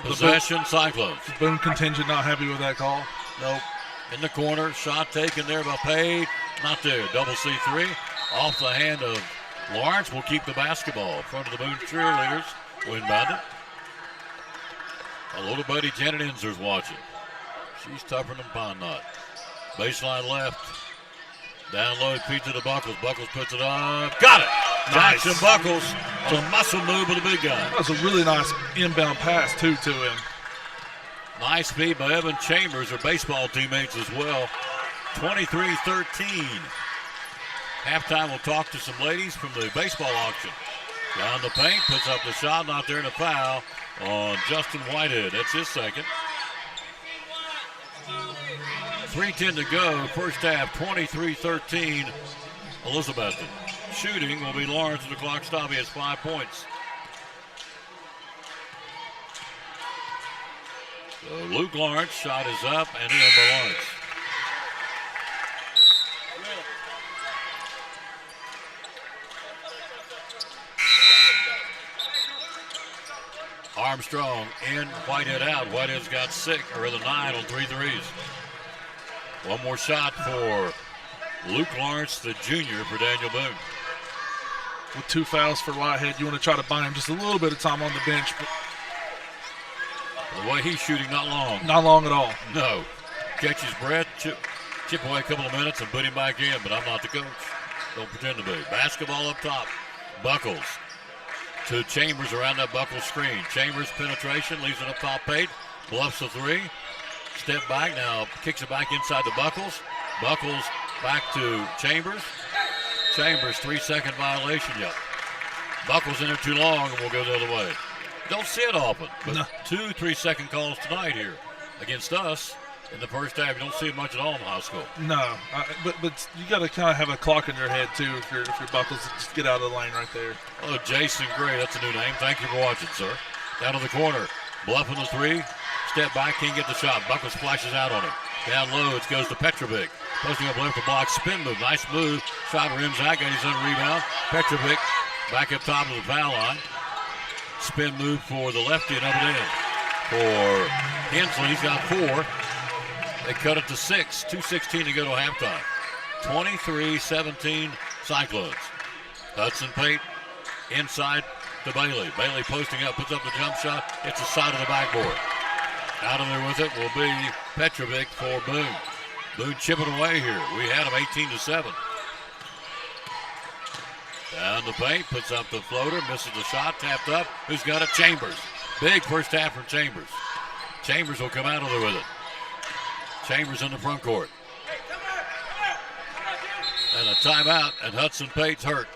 [SPEAKER 1] Possession, Cyclones.
[SPEAKER 2] Boone contingent not happy with that call.
[SPEAKER 1] Nope. In the corner, shot taken there by Pate. Not there. Double C3. Off the hand of Lawrence will keep the basketball in front of the Boone cheerleaders. Windbound it. A little buddy Janet Inser's watching. She's tougher than Pine Knot. Baseline left. Down low, feed to the Buckles. Buckles puts it up. Got it!
[SPEAKER 2] Nice.
[SPEAKER 1] Jackson Buckles on a muscle move with a big guy.
[SPEAKER 2] That was a really nice inbound pass, too, to him.
[SPEAKER 1] Nice feed by Evan Chambers, their baseball teammates as well. 23-13. Halftime, we'll talk to some ladies from the baseball auction. Down the paint, puts up the shot, not there, and a foul on Justin Whitehead. That's his second. 3:10 to go, first half, 23-13, Elizabethton. Shooting will be Lawrence, and the clock stop. He has 5 points. So Luke Lawrence, shot is up and in by Lawrence. Armstrong in, Whitehead out. Whitehead's got 9 on 3 threes. One more shot for Luke Lawrence, the junior, for Daniel Boone.
[SPEAKER 2] With 2 fouls for Whitehead, you want to try to buy him just a little bit of time on the bench. But
[SPEAKER 1] the way he's shooting, not long.
[SPEAKER 2] Not long at all.
[SPEAKER 1] No. Catch his breath, chip away a couple of minutes, and put him back in, but I'm not the coach. Don't pretend to be. Basketball up top. Buckles to Chambers around that Buckles screen. Chambers penetration, leaves it up top. Pate, bluffs the 3. Step back, now kicks it back inside the Buckles. Buckles back to Chambers. Chambers, 3-second violation. Yep. Buckles in there too long, and we'll go the other way. Don't see it often, but
[SPEAKER 2] no.
[SPEAKER 1] 2 3-second calls tonight here against us in the first half. You don't see it much at all in high school.
[SPEAKER 2] No, but you got to kind of have a clock in your head too if you're Buckles. Just get out of the lane right there.
[SPEAKER 1] Oh, Jason Gray, that's a new name. Thank you for watching, sir. Down to the corner, bluffing the 3. Step back, can't get the shot. Buckles flashes out on him. Down low, it goes to Petrovic. Posting up left to block, spin move, nice move. Shot rims out, got his own rebound. Petrovic back up top of the foul line. Spin move for the lefty and up and in. For Hensley, he's got 4. They cut it to 6. 2:16 to go to halftime. 23-17 Cyclones. Hudson Pate inside to Bailey. Bailey posting up, puts up the jump shot. It's the side of the backboard. Out of there with it will be Petrovic for Boone. Boone chipping away here. We had him 18-7. Down the paint, puts up the floater, misses the shot, tapped up. Who's got it? Chambers. Big first half from Chambers. Chambers will come out of there with it. Chambers in the front court. And a timeout, and Hudson Pate's hurt.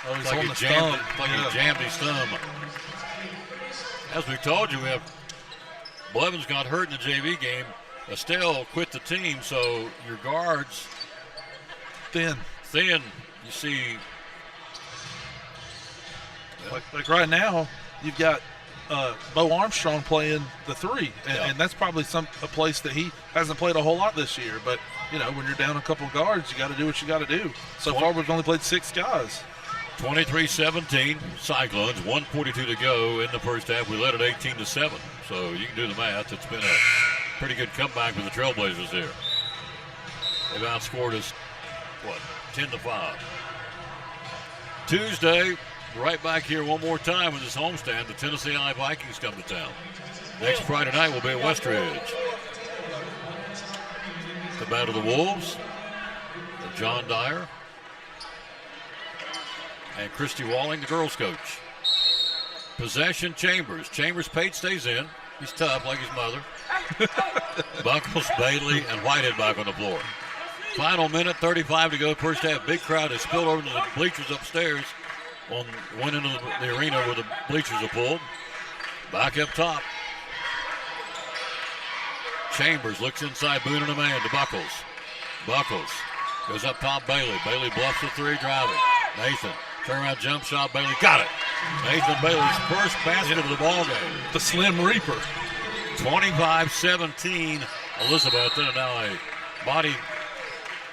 [SPEAKER 2] Oh, he's on the thumb.
[SPEAKER 1] He jammed his thumb. As we told you, we have Blevins got hurt in the JV game. Estelle quit the team, so your guards
[SPEAKER 2] thin.
[SPEAKER 1] You see,
[SPEAKER 2] like right now, you've got Bo Armstrong playing the 3, and that's probably a place that he hasn't played a whole lot this year. But you know, when you're down a couple of guards, you got to do what you got to do. So far, we've only played 6 guys.
[SPEAKER 1] 23-17 Cyclones, 1:42 to go in the first half. We led it 18-7, so you can do the math. It's been a pretty good comeback with the Trailblazers here. They've outscored us, 10-5. Tuesday, right back here one more time with this homestand. The Tennessee High Vikings come to town. Next Friday night will be at Westridge. The battle of the Wolves, of John Dyer, and Christy Walling, the girls' coach. Possession, Chambers. Chambers, Pate stays in. He's tough like his mother. Buckles, Bailey, and Whitehead back on the floor. Final minute, 35 to go. First half, big crowd has spilled over to the bleachers upstairs. Went into the arena where the bleachers are pulled. Back up top. Chambers looks inside, Boone and a man to Buckles. Buckles goes up top, Bailey. Bailey bluffs the 3, driving. Nathan, turnaround jump shot, Bailey got it. Nathan Bailey's first basket of the ball game.
[SPEAKER 2] The Slim Reaper.
[SPEAKER 1] 25-17, Elizabethton, and now a body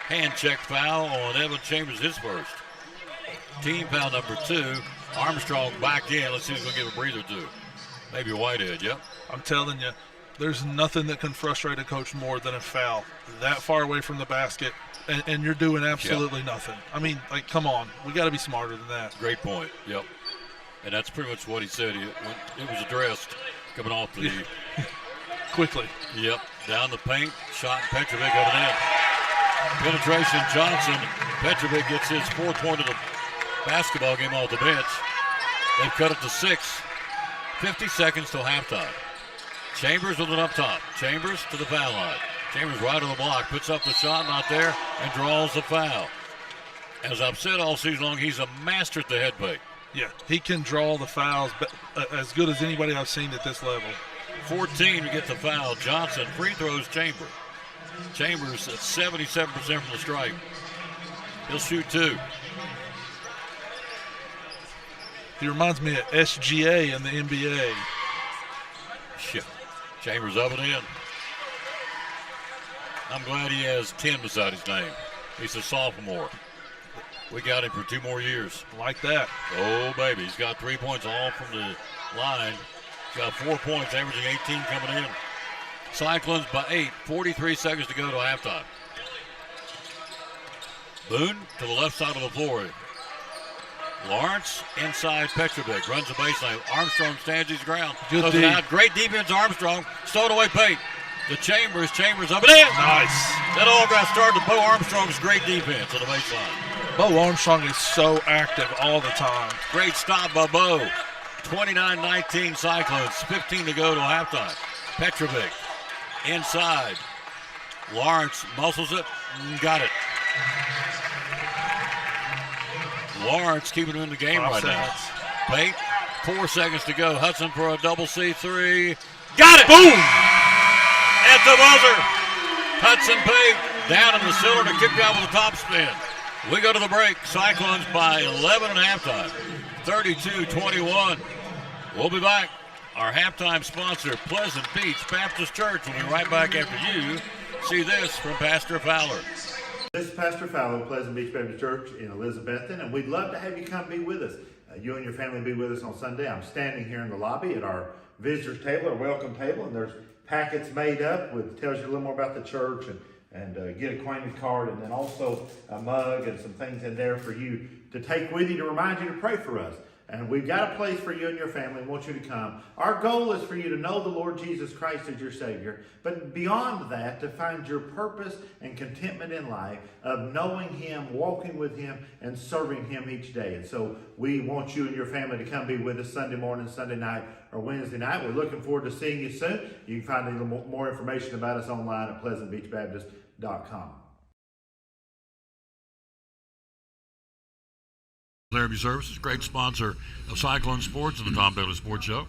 [SPEAKER 1] hand check foul on Evan Chambers, his first. Team foul number 2. Armstrong back in. Let's see who's going to give a breather to. Maybe Whitehead, yep.
[SPEAKER 2] I'm telling you, there's nothing that can frustrate a coach more than a foul that far away from the basket, and you're doing absolutely nothing. I mean, like, come on. We got to be smarter than that.
[SPEAKER 1] Great point, yep. And that's pretty much what he said. When it was addressed coming off the...
[SPEAKER 2] Quickly.
[SPEAKER 1] Yep, down the paint, shot, Petrovic got it in. Penetration, Johnson. Petrovic gets his 4th point of the basketball game off the bench. They've cut it to 6. 50 seconds till halftime. Chambers with it up top. Chambers to the foul line. Chambers right on the block, puts up the shot, not there, and draws the foul. As I've said all season long, he's a master at the head fake.
[SPEAKER 2] Yeah, he can draw the fouls as good as anybody I've seen at this level.
[SPEAKER 1] 14 to get the foul. Johnson free throws Chambers. Chambers at 77% from the stripe. He'll shoot 2.
[SPEAKER 2] He reminds me of SGA in the NBA.
[SPEAKER 1] Shit. Chambers up and in. I'm glad he has 10 beside his name. He's a sophomore. We got him for 2 more years.
[SPEAKER 2] Like that.
[SPEAKER 1] Oh, baby. He's got 3 points all from the line. He's got 4 points, averaging 18 coming in. Cyclones by 8. 43 seconds to go to halftime. Boone to the left side of the floor. Lawrence inside Petrovic. Runs the baseline. Armstrong stands his ground.
[SPEAKER 2] Good
[SPEAKER 1] D. Out. Great defense, Armstrong. Stowed away paint. To Chambers. Chambers up and in.
[SPEAKER 2] Nice.
[SPEAKER 1] That all got started to Bo Armstrong's great defense on the baseline.
[SPEAKER 2] Bo Armstrong is so active all the time.
[SPEAKER 1] Great stop by Bo. 29-19 Cyclones. 15 to go to halftime. Petrovic inside. Lawrence muscles it. Got it. Lawrence keeping him in the game
[SPEAKER 2] 5
[SPEAKER 1] right
[SPEAKER 2] seconds.
[SPEAKER 1] now. Pate, 4 seconds to go. Hudson for a double C3. Got it!
[SPEAKER 2] Boom!
[SPEAKER 1] At the buzzer. Hudson Pate down in the cylinder to kick down with a top spin. We go to the break. Cyclones by 11 at halftime. 32-21. We'll be back. Our halftime sponsor, Pleasant Beach Baptist Church. We'll be right back after you see this from Pastor Fowler.
[SPEAKER 16] This is Pastor Fowler of Pleasant Beach Baptist Church in Elizabethton, and we'd love to have you come be with us. You and your family be with us on Sunday. I'm standing here in the lobby at our visitors table, our welcome table, and there's packets made up with tells you a little more about the church and get acquainted card, and then also a mug and some things in there for you to take with you to remind you to pray for us. And we've got a place for you and your family. We want you to come. Our goal is for you to know the Lord Jesus Christ as your Savior. But beyond that, to find your purpose and contentment in life of knowing Him, walking with Him, and serving Him each day. And so we want you and your family to come be with us Sunday morning, Sunday night, or Wednesday night. We're looking forward to seeing you soon. You can find a little more information about us online at pleasantbeachbaptist.com.
[SPEAKER 1] Therapy Services, great sponsor of Cyclone Sports and the Tom Taylor Sports Show.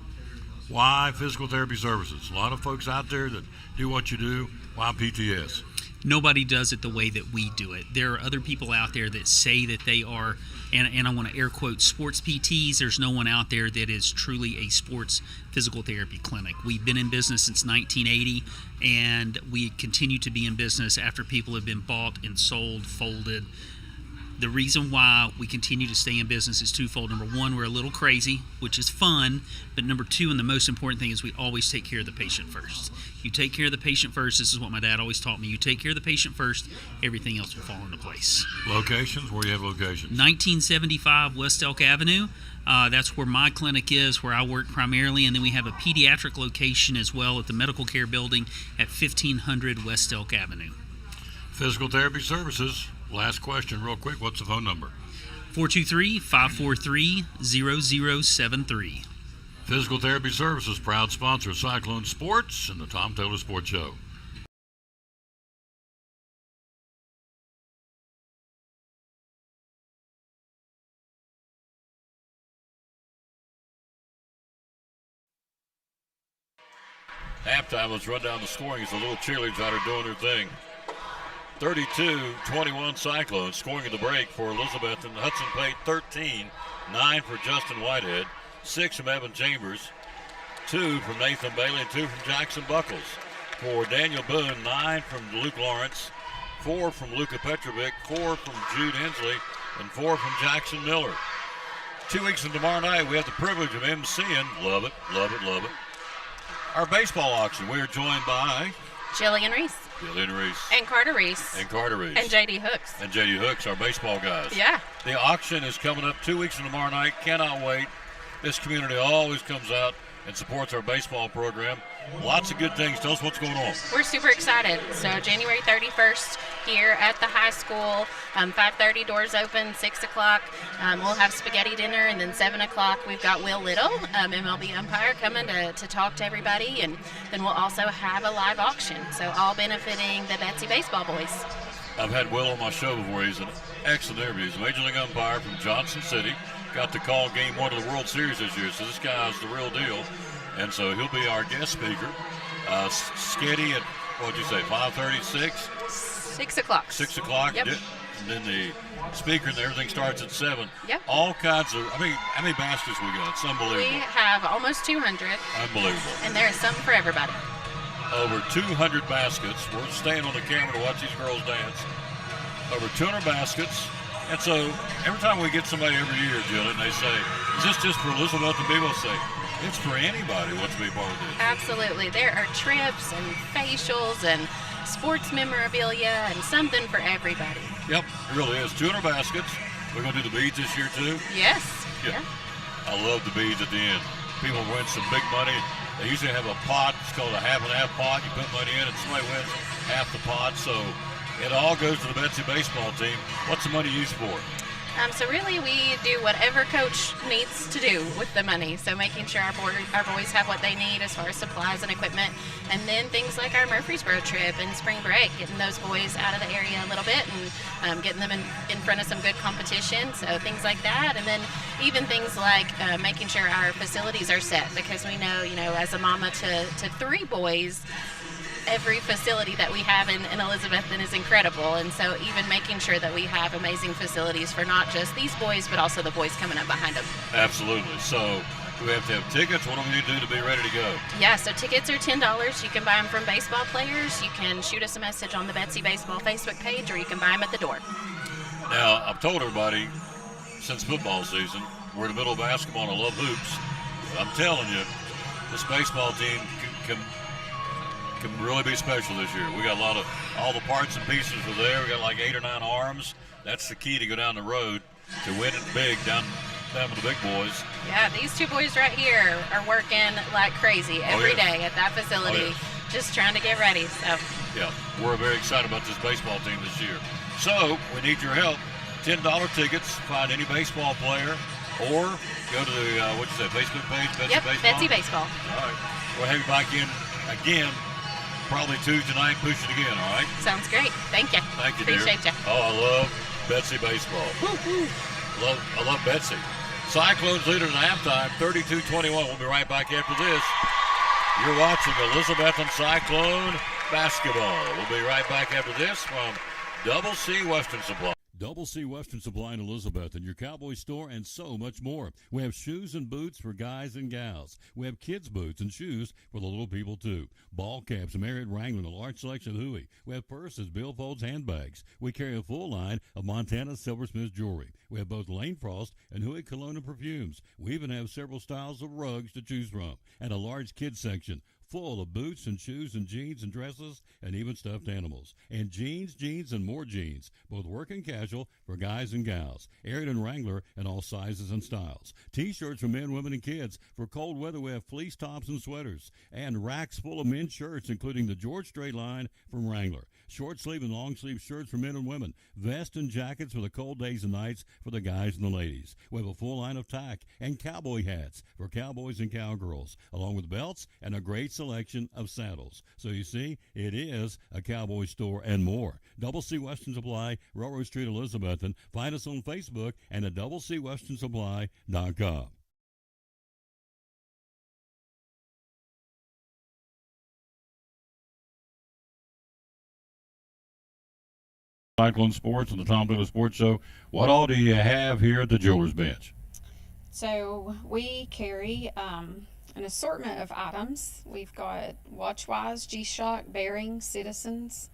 [SPEAKER 1] Why Physical Therapy Services? A lot of folks out there that do what you do. Why PTS?
[SPEAKER 17] Nobody does it the way that we do it. There are other people out there that say that they are, and I want to air quote, sports PTs. There's no one out there that is truly a sports physical therapy clinic. We've been in business since 1980, and we continue to be in business after people have been bought and sold, folded. The reason why we continue to stay in business is twofold. Number one, we're a little crazy, which is fun. But number two, and the most important thing, is we always take care of the patient first. You take care of the patient first. This is what my dad always taught me. You take care of the patient first, everything else will fall into place.
[SPEAKER 1] Locations? Where do you have locations?
[SPEAKER 17] 1975 West Elk Avenue. That's where my clinic is, where I work primarily. And then we have a pediatric location as well at the Medical Care Building at 1500 West Elk Avenue.
[SPEAKER 1] Physical Therapy Services. Last question, real quick. What's the phone number?
[SPEAKER 17] 423-543-0073.
[SPEAKER 1] Physical Therapy Services, proud sponsor of Cyclone Sports and the Tom Taylor Sports Show. Halftime, let's run down the scoring as the little cheerleaders out are doing their thing. 32-21 Cyclones. Scoring at the break for Elizabeth and Hudson Pate, 13. 9 for Justin Whitehead. 6 from Evan Chambers. 2 from Nathan Bailey and 2 from Jackson Buckles. For Daniel Boone, 9 from Luke Lawrence, 4 from Luka Petrovic, 4 from Jude Hensley, and 4 from Jackson Miller. 2 weeks from tomorrow night, we have the privilege of emceeing, love it, love it, love it, our baseball auction. We are joined by
[SPEAKER 18] Jillian Reese.
[SPEAKER 1] Jillian Reese.
[SPEAKER 18] And Carter Reese.
[SPEAKER 1] And Carter Reese.
[SPEAKER 18] And J.D. Hooks.
[SPEAKER 1] And J.D. Hooks, our baseball guys.
[SPEAKER 18] Yeah.
[SPEAKER 1] The auction is coming up 2 weeks from tomorrow night. Cannot wait. This community always comes out and supports our baseball program. Lots of good things. Tell us what's going on.
[SPEAKER 18] We're super excited. So January 31st here at the high school, 5:30 doors open, 6 o'clock. We'll have spaghetti dinner, and then 7 o'clock we've got Will Little, MLB umpire, coming to talk to everybody, and then we'll also have a live auction. So all benefiting the Betsy Baseball boys.
[SPEAKER 1] I've had Will on my show before. He's an excellent interview. He's a Major League umpire from Johnson City. Got to call Game 1 of the World Series this year, so this guy's the real deal. And so he'll be our guest speaker. Sketty at, what'd you say, 5:36?
[SPEAKER 18] 6 o'clock.
[SPEAKER 1] 6 o'clock.
[SPEAKER 18] Yep.
[SPEAKER 1] And then the speaker and everything starts at 7.
[SPEAKER 18] Yep.
[SPEAKER 1] All kinds of, how many baskets we got? It's unbelievable.
[SPEAKER 18] We have almost 200.
[SPEAKER 1] Unbelievable.
[SPEAKER 18] And there is something for everybody.
[SPEAKER 1] Over 200 baskets. We're staying on the camera to watch these girls dance. Over 200 baskets. And so every time we get somebody every year, Jill, and they say, is this just for Elizabeth and people? Say, it's for anybody who wants to be a part of this.
[SPEAKER 18] Absolutely. There are trips and facials and sports memorabilia and something for everybody.
[SPEAKER 1] Yep, it really is. 200 baskets. We're going to do the beads this year, too.
[SPEAKER 18] Yes.
[SPEAKER 1] Yeah. I love the beads at the end. People win some big money. They usually have a pot. It's called a half and half pot. You put money in and somebody wins half the pot. So it all goes to the Betsy baseball team. What's the money used for?
[SPEAKER 18] So really we do whatever coach needs to do with the money. So making sure our boys have what they need as far as supplies and equipment. And then things like our Murfreesboro trip and spring break, getting those boys out of the area a little bit and getting them in front of some good competition. So things like that. And then even things like making sure our facilities are set, because we know, as a mama to 3 boys, every facility that we have in Elizabethton is incredible, and so even making sure that we have amazing facilities for not just these boys, but also the boys coming up behind them.
[SPEAKER 1] Absolutely. So do we have to have tickets? What do we need to do to be ready to go?
[SPEAKER 18] Yeah, so tickets are $10. You can buy them from baseball players. You can shoot us a message on the Betsy Baseball Facebook page, or you can buy them at the door.
[SPEAKER 1] Now, I've told everybody since football season, we're in the middle of basketball and I love hoops. I'm telling you, this baseball team can really be special this year. We got all the parts and pieces are there. We got like 8 or 9 arms. That's the key to go down the road to win it big down with the big boys.
[SPEAKER 18] Yeah, these 2 boys right here are working like crazy every day at that facility, just trying to get ready. So
[SPEAKER 1] yeah, we're very excited about this baseball team this year. So we need your help. $10 tickets. Find any baseball player, or go to the Facebook page, Betsy Baseball.
[SPEAKER 18] Betsy Baseball.
[SPEAKER 1] All right, we'll have you back in again. Probably Tuesday night, push it again, all right?
[SPEAKER 18] Sounds great. Thank you.
[SPEAKER 1] Thank you,
[SPEAKER 18] Appreciate
[SPEAKER 1] dear.
[SPEAKER 18] you.
[SPEAKER 1] Oh, I love Betsy Baseball.
[SPEAKER 18] Woo-hoo.
[SPEAKER 1] I love Betsy. Cyclones lead at halftime, 32-21. We'll be right back after this. You're watching Elizabethton Cyclone basketball. We'll be right back after this from Double C Western Supply. Double C Western Supply in Elizabethton, your Cowboy store, and so much more. We have shoes and boots for guys and gals. We have kids' boots and shoes for the little people, too. Ball caps, Marriott Wrangler, a large selection of Huey. We have purses, billfolds, handbags. We carry a full line of Montana Silversmith jewelry. We have both Lane Frost and Huey cologne and perfumes. We even have several styles of rugs to choose from, and a large kids section full of boots and shoes and jeans and dresses and even stuffed animals. And jeans, and more jeans, both work and casual for guys and gals. Ariat and Wrangler in all sizes and styles. T-shirts for men, women, and kids. For cold weather, we have fleece tops and sweaters. And racks full of men's shirts, including the George Strait line from Wrangler. Short sleeve and long sleeve shirts for men and women. Vests and jackets for the cold days and nights for the guys and the ladies. We have a full line of tack and cowboy hats for cowboys and cowgirls, along with belts and a great selection of saddles. So you see, it is a cowboy store and more. Double C Western Supply, Railroad Street, Elizabethton. Find us on Facebook and at doublecwesternsupply.com. Cyclone Sports and the Tom Dooley Sports Show. What all do you have here at the Jewelers Bench?
[SPEAKER 19] So we carry an assortment of items. We've got Watchwise, G-Shock, Bearings, Citizens,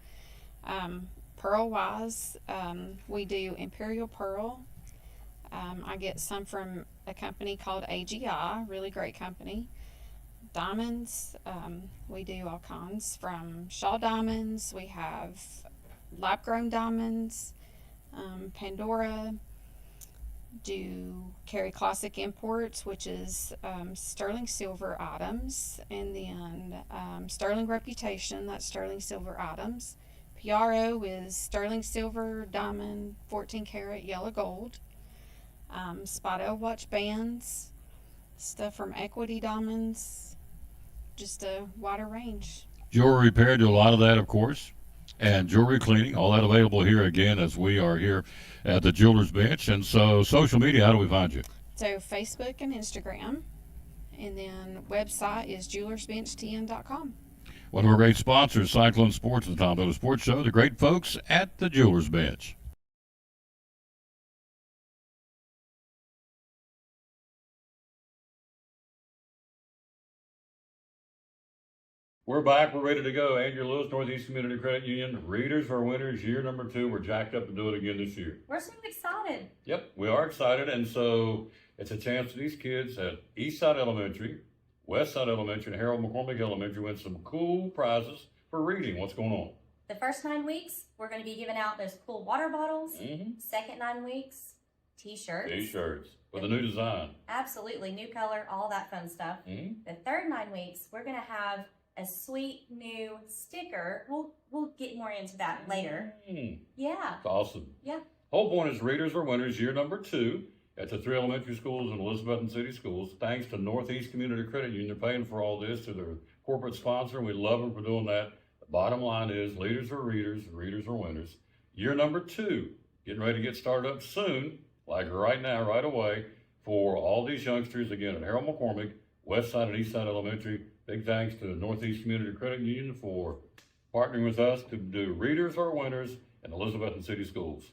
[SPEAKER 19] Pearl-Wise. We do Imperial Pearl. I get some from a company called AGI, really great company. Diamonds, we do all kinds from Shaw Diamonds. We have lab-grown diamonds, Pandora. Do carry classic imports, which is sterling silver items, and then sterling reputation, that's sterling silver items. PRO is sterling silver, diamond, 14 karat yellow gold. Spotto watch bands, stuff from Equity Diamonds, just a wider range.
[SPEAKER 1] Jewelry repair, do a lot of that, of course, and jewelry cleaning, all that available here again as we are here at the Jeweler's Bench. And so social media, how do we find you?
[SPEAKER 19] So Facebook and Instagram, and then website is jewelersbenchtn.com.
[SPEAKER 1] One of our great sponsors, Cyclone Sports, the Tom Bella Sports Show, the great folks at the Jeweler's Bench. We're back. We're ready to go. Andrew Lewis, Northeast Community Credit Union. Readers are winners. Year number 2. We're jacked up to do it again this year.
[SPEAKER 20] We're so excited.
[SPEAKER 1] Yep, we are excited. And so it's a chance for these kids at Eastside Elementary, Westside Elementary, and Harold McCormick Elementary win some cool prizes for reading. What's going on?
[SPEAKER 20] The first 9 weeks, we're going to be giving out those cool water bottles. Second 9 weeks, T-shirts.
[SPEAKER 1] T-shirts with a new design.
[SPEAKER 20] Absolutely. New color, all that fun stuff. The third 9 weeks, we're going to have a sweet new sticker. We'll get more into that later. Yeah.
[SPEAKER 1] That's awesome.
[SPEAKER 20] Yeah.
[SPEAKER 1] Whole point is readers are winners year number 2 at the 3 elementary schools and Elizabethton City Schools. Thanks to Northeast Community Credit Union. They're paying for all this to their corporate sponsor, and we love them for doing that. The bottom line is leaders are readers, readers are winners. Year number 2, getting ready to get started up soon, like right now, right away, for all these youngsters, again, at Harold McCormick, Westside and Eastside Elementary. Big thanks to the Northeast Community Credit Union for partnering with us to do Readers Are Winners in Elizabethton City Schools.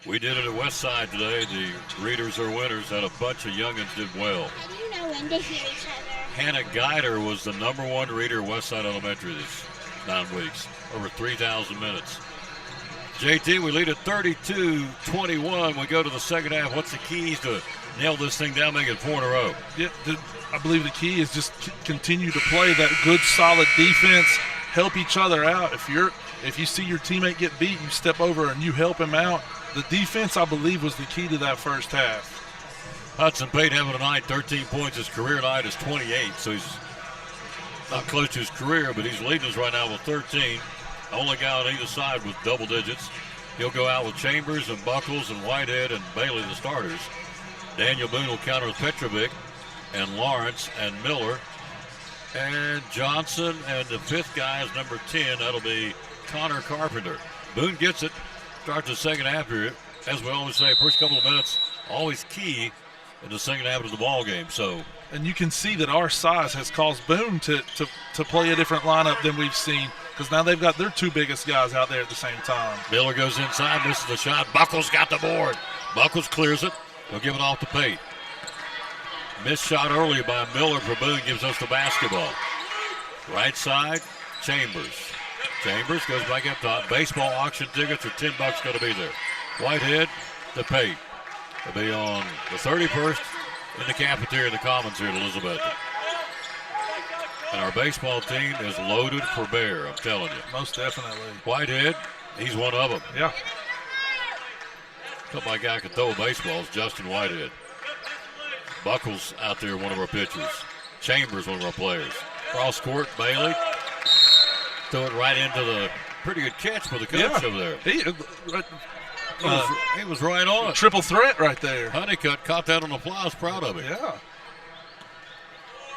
[SPEAKER 1] We did it at Westside today. The Readers Are Winners had a bunch of youngins did well.
[SPEAKER 21] How do you know when to hear each other?
[SPEAKER 1] Hannah Guider was the #1 reader at Westside Elementary this 9 weeks, over 3,000 minutes. JT, we lead at 32-21. We go to the second half. What's the keys to nail this thing down, make it 4 in a row?
[SPEAKER 2] Yeah, I believe the key is just continue to play that good, solid defense. Help each other out. If you see your teammate get beat, you step over and you help him out. The defense, I believe, was the key to that first half.
[SPEAKER 1] Hudson Pate having a night, 13 points. His career night is 28, so he's not close to his career, but he's leading us right now with 13. Only guy on either side with double digits. He'll go out with Chambers and Buckles and Whitehead and Bailey, the starters. Daniel Boone will counter with Petrovic and Lawrence and Miller and Johnson, and the fifth guy is number 10. That'll be Connor Carpenter. Boone gets it, starts the second half period. As we always say, first couple of minutes always key in the second half of the ball game. So,
[SPEAKER 2] and you can see that our size has caused Boone to play a different lineup than we've seen, because now they've got their 2 biggest guys out there at the same time.
[SPEAKER 1] Miller goes inside, misses the shot. Buckles got the board. Buckles clears it. He'll give it off to Pate. Missed shot early by Miller for Boone gives us the basketball. Right side, Chambers. Chambers goes back up top. Baseball auction tickets are $10 going to be there. Whitehead to Pate. They'll be on the 31st in the cafeteria in the Commons here at Elizabethton. And our baseball team is loaded for bear, I'm telling you.
[SPEAKER 2] Most definitely.
[SPEAKER 1] Whitehead, he's one of them.
[SPEAKER 2] Yeah.
[SPEAKER 1] Look, my guy can throw a baseball. It's Justin Whitehead. Buckles out there, one of our pitchers. Chambers, one of our players. Cross court, Bailey. Throw it right into the pretty good catch for the coach over there. He was right on it.
[SPEAKER 2] Triple threat right there.
[SPEAKER 1] Honeycutt caught that on the fly. I was proud of him.
[SPEAKER 2] Yeah.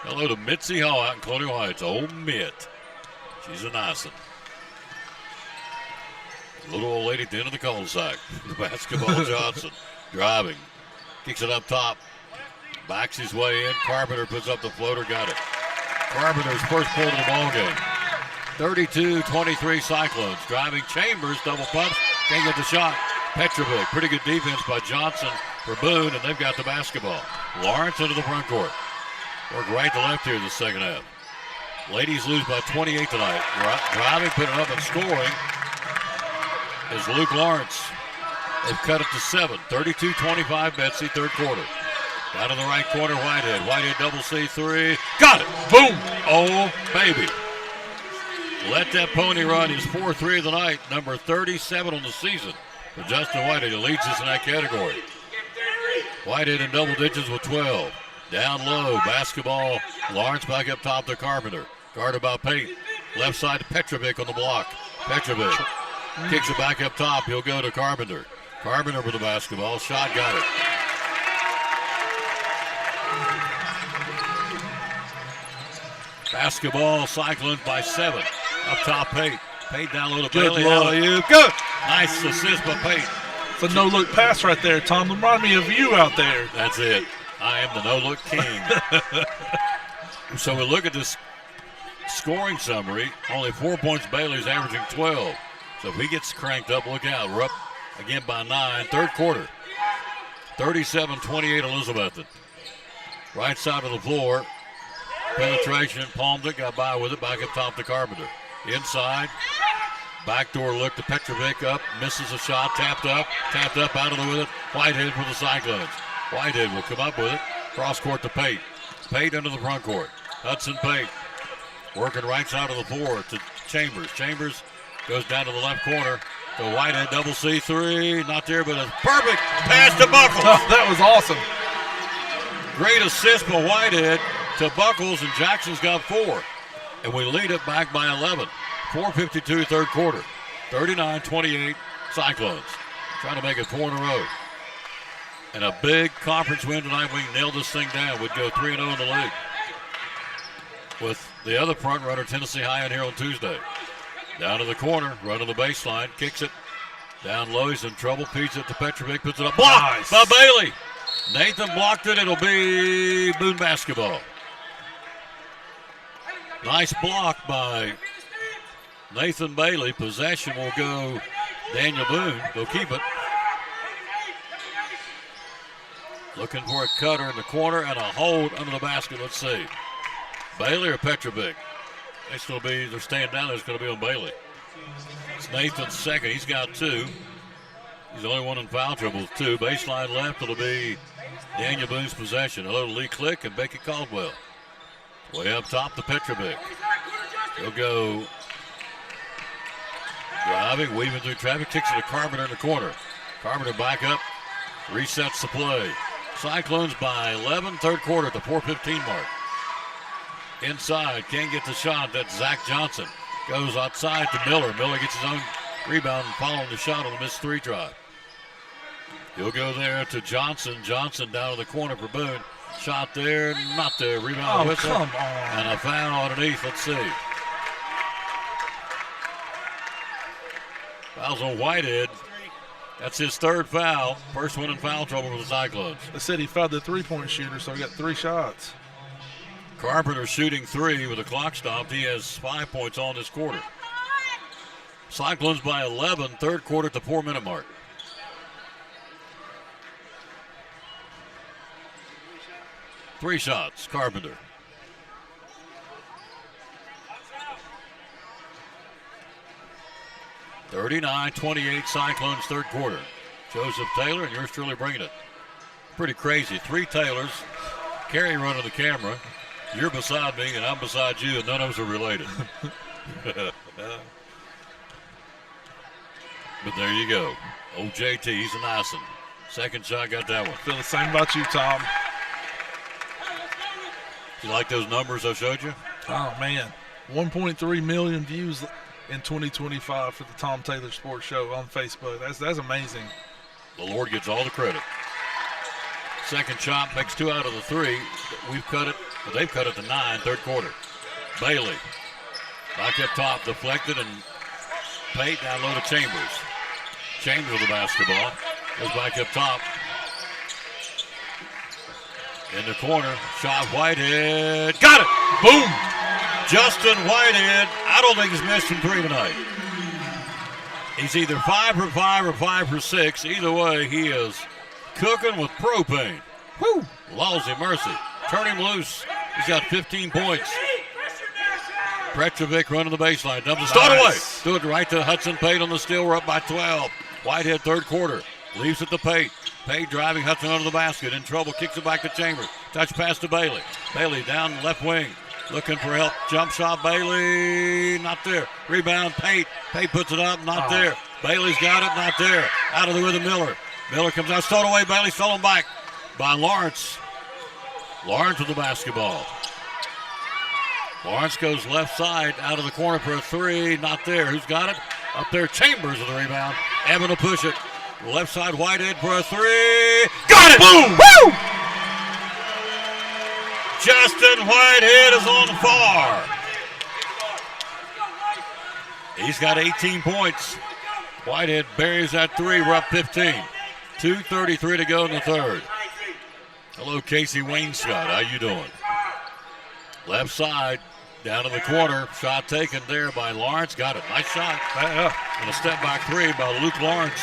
[SPEAKER 1] Hello to Mitzi Hall out in Colonial Heights. Old Mitt. She's a nice one. Little old lady at the end of the cul-de-sac. The basketball, Johnson. Driving. Kicks it up top. Backs his way in. Carpenter puts up the floater. Got it. Carpenter's first pull of the ball game. 32-23 Cyclones. Driving Chambers. Double pumps. Can't get the shot. Petrovic. Pretty good defense by Johnson for Boone, and they've got the basketball. Lawrence into the front court. Work right to left here in the second half. Ladies lose by 28 tonight. Driving, putting it up, and scoring is Luke Lawrence. They've cut it to 7. 32-25 Betsy, third quarter. Down to the right corner, Whitehead. Whitehead double C3. Got it. Boom. Oh, baby. Let that pony run. His 4-3 of the night. Number 37 on the season for Justin Whitehead. He leads us in that category. Whitehead in double digits with 12. Down low, basketball. Lawrence back up top to Carpenter. Guarded by Pate. Left side to Petrovic on the block. Petrovic kicks it back up top. He'll go to Carpenter. Carpenter with the basketball. Shot, got it. Basketball, Cyclones by 7. Up top, Pate. Pate down low to Bailey. Alley-oop. Good. Nice assist by Pate.
[SPEAKER 2] It's a no-look pass right there, Tom. Remind me of you out there.
[SPEAKER 1] That's it. I am the no-look king. So we look at this scoring summary. Only 4 points. Bailey's averaging 12. So if he gets cranked up, look out. We're up again by 9. Third quarter. 37-28 Elizabethton. Right side of the floor. Penetration. Palmed it. Got by with it. Back up top to Carpenter. Inside. Backdoor look to Petrovic up. Misses a shot. Tapped up. Out of the with it. Whitehead for the Cyclones. Whitehead will come up with it. Cross court to Pate. Pate into the front court. Hudson Pate. Working right side of the floor to Chambers. Chambers goes down to the left corner. To Whitehead, double C3. Not there, but a perfect pass to Buckles.
[SPEAKER 2] Oh, that was awesome.
[SPEAKER 1] Great assist by Whitehead to Buckles, and Jackson's got 4. And we lead it back by 11. 4:52 third quarter. 39-28 Cyclones. Trying to make it 4 in a row. And a big conference win tonight. We can nail this thing down. We'd go 3-0 in the league. With the other front runner, Tennessee High, in here on Tuesday. Down to the corner, run to the baseline, kicks it. Down low, he's in trouble. Feeds it to Petrovic, puts it up. Blocked by Bailey. Nathan blocked it. It'll be Boone basketball. Nice block by Nathan Bailey. Possession will go Daniel Boone. They'll keep it. Looking for a cutter in the corner and a hold under the basket. Let's see. Bailey or Petrovic? They're staying down there. It's going to be on Bailey. It's Nathan's second. He's got 2. He's the only one in foul trouble with 2. Baseline left. It'll be Daniel Boone's possession. Hello to Lee Click and Becky Caldwell. Way up top to Petrovic. He'll go driving, weaving through traffic. Kicks it to Carpenter in the corner. Carpenter back up. Resets the play. Cyclones by 11. Third quarter at the 4:15 mark. Inside, can't get the shot. That's Zach Johnson. Goes outside to Miller. Miller gets his own rebound and following the shot on the missed 3 try. He'll go there to Johnson. Johnson down to the corner for Boone. Shot there, not there. Rebound whistle.
[SPEAKER 2] Come on.
[SPEAKER 1] And a foul underneath. Let's see. Foul's on Whitehead. That's his 3rd foul. First one in foul trouble for the Cyclones.
[SPEAKER 2] They said he fouled the 3-point shooter, so he got 3 shots.
[SPEAKER 1] Carpenter shooting 3 with the clock stopped. He has 5 points on this quarter. Cyclones by 11, third quarter at the 4-minute mark. Three shots, Carpenter. (39-28) Cyclones third quarter. Joseph Taylor and yours truly bringing it. Pretty crazy. 3 Taylors. Carrie running the camera. You're beside me and I'm beside you, and none of us are related. But there you go. Old JT, he's a nice one. Second shot, got that one.
[SPEAKER 2] Feel the same about you, Tom.
[SPEAKER 1] You like those numbers I showed you?
[SPEAKER 2] Oh, man. 1.3 million views in 2025 for the Tom Taylor Sports Show on Facebook. That's amazing.
[SPEAKER 1] The Lord gets all the credit. Second shot makes 2 out of the 3. We've cut it, but they've cut it to 9, third quarter. Bailey, back up top, deflected, and Pate down low to Chambers. Chambers with the basketball. Goes back up top. In the corner, shot Whitehead. Got it! Boom! Justin Whitehead, I don't think he's missed from 3 tonight. He's either 5 for 5 or 5 for 6. Either way, he is cooking with propane. Woo! Lousy Mercy. Turn him loose. He's got 15 points. Petrovic running the baseline. Dumps the start away. Do it right to Hudson Pate on the steal. We're up by 12. Whitehead third quarter. Leaves it to Pate. Pate driving Hudson under the basket. In trouble. Kicks it back to Chambers. Touch pass to Bailey. Bailey down left wing. Looking for help. Jump shot. Bailey. Not there. Rebound. Pate. Pate puts it up. Not there. Bailey's got it. Not there. Out of the rhythm. Miller. Miller comes out. Stolen away. Bailey stolen back by Lawrence. Lawrence with the basketball. Lawrence goes left side out of the corner for a three. Not there. Who's got it? Up there. Chambers with the rebound. Evan will push it. Left side Whitehead for a three. Got it! Boom! Woo! Justin Whitehead is on far. He's got 18 points. Whitehead buries that three. We're up 15. 2:33 to go in the third. Hello, Casey Wainscott. How you doing? Left side, down to the corner. Shot taken there by Lawrence. Got it. Nice shot. And a step back three by Luke Lawrence.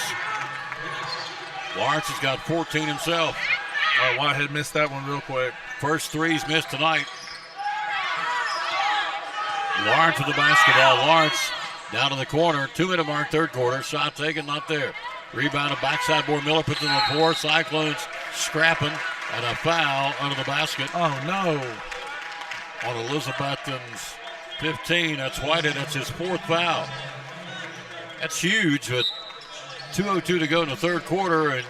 [SPEAKER 1] Lawrence has got 14 himself.
[SPEAKER 2] Whitehead missed that one real quick.
[SPEAKER 1] First threes missed tonight. Lawrence with the basketball. Lawrence down to the corner. 2-minute mark, third quarter. Shot taken, not there. Rebounded backside board. Miller puts it on the floor. Cyclones scrapping and a foul under the basket.
[SPEAKER 2] Oh, no.
[SPEAKER 1] On Elizabethton's 15. That's Whitehead. That's his fourth foul. That's huge, but 2:02 to go in the third quarter, and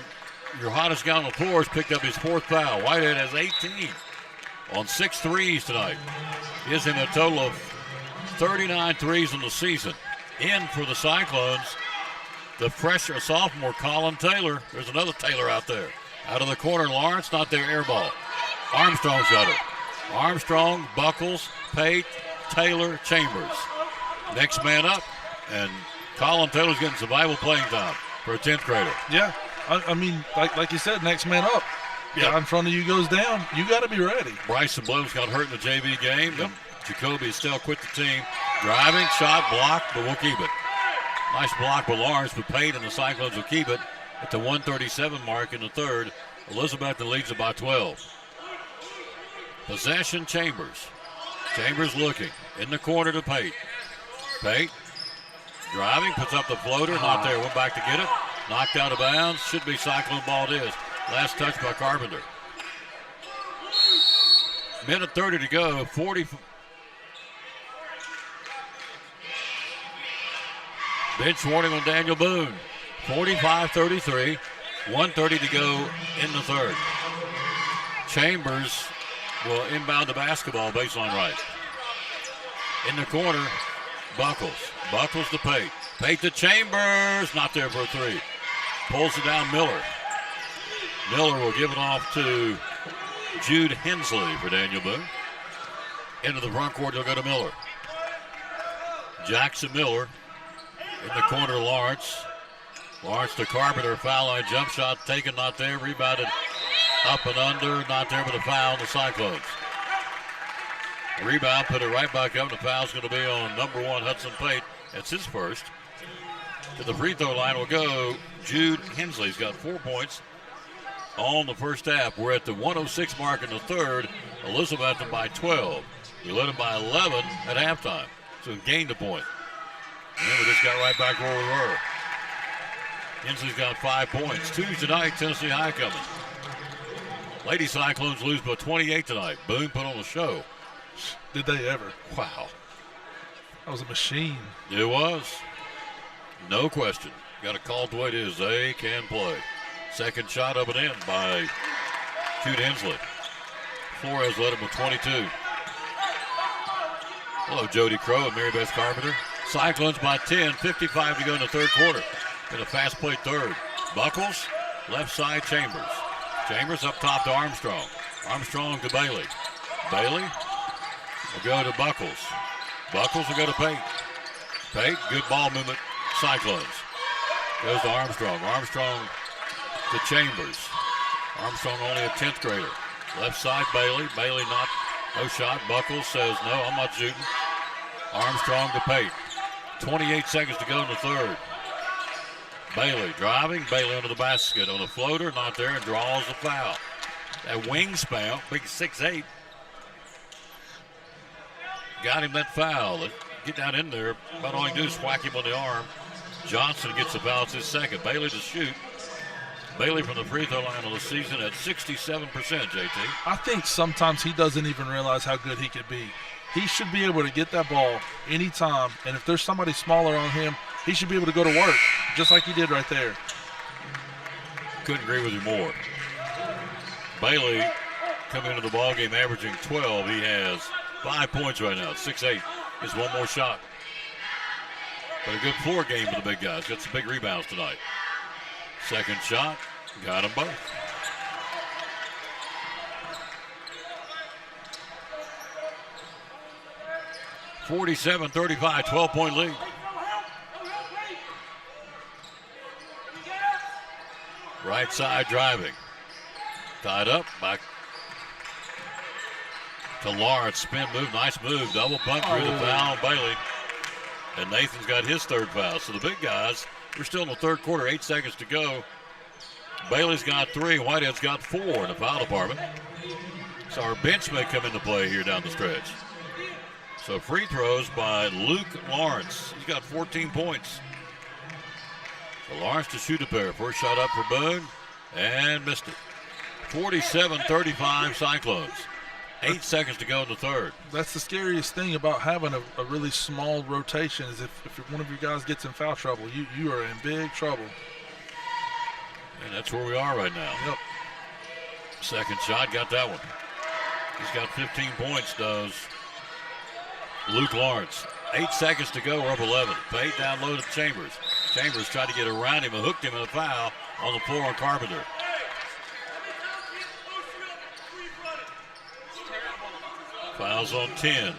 [SPEAKER 1] your hottest guy on the floor has picked up his fourth foul. Whitehead has 18 on 6 threes tonight. Gives him a total of 39 threes in the season. In for the Cyclones, the freshman sophomore Colin Taylor. There's another Taylor out there. Out of the corner, Lawrence, not there, air ball. Armstrong's got it. Armstrong, Buckles, Pate, Taylor, Chambers. Next man up, and Colin Taylor's getting survival playing time for a 10th grader.
[SPEAKER 2] Yeah, I mean, like you said, next man up. Guy in front of you goes down. You got to be ready.
[SPEAKER 1] Bryson Bloom's got hurt in the JV game. Yep. Jacoby Estelle quit the team. Driving, shot, blocked, but we'll keep it. Nice block by Lawrence, but Pate and the Cyclones will keep it at the 1:37 mark in the third. Elizabethton leads it by 12. Possession, Chambers. Chambers looking. In the corner to Pate. Pate driving, puts up the floater. Not there. Went back to get it. Knocked out of bounds. Should be Cyclone ball it is. Last touch by Carpenter. Minute 30 to go. 40. Bench warning on Daniel Boone. 45-33. 1:30 to go in the third. Chambers will inbound the basketball, baseline right. In the corner, Buckles. Buckles to Pate. Pate to Chambers. Not there for a three. Pulls it down, Miller. Miller will give it off to Jude Hensley for Daniel Boone. Into the front court, they'll go to Miller. Jackson Miller. In the corner, Lawrence. Lawrence to Carpenter. Foul line jump shot taken, not there. Rebounded up and under, not there, but a foul on the Cyclones. Rebound, put it right back up. The foul's going to be on number 1, Hudson Pate. That's his first. To the free throw line will go Jude Hensley. He's got 4 points on the first half. We're at the 1:06 mark in the third. Elizabethton by 12. We led them by 11 at halftime. So we gained a point. And then we just got right back where we were. Hensley's got 5 points. Tuesday night, Tennessee High coming. Lady Cyclones lose by 28 tonight. Boone put on a show.
[SPEAKER 2] Did they ever?
[SPEAKER 1] Wow.
[SPEAKER 2] That was a machine.
[SPEAKER 1] It was. No question. Got to call it the way it is. They can play. Second shot up and in by Jude Hensley. Flores led him with 22. Hello, Jody Crow and Mary Beth Carpenter. Cyclones by 10, 55 to go in the third quarter. In a fast play third. Buckles, left side Chambers. Chambers up top to Armstrong. Armstrong to Bailey. Bailey will go to Buckles. Buckles will go to Pate. Pate, good ball movement. Cyclones. Goes to Armstrong. Armstrong to Chambers. Armstrong only a 10th grader. Left side Bailey. Bailey not, no shot. Buckles says no, I'm not shooting. Armstrong to Pate. 28 seconds to go in the third. Bailey driving. Bailey under the basket on the floater. Not there and draws the foul. That wingspan, big 6'8". Got him that foul. Get down in there. About all he can do is whack him on the arm. Johnson gets the foul. It's his second. Bailey to shoot. Bailey from the free throw line of the season at 67%, JT.
[SPEAKER 2] I think sometimes he doesn't even realize how good he could be. He should be able to get that ball anytime, and if there's somebody smaller on him, he should be able to go to work, just like he did right there.
[SPEAKER 1] Couldn't agree with you more. Bailey coming into the ball game averaging 12. He has 5 points right now. 6'8". Gets one more shot. But a good floor game for the big guys. Got some big rebounds tonight. Second shot, got them both. (47-35), 12-point lead. Right side driving. Tied up, back to Lawrence. Spin move, nice move. Double pump through the foul on Bailey. And Nathan's got his third foul. So the big guys, we're still in the third quarter, 8 seconds to go. Bailey's got 3, Whitehead's got 4 in the foul department. So our bench may come into play here down the stretch. So free throws by Luke Lawrence. He's got 14 points. So Lawrence to shoot a pair. First shot up for Boone and missed it. 47-35 Cyclones. 8 seconds to go in the third.
[SPEAKER 2] That's the scariest thing about having a really small rotation is if one of your guys gets in foul trouble, you are in big trouble.
[SPEAKER 1] And that's where we are right now.
[SPEAKER 2] Yep.
[SPEAKER 1] Second shot, got that one. He's got 15 points, does Luke Lawrence. 8 seconds to go, we're up 11. Fade down low to Chambers. Chambers tried to get around him and hooked him in a foul on the floor on Carpenter. Fouls on 10.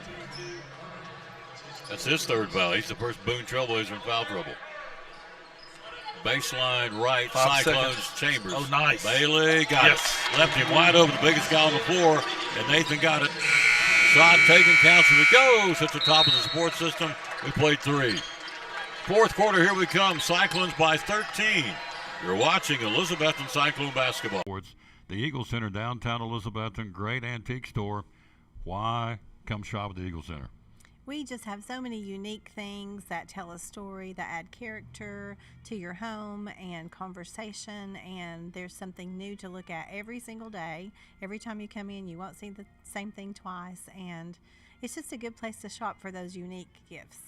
[SPEAKER 1] That's his third foul. He's the first Boone Trailblazer in foul trouble. Baseline right,
[SPEAKER 2] 5
[SPEAKER 1] Cyclones,
[SPEAKER 2] seconds.
[SPEAKER 1] Chambers.
[SPEAKER 2] Oh, nice.
[SPEAKER 1] Bailey got it. Left him wide open, the biggest guy on the floor, and Nathan got it. Shot taken, counts as it goes. Hits the top of the support system. We played 3. Fourth quarter, here we come. Cyclones by 13. You're watching Elizabethton Cyclone basketball. The Eagle Center, downtown Elizabethton, great antique store. Why come shop at the Eagle Center?
[SPEAKER 6] We just have so many unique things that tell a story, that add character to your home and conversation, and there's something new to look at every single day. Every time you come in, you won't see the same thing twice, and it's just a good place to shop for those unique gifts.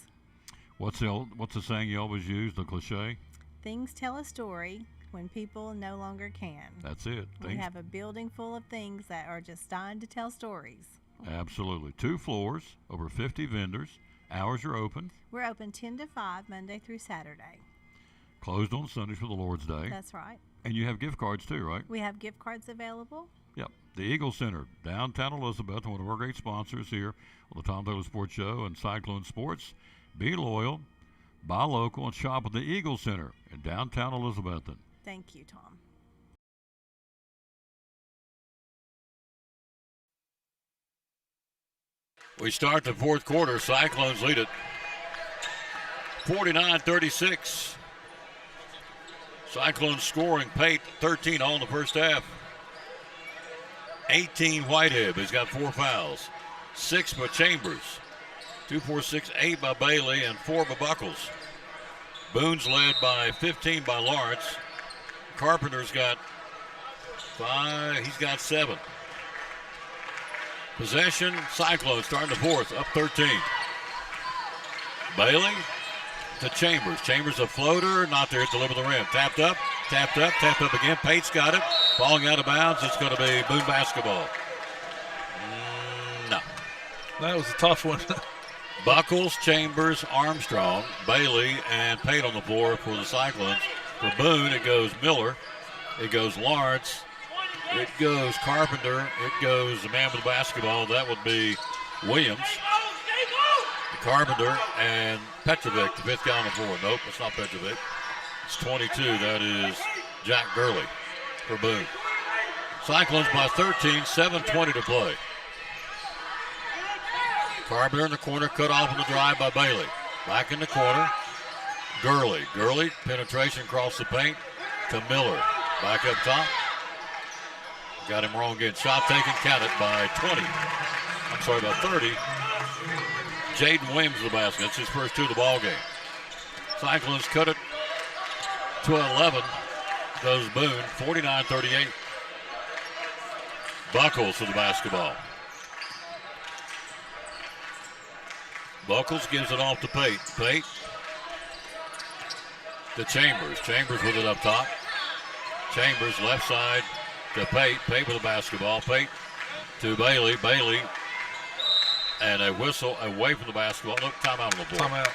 [SPEAKER 1] What's the saying you always use, the cliche?
[SPEAKER 6] Things tell a story when people no longer can.
[SPEAKER 1] That's it.
[SPEAKER 6] We have a building full of things that are just dying to tell stories.
[SPEAKER 1] Absolutely. 2 floors, over 50 vendors. Hours are open.
[SPEAKER 6] We're open 10 to 5, Monday through Saturday.
[SPEAKER 1] Closed on Sundays for the Lord's Day.
[SPEAKER 6] That's right.
[SPEAKER 1] And you have gift cards too, right?
[SPEAKER 6] We have gift cards available.
[SPEAKER 1] Yep. The Eagle Center, downtown Elizabeth, one of our great sponsors here on the Tom Taylor Sports Show and Cyclone Sports. Be loyal, buy local, and shop at the Eagle Center in downtown Elizabethton.
[SPEAKER 6] Thank you, Tom.
[SPEAKER 1] We start the fourth quarter. Cyclones lead it 49-36. Cyclones scoring. Pate 13 all in the first half. 18 Whitehead, but he's got 4 fouls. 6 by Chambers. 2, 4, 6, 8 by Bailey, and 4 by Buckles. Boone's led by 15 by Lawrence. Carpenter's got 5. He's got 7. Possession, Cyclones starting the fourth, up 13. Bailey to Chambers. Chambers a floater, not there at the lip of the rim. Tapped up again. Pate's got it. Falling out of bounds. It's going to be Boone basketball. No.
[SPEAKER 2] That was a tough one.
[SPEAKER 1] Buckles, Chambers, Armstrong, Bailey, and Pate on the floor for the Cyclones. For Boone, it goes Miller. It goes Lawrence. It goes Carpenter. It goes the man with the basketball. That would be Williams. Carpenter and Petrovic, the 5th guy on the floor. Nope, it's not Petrovic. It's 22. That is Jack Gurley for Boone. Cyclones by 13, 7:20 to play. Carpenter in the corner, cut off on the drive by Bailey. Back in the corner, Gurley. Gurley, penetration across the paint to Miller. Back up top. Got him wrong again. Shot taken, count it by 20. I'm sorry, by 30. Jaden Williams with the basket. That's his first two of the ball game. Cyclones cut it to 11. Goes Boone, 49-38. Buckles with the basketball. Buckles gives it off to Pate. Pate to Chambers. Chambers with it up top. Chambers left side to Pate. Pate with the basketball. Pate to Bailey. Bailey and a whistle away from the basketball. Look, timeout on the board.
[SPEAKER 2] Timeout.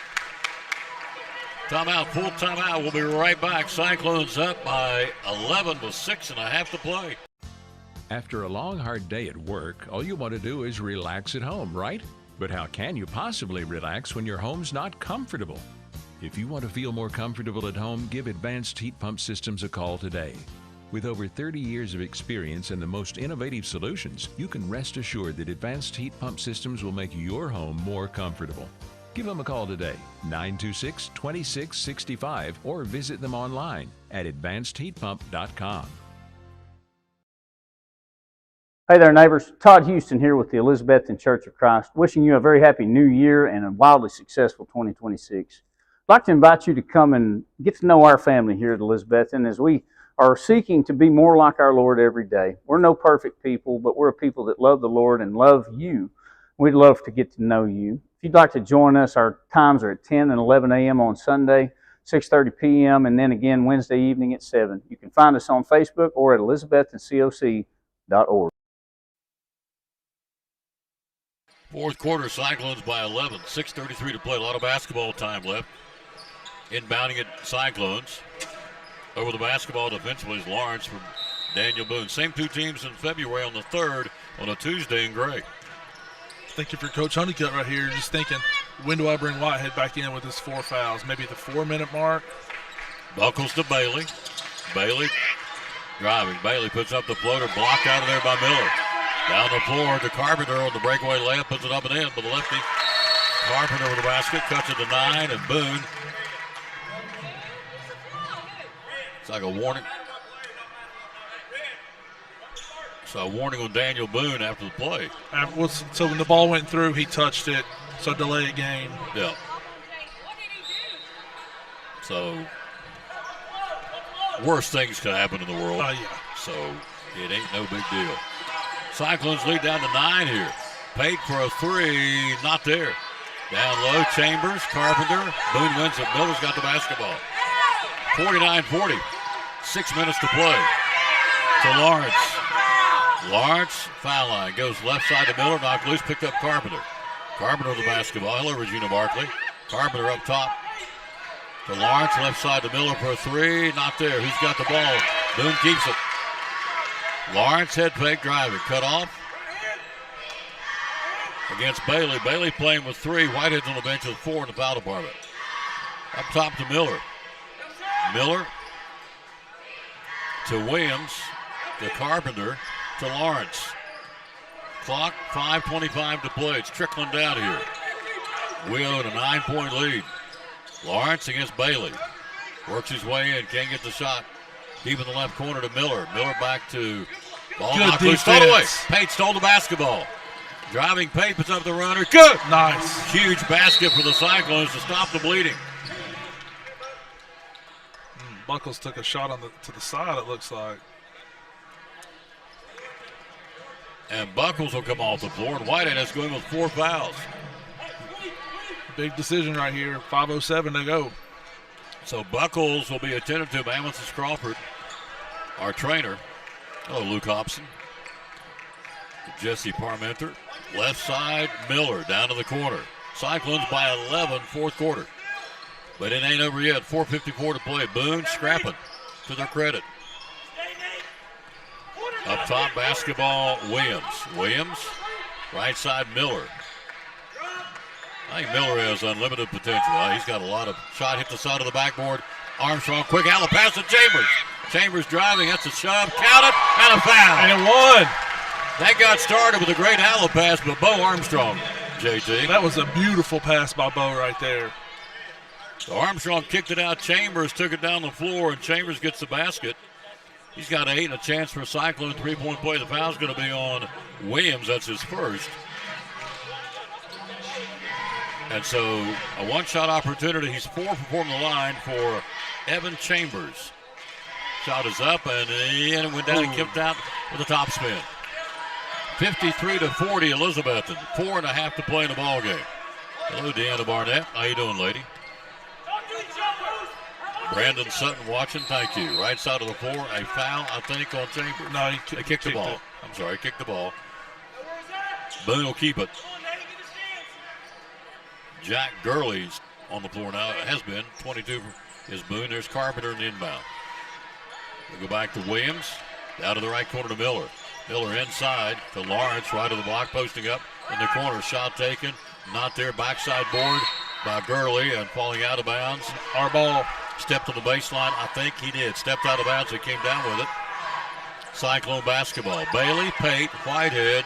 [SPEAKER 1] Timeout, full timeout. We'll be right back. Cyclones up by 11 with 6.5 to play.
[SPEAKER 9] After a long, hard day at work, all you want to do is relax at home, right? But how can you possibly relax when your home's not comfortable? If you want to feel more comfortable at home, give Advanced Heat Pump Systems a call today. With over 30 years of experience and the most innovative solutions, you can rest assured that Advanced Heat Pump Systems will make your home more comfortable. Give them a call today, 926-2665, or visit them online at advancedheatpump.com.
[SPEAKER 5] Hey there, neighbors. Todd Houston here with the Elizabethton Church of Christ, wishing you a very happy new year and a wildly successful 2026. I'd like to invite you to come and get to know our family here at Elizabethton as we are seeking to be more like our Lord every day. We're no perfect people, but we're a people that love the Lord and love you. We'd love to get to know you. If you'd like to join us, our times are at 10 and 11 a.m. on Sunday, 6:30 p.m., and then again Wednesday evening at 7. You can find us on Facebook or at elizabettoncoc.org.
[SPEAKER 1] Fourth quarter, Cyclones by 11. 6:33 to play. A lot of basketball time left. Inbounding it, Cyclones. Over the basketball defensively is Lawrence from Daniel Boone. Same two teams in February on the 3rd on a Tuesday in gray.
[SPEAKER 2] Thinking for Coach Honeycutt right here, just thinking, when do I bring Whitehead back in with his 4 fouls? Maybe the 4-minute mark.
[SPEAKER 1] Buckles to Bailey. Bailey driving. Bailey puts up the floater, blocked out of there by Miller. Down the floor to Carpenter on the breakaway layup, puts it up and in, but the lefty. Carpenter with the basket, cuts it to 9, and Boone. It's like a warning. So a warning on Daniel Boone after the play.
[SPEAKER 2] So when the ball went through, he touched it, so delay a game.
[SPEAKER 1] Yeah. So worse things could happen in the world.
[SPEAKER 2] Oh, yeah.
[SPEAKER 1] So it ain't no big deal. Cyclones lead down to 9 here. Pate for a 3, not there. Down low, Chambers, Carpenter. Boone wins it. Miller's got the basketball. 49-40. 6 minutes to play. To Lawrence. Lawrence, foul line. Goes left side to Miller, knocked loose, picked up Carpenter. Carpenter with the basketball. Hello, Regina Barkley. Carpenter up top. To Lawrence, left side to Miller for a 3. Not there. Who's got the ball? Boone keeps it. Lawrence head fake driving. Cut off. Against Bailey. Bailey playing with 3. Whitehead's on the bench with 4 in the foul department. Up top to Miller. Miller to Williams. To Carpenter. To Lawrence. Clock, 5:25 to play. It's trickling down here. Wheel in a 9-point lead. Lawrence against Bailey. Works his way in. Can't get the shot. Deep in the left corner to Miller. Miller back to ball. Knocked loose. Stole away. Pate stole the basketball. Driving Pate puts up the runner. Good.
[SPEAKER 2] Nice.
[SPEAKER 1] Huge basket for the Cyclones to stop the bleeding.
[SPEAKER 2] Buckles took a shot to the side, it looks like.
[SPEAKER 1] And Buckles will come off the floor, and Whitehead has to go in with 4 fouls.
[SPEAKER 2] Big decision right here. 5:07 to go.
[SPEAKER 1] So Buckles will be attended to by Mrs. Crawford, our trainer. Hello, Luke Hobson. Jesse Parmenter. Left side, Miller down to the corner. Cyclones by 11, fourth quarter. But it ain't over yet. 4:54 to play. Boone scrapping to their credit. Up top, basketball, Williams. Williams, right side, Miller. I think Miller has unlimited potential. He's got a lot of shot, hit the side of the backboard. Armstrong, quick alley pass to Chambers. Chambers driving, that's a shove, count it, and a foul.
[SPEAKER 2] And it won.
[SPEAKER 1] That got started with a great alley pass, but Bo Armstrong, JT.
[SPEAKER 2] That was a beautiful pass by Bo right there.
[SPEAKER 1] So Armstrong kicked it out. Chambers took it down the floor, and Chambers gets the basket. He's got 8 and a chance for a Cyclone three-point play. The foul's going to be on Williams. That's his first. And so a one-shot opportunity. He's 4 for 4 from the line for Evan Chambers. Shot is up, and it went down and kicked out with a top spin. 53-40, Elizabethton. 4.5 to play in the ball game. Hello, Deanna Barnett. How you doing, lady? Brandon Sutton watching. Thank you. Right side of the floor. A foul, I think, on Chambers.
[SPEAKER 2] No,
[SPEAKER 1] they kicked the ball. I'm sorry, kicked the ball. Boone will keep it. Jack Gurley's on the floor now. It has been. 22 is Boone. There's Carpenter in the inbound. We'll go back to Williams. Down to the right corner to Miller. Miller inside to Lawrence. Right of the block. Posting up in the corner. Shot taken. Not there. Backside board by Gurley and falling out of bounds.
[SPEAKER 2] Our ball.
[SPEAKER 1] Stepped on the baseline. I think he did. Stepped out of bounds. He came down with it. Cyclone basketball. Bailey, Pate, Whitehead,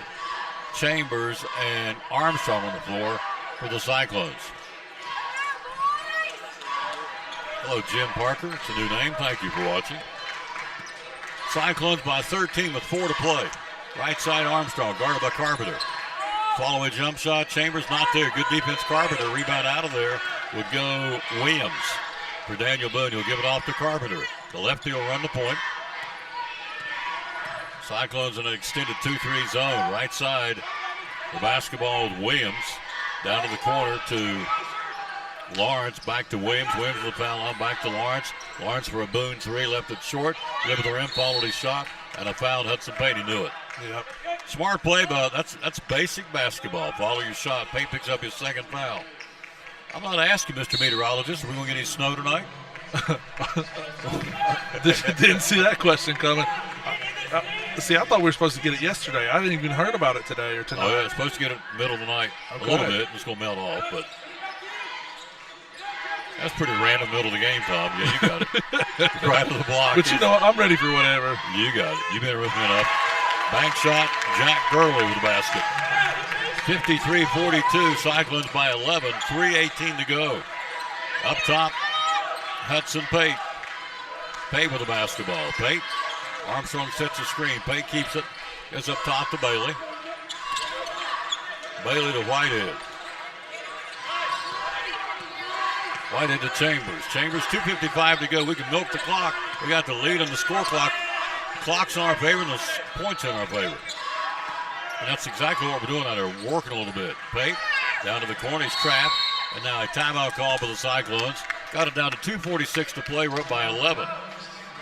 [SPEAKER 1] Chambers, and Armstrong on the floor for the Cyclones. Hello, Jim Parker. It's a new name. Thank you for watching. Cyclones by 13 with 4 to play. Right side Armstrong, guarded by Carpenter. Follow-away jump shot. Chambers not there. Good defense, Carpenter. Rebound out of there would go Williams. For Daniel Boone, he'll give it off to Carpenter. The lefty will run the point. Cyclones in an extended 2-3 zone. Right side, the basketball with Williams. Down to the corner to Lawrence. Back to Williams. Williams with the foul on. Back to Lawrence. Lawrence for a Boone 3. Left it short. Lived the rim. Followed his shot. And a foul. Hudson Payne. He knew it.
[SPEAKER 2] Yep.
[SPEAKER 1] Smart play, but that's basic basketball. Follow your shot. Payne picks up his second foul. I'm not asking, Mr. Meteorologist, are we going to get any snow tonight?
[SPEAKER 2] Didn't see that question coming. See, I thought we were supposed to get it yesterday. I didn't even heard about it today or tonight.
[SPEAKER 1] Oh, yeah, it's supposed to get it middle of the night a little bit. It's going to melt off, but that's pretty random middle of the game, Tom. Yeah, you got it. Right to the block.
[SPEAKER 2] But you know what? I'm ready for whatever.
[SPEAKER 1] You got it. You've been with me enough. Bank shot, Jack Gurley with the basket. 53-42, Cyclones by 11, 3:18 to go. Up top, Hudson Pate. Pate with the basketball. Pate, Armstrong sets the screen. Pate keeps it, gets up top to Bailey. Bailey to Whitehead. Whitehead to Chambers. Chambers, 2:55 to go. We can milk the clock. We got the lead on the score clock. Clock's in our favor and the points in our favor. And that's exactly what we're doing out there, working a little bit. Pate down to the corner, he's trapped. And now a timeout call for the Cyclones. Got it down to 2:46 to play. We're up by 11.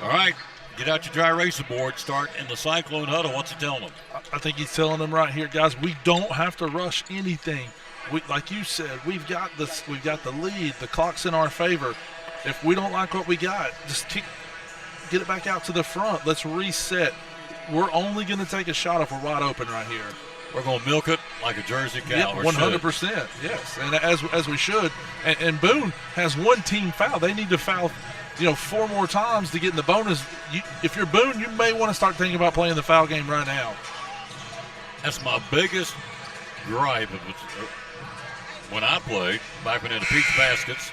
[SPEAKER 1] All right, get out your dry erasing board. Start in the Cyclone huddle. What's he telling them?
[SPEAKER 2] I think he's telling them right here, guys, we don't have to rush anything. Like you said, we've got this. We've got the lead. The clock's in our favor. If we don't like what we got, just get it back out to the front. Let's reset. We're only going to take a shot if we're wide open right here.
[SPEAKER 1] We're going to milk it like a Jersey cow.
[SPEAKER 2] Yeah, 100%. Yes, and as we should. And Boone has one team foul. They need to foul, 4 more times to get in the bonus. If you're Boone, you may want to start thinking about playing the foul game right now.
[SPEAKER 1] That's my biggest gripe. When I played, back when in the Peach Baskets,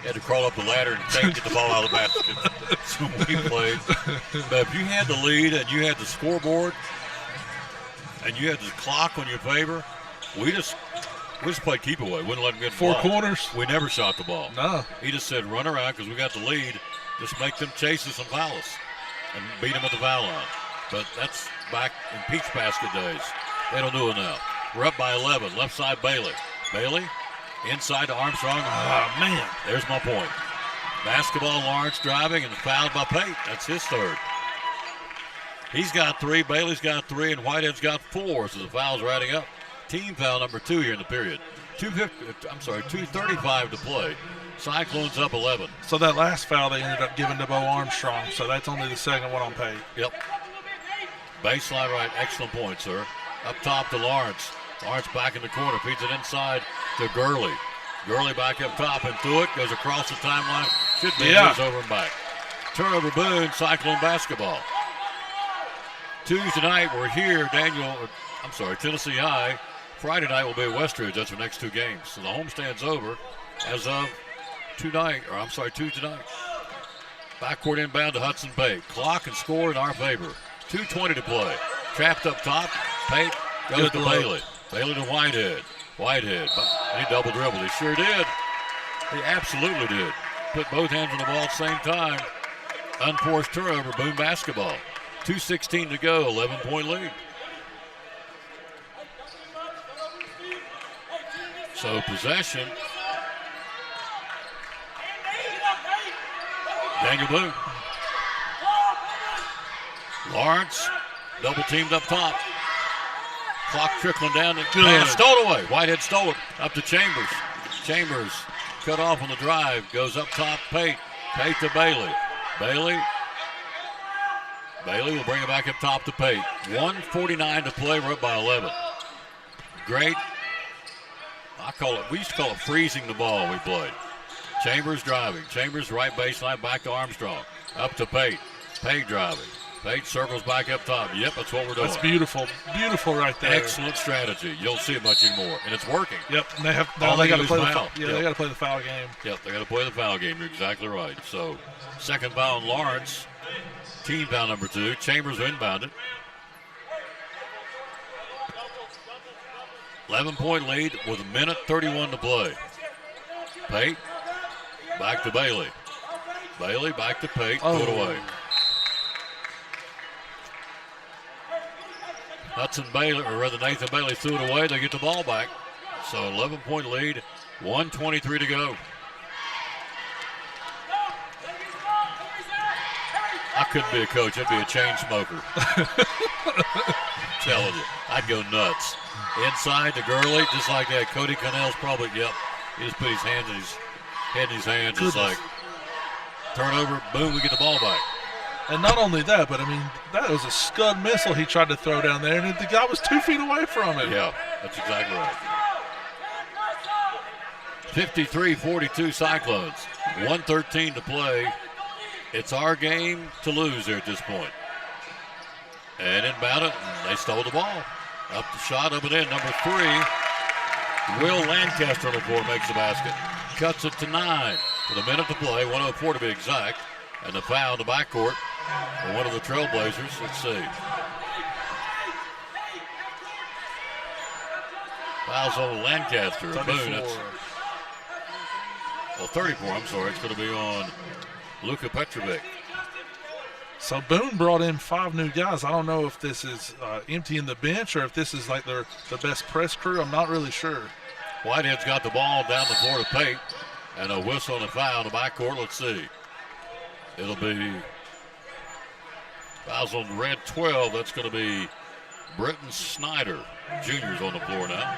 [SPEAKER 1] you had to crawl up the ladder and get the ball out of the basket. So we played. But if you had the lead and you had the scoreboard and you had the clock on your favor, we just played keep away. Wouldn't let them get the
[SPEAKER 2] Four
[SPEAKER 1] ball.
[SPEAKER 2] corners.
[SPEAKER 1] We never shot the ball.
[SPEAKER 2] No.
[SPEAKER 1] He just said run around because we got the lead. Just make them chase us and foul us and beat them at the foul line. But that's back in Peach Basket days. They don't do it now. We're up by 11. Left side Bailey. Bailey inside to Armstrong.
[SPEAKER 2] Oh, man.
[SPEAKER 1] There's my point. Basketball, Lawrence driving and fouled by Pate. That's his third. He's got 3, Bailey's got 3, and Whitehead's got 4, so the foul's riding up. Team foul number 2 here in the period. 2:35 to play. Cyclones up 11.
[SPEAKER 2] So that last foul they ended up giving to Bo Armstrong, so that's only the second one on Pate.
[SPEAKER 1] Yep. Baseline right, excellent point, sir. Up top to Lawrence. Lawrence back in the corner, feeds it inside to Gurley. Gurley back up top and through it, goes across the timeline. Should be goes over and back. Turnover Boone, Cyclone basketball. Tuesday night, we're here, Tennessee High. Friday night will be Westridge. That's our next 2 games. So the homestand's over as of Tuesday night. Backcourt inbound to Hudson Pate. Clock and score in our favor. 2:20 to play. Trapped up top. Pate goes to Bailey. Bailey to Whitehead. Whitehead. He double dribbled. He sure did. He absolutely did. Put both hands on the ball at the same time. Unforced turnover, Boone basketball. 2:16 to go, 11-point lead. So possession. Daniel Boone. Lawrence, double teamed up top. Clock trickling down. And stole away. Whitehead stole it. Up to Chambers. Chambers cut off on the drive. Goes up top. Pate. Pate to Bailey. Bailey will bring it back up top to Pate. 1:49 to play. We're up by 11. Great. We used to call it freezing the ball we played. Chambers driving. Chambers right baseline back to Armstrong. Up to Pate. Pate driving. Pate circles back up top. Yep, that's what we're doing.
[SPEAKER 2] That's beautiful. Beautiful right there.
[SPEAKER 1] Excellent strategy. You don't see it much anymore, and it's working.
[SPEAKER 2] Yep, and they got to play the foul. Yeah,
[SPEAKER 1] yep.
[SPEAKER 2] They got to play the foul game.
[SPEAKER 1] Yep, they got to play the foul game. You're exactly right. So, second foul on Lawrence. Team foul number 2. Chambers inbounded. 11-point lead with 1:31 to play. Pate back to Bailey. Bailey back to Pate. Put it away. Hudson Bailey, or rather Nathan Bailey, threw it away. They get the ball back. So 11-point lead, 1:23 to go. I couldn't be a coach. I'd be a chain smoker. Telling you, I'd go nuts. Inside to Gurley, just like that. Cody Connell's probably, yep. He just put his hands in his head in his hands. It's like turnover, boom, we get the ball back.
[SPEAKER 2] And not only that, but I mean, that was a scud missile he tried to throw down there, and the guy was 2 feet away from it.
[SPEAKER 1] Yeah, that's exactly right. 53-42 Cyclones. 1:13 to play. It's our game to lose here at this point. And inbound it, and they stole the ball. Up the shot, up and in. Number 3, Will Lancaster on the floor makes the basket. Cuts it to 9 with a minute to play, 1:04 to be exact. And the foul in the backcourt for one of the Trailblazers. Let's see. Fouls on Lancaster.
[SPEAKER 2] 34.
[SPEAKER 1] Boone, 34, I'm sorry. It's going to be on Luka Petrovic.
[SPEAKER 2] So Boone brought in 5 new guys. I don't know if this is emptying the bench or if this is like the best press crew. I'm not really sure.
[SPEAKER 1] Whitehead's got the ball down the floor to Pate. And a whistle and a foul in the backcourt. Let's see. It'll be fouls on the red 12. That's going to be Britton Snyder. Junior's on the floor now.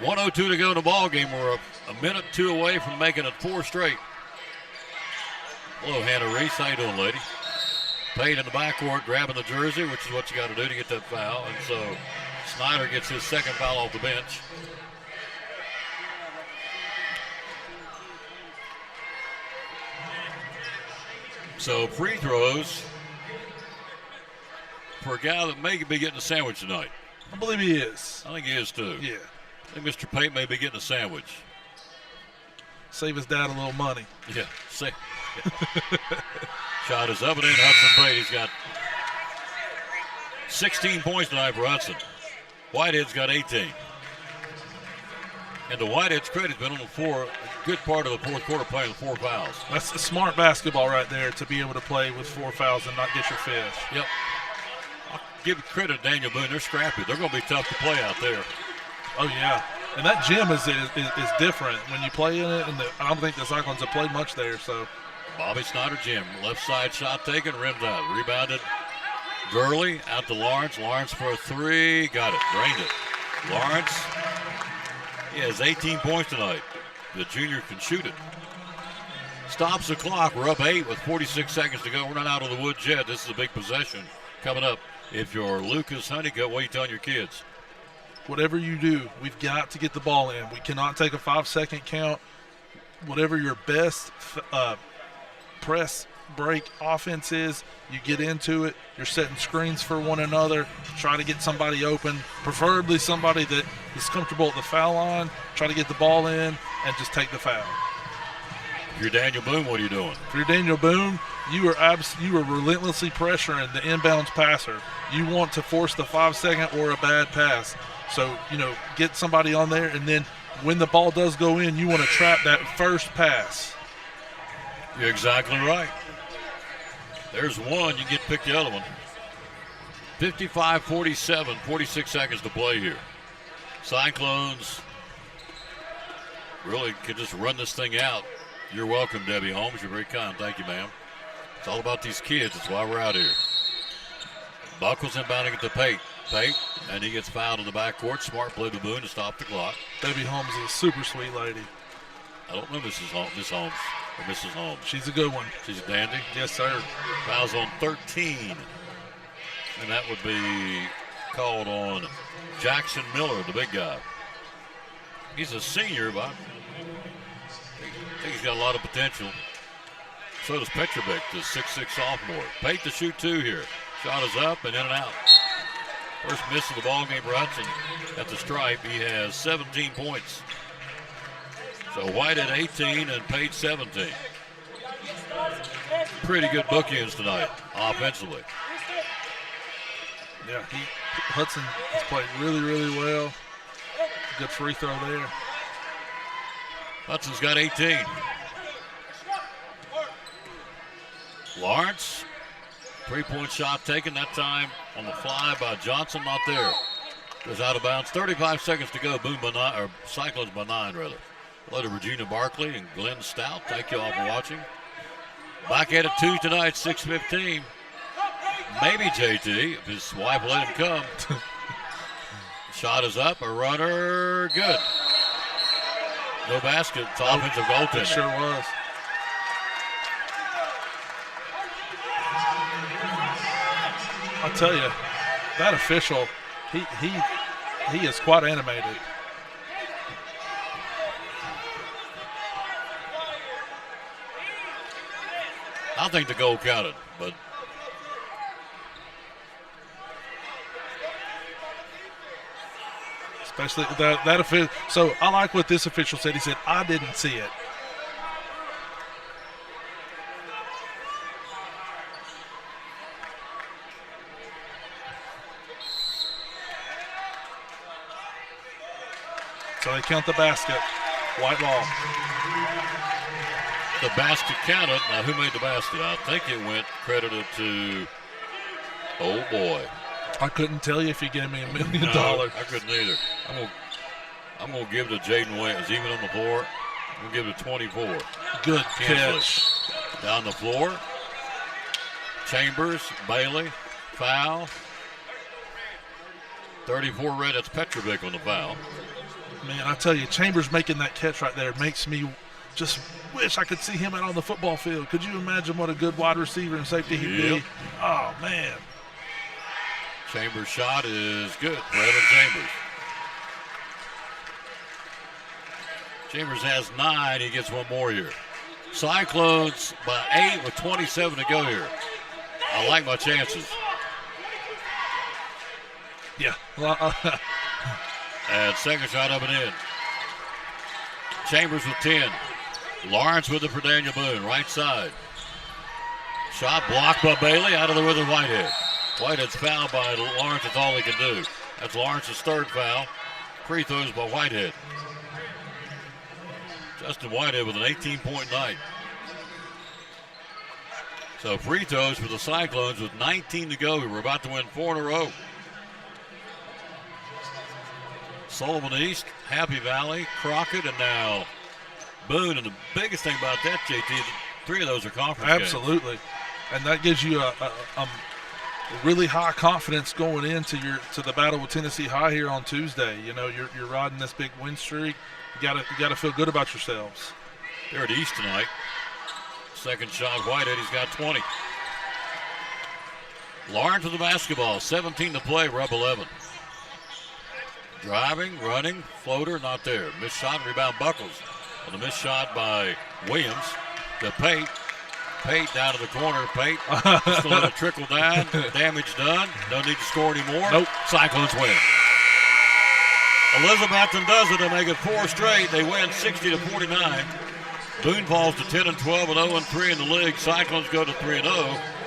[SPEAKER 1] 1:02 to go in the ball game. We're a minute 2 away from making it 4 straight. Hello, Hannah Reese. How you doing, lady? Pate in the backcourt, grabbing the jersey, which is what you got to do to get that foul. And so Snyder gets his second foul off the bench. So free throws for a guy that may be getting a sandwich tonight.
[SPEAKER 2] I believe he is.
[SPEAKER 1] I think he is too.
[SPEAKER 2] Yeah.
[SPEAKER 1] I think Mr. Pate may be getting a sandwich.
[SPEAKER 2] Save his dad a little money.
[SPEAKER 1] Yeah. Shot is up and in. Hudson Pate. He's got 16 points tonight for Hudson. Whitehead's got 18. And to Whitehead's credit, he's been on the floor a good part of the fourth quarter playing with 4 fouls.
[SPEAKER 2] That's a smart basketball right there to be able to play with 4 fouls and not get your fifth.
[SPEAKER 1] Yep. I'll give credit to Daniel Boone. They're scrappy. They're going to be tough to play out there.
[SPEAKER 2] Oh, yeah. And that gym is different when you play in it. And I don't think the Cyclones have played much there. So
[SPEAKER 1] Bobby Snyder gym. Left side shot taken, rimmed out. Rebounded. Gurley out to Lawrence. Lawrence for a 3. Got it. Drained it. Lawrence. He has 18 points tonight. The junior can shoot it. Stops the clock. We're up 8 with 46 seconds to go. We're not out of the woods yet. This is a big possession coming up. If you're Lucas Honeycutt, what are you telling your kids?
[SPEAKER 2] Whatever you do, we've got to get the ball in. We cannot take a 5-second count. Whatever your best press break offense is, you get into it. You're setting screens for one another. Try to get somebody open, preferably somebody that is comfortable at the foul line. Try to get the ball in and just take the foul.
[SPEAKER 1] If you're Daniel Boone, what are you doing?
[SPEAKER 2] If you're Daniel Boone, you are relentlessly pressuring the inbounds passer. You want to force the 5-second or a bad pass. So, get somebody on there, and then when the ball does go in, you want to trap that first pass.
[SPEAKER 1] You're exactly right. There's one. You get pick the other one. 55-47, 46 seconds to play here. Cyclones really could just run this thing out. You're welcome, Debbie Holmes. You're very kind. Thank you, ma'am. It's all about these kids. That's why we're out here. Buckles inbounding at the Pate, and he gets fouled in the backcourt. Smart play to Boone to stop the clock.
[SPEAKER 2] Debbie Holmes is a super sweet lady.
[SPEAKER 1] I don't know Miss Holmes or Mrs. Holmes.
[SPEAKER 2] She's a good one.
[SPEAKER 1] She's a dandy?
[SPEAKER 2] Yes, sir.
[SPEAKER 1] Fouls on 13. And that would be called on Jackson Miller, the big guy. He's a senior, but I think he's got a lot of potential. So does Petrovic, the 6'6 sophomore. Pate to shoot 2 here. Shot is up and in and out. First miss of the ball game for Hudson at the stripe. He has 17 points. So White at 18 and Pate 17. Pretty good bookends tonight, offensively.
[SPEAKER 2] Yeah, Hudson has played really, really well. Good free throw there.
[SPEAKER 1] Hudson's got 18. Lawrence, 3-point shot taken, that time on the fly by Johnson, not there. Goes out of bounds. 35 seconds to go. Boone by 9, or Cyclones by 9, rather. Hello to Regina Barkley and Glenn Stout. Thank you all for watching. Back at it Tuesday tonight, 6:15. Maybe JT, if his wife will let him come. Shot is up, a runner, good. No basket, it's offensive goaltending.
[SPEAKER 2] It sure was. I'll tell you, that official, he is quite animated.
[SPEAKER 1] I think the goal counted, but
[SPEAKER 2] especially that official. So I like what this official said. He said, I didn't see it. So they count the basket. White ball.
[SPEAKER 1] The basket counted. Now, who made the basket? I think it went credited to, oh boy.
[SPEAKER 2] I couldn't tell you if you gave me $1 million.
[SPEAKER 1] No, I couldn't either. I'm gonna give it to Jaden Williams. Even on the floor, I'm gonna give it to 24.
[SPEAKER 2] Good
[SPEAKER 1] Kinsley.
[SPEAKER 2] catch.
[SPEAKER 1] Down the floor. Chambers, Bailey, foul. 34 red. That's Petrovic on the foul.
[SPEAKER 2] Man, I tell you, Chambers making that catch right there makes me just wish I could see him out on the football field. Could you imagine what a good wide receiver and safety he'd be? Oh, man.
[SPEAKER 1] Chambers' shot is good for Evan Chambers. Chambers has 9. He gets one more here. Cyclones by 8 with 27 to go here. I like my chances.
[SPEAKER 2] Yeah.
[SPEAKER 1] And second shot up and in. Chambers with 10. Lawrence with it for Daniel Boone, right side. Shot blocked by Bailey, out of the way with Whitehead. Whitehead's fouled by Lawrence, that's all he can do. That's Lawrence's third foul. Free throws by Whitehead. Justin Whitehead with an 18-point night. So free throws for the Cyclones with 19 to go. We're about to win 4 in a row. Sullivan East, Happy Valley, Crockett, and now Boone. And the biggest thing about that, JT, is 3 of those are conference
[SPEAKER 2] Absolutely.
[SPEAKER 1] games.
[SPEAKER 2] And that gives you a really high confidence going into the battle with Tennessee High here on Tuesday. You know, you're riding this big win streak. You gotta feel good about yourselves.
[SPEAKER 1] They're at East tonight. Second shot, Whitehead, he's got 20. Lawrence with the basketball, 17 to play, we're up 11. Driving, running, floater, not there. Missed shot, rebound Buckles. And a missed shot by Williams to Pate. Pate down to the corner. Pate just a little trickle down. Damage done. No need to score anymore.
[SPEAKER 2] Nope.
[SPEAKER 1] Cyclones win. Elizabethton does it. They make it 4 straight. They win 60-49. Boone falls to 10-12 and 0-3 in the league. Cyclones go to 3-0,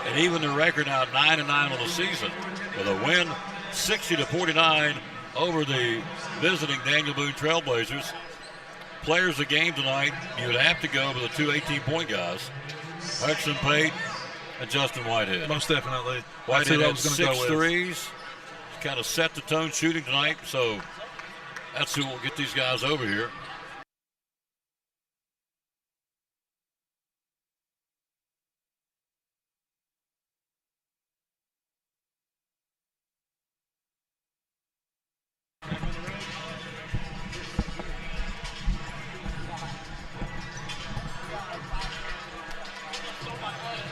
[SPEAKER 1] and even their record now 9-9 on the season with a win 60-49 over the visiting Daniel Boone Trailblazers. Players of the game tonight, you would have to go with the two 18-point guys, Hudson Pate and Justin Whitehead.
[SPEAKER 2] Most definitely.
[SPEAKER 1] Whitehead had
[SPEAKER 2] That's who I was gonna
[SPEAKER 1] 6
[SPEAKER 2] go with.
[SPEAKER 1] threes. Kind of set the tone shooting tonight, so that's who will get these guys over here.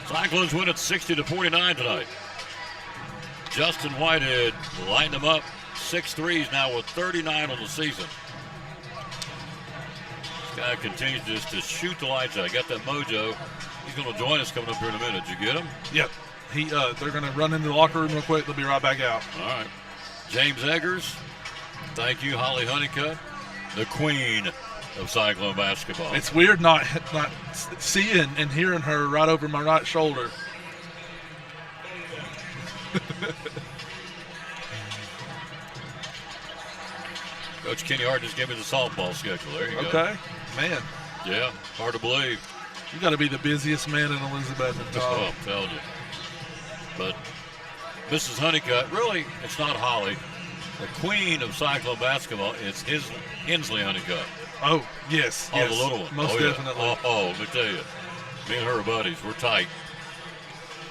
[SPEAKER 1] Cyclones win at 60-49 tonight. Justin Whitehead lined them up. 6 threes now with 39 on the season. This guy continues just to shoot the lights out. Got that mojo. He's going to join us coming up here in a minute. Did you get him?
[SPEAKER 2] Yep. They're going to run into the locker room real quick. They'll be right back out.
[SPEAKER 1] All right. James Eggers. Thank you, Holly Honeycutt, the queen of Cyclone basketball.
[SPEAKER 2] It's weird not seeing and hearing her right over my right shoulder.
[SPEAKER 1] Coach Kenny Hart just gave me the softball schedule. There you go.
[SPEAKER 2] Okay. Man.
[SPEAKER 1] Yeah, hard to believe.
[SPEAKER 2] You got to be the busiest man in Elizabethton, Tom.
[SPEAKER 1] Oh, I'm telling you. But Mrs. Honeycutt, really, it's not Holly. The queen of Cyclone basketball is Hensley Honeycutt.
[SPEAKER 2] Oh, yes.
[SPEAKER 1] Oh, the little one.
[SPEAKER 2] Most definitely.
[SPEAKER 1] Let me tell you. Me and her are buddies. We're tight.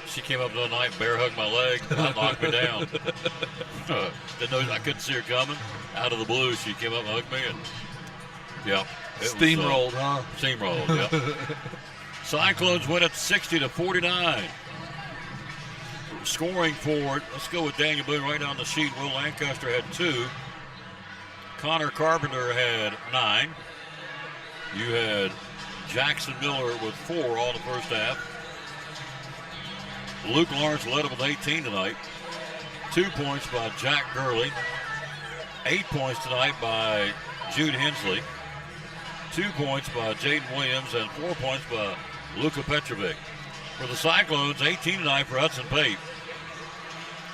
[SPEAKER 1] She came up the other night, bear hugged my leg, and knocked me down. Didn't know, I couldn't see her coming. Out of the blue, she came up and hugged me, and yeah.
[SPEAKER 2] Steamrolled, huh?
[SPEAKER 1] Steamrolled, yeah. Cyclones win at 60-49. Scoring for it, let's go with Daniel Boone right down the sheet. Will Lancaster had 2. Connor Carpenter had 9. You had Jackson Miller with 4 all in the first half. Luke Lawrence led him with 18 tonight. 2 points by Jack Gurley. 8 points tonight by Jude Hensley. 2 points by Jaden Williams and 4 points by Luka Petrovic. For the Cyclones, 18 tonight for Hudson Pate.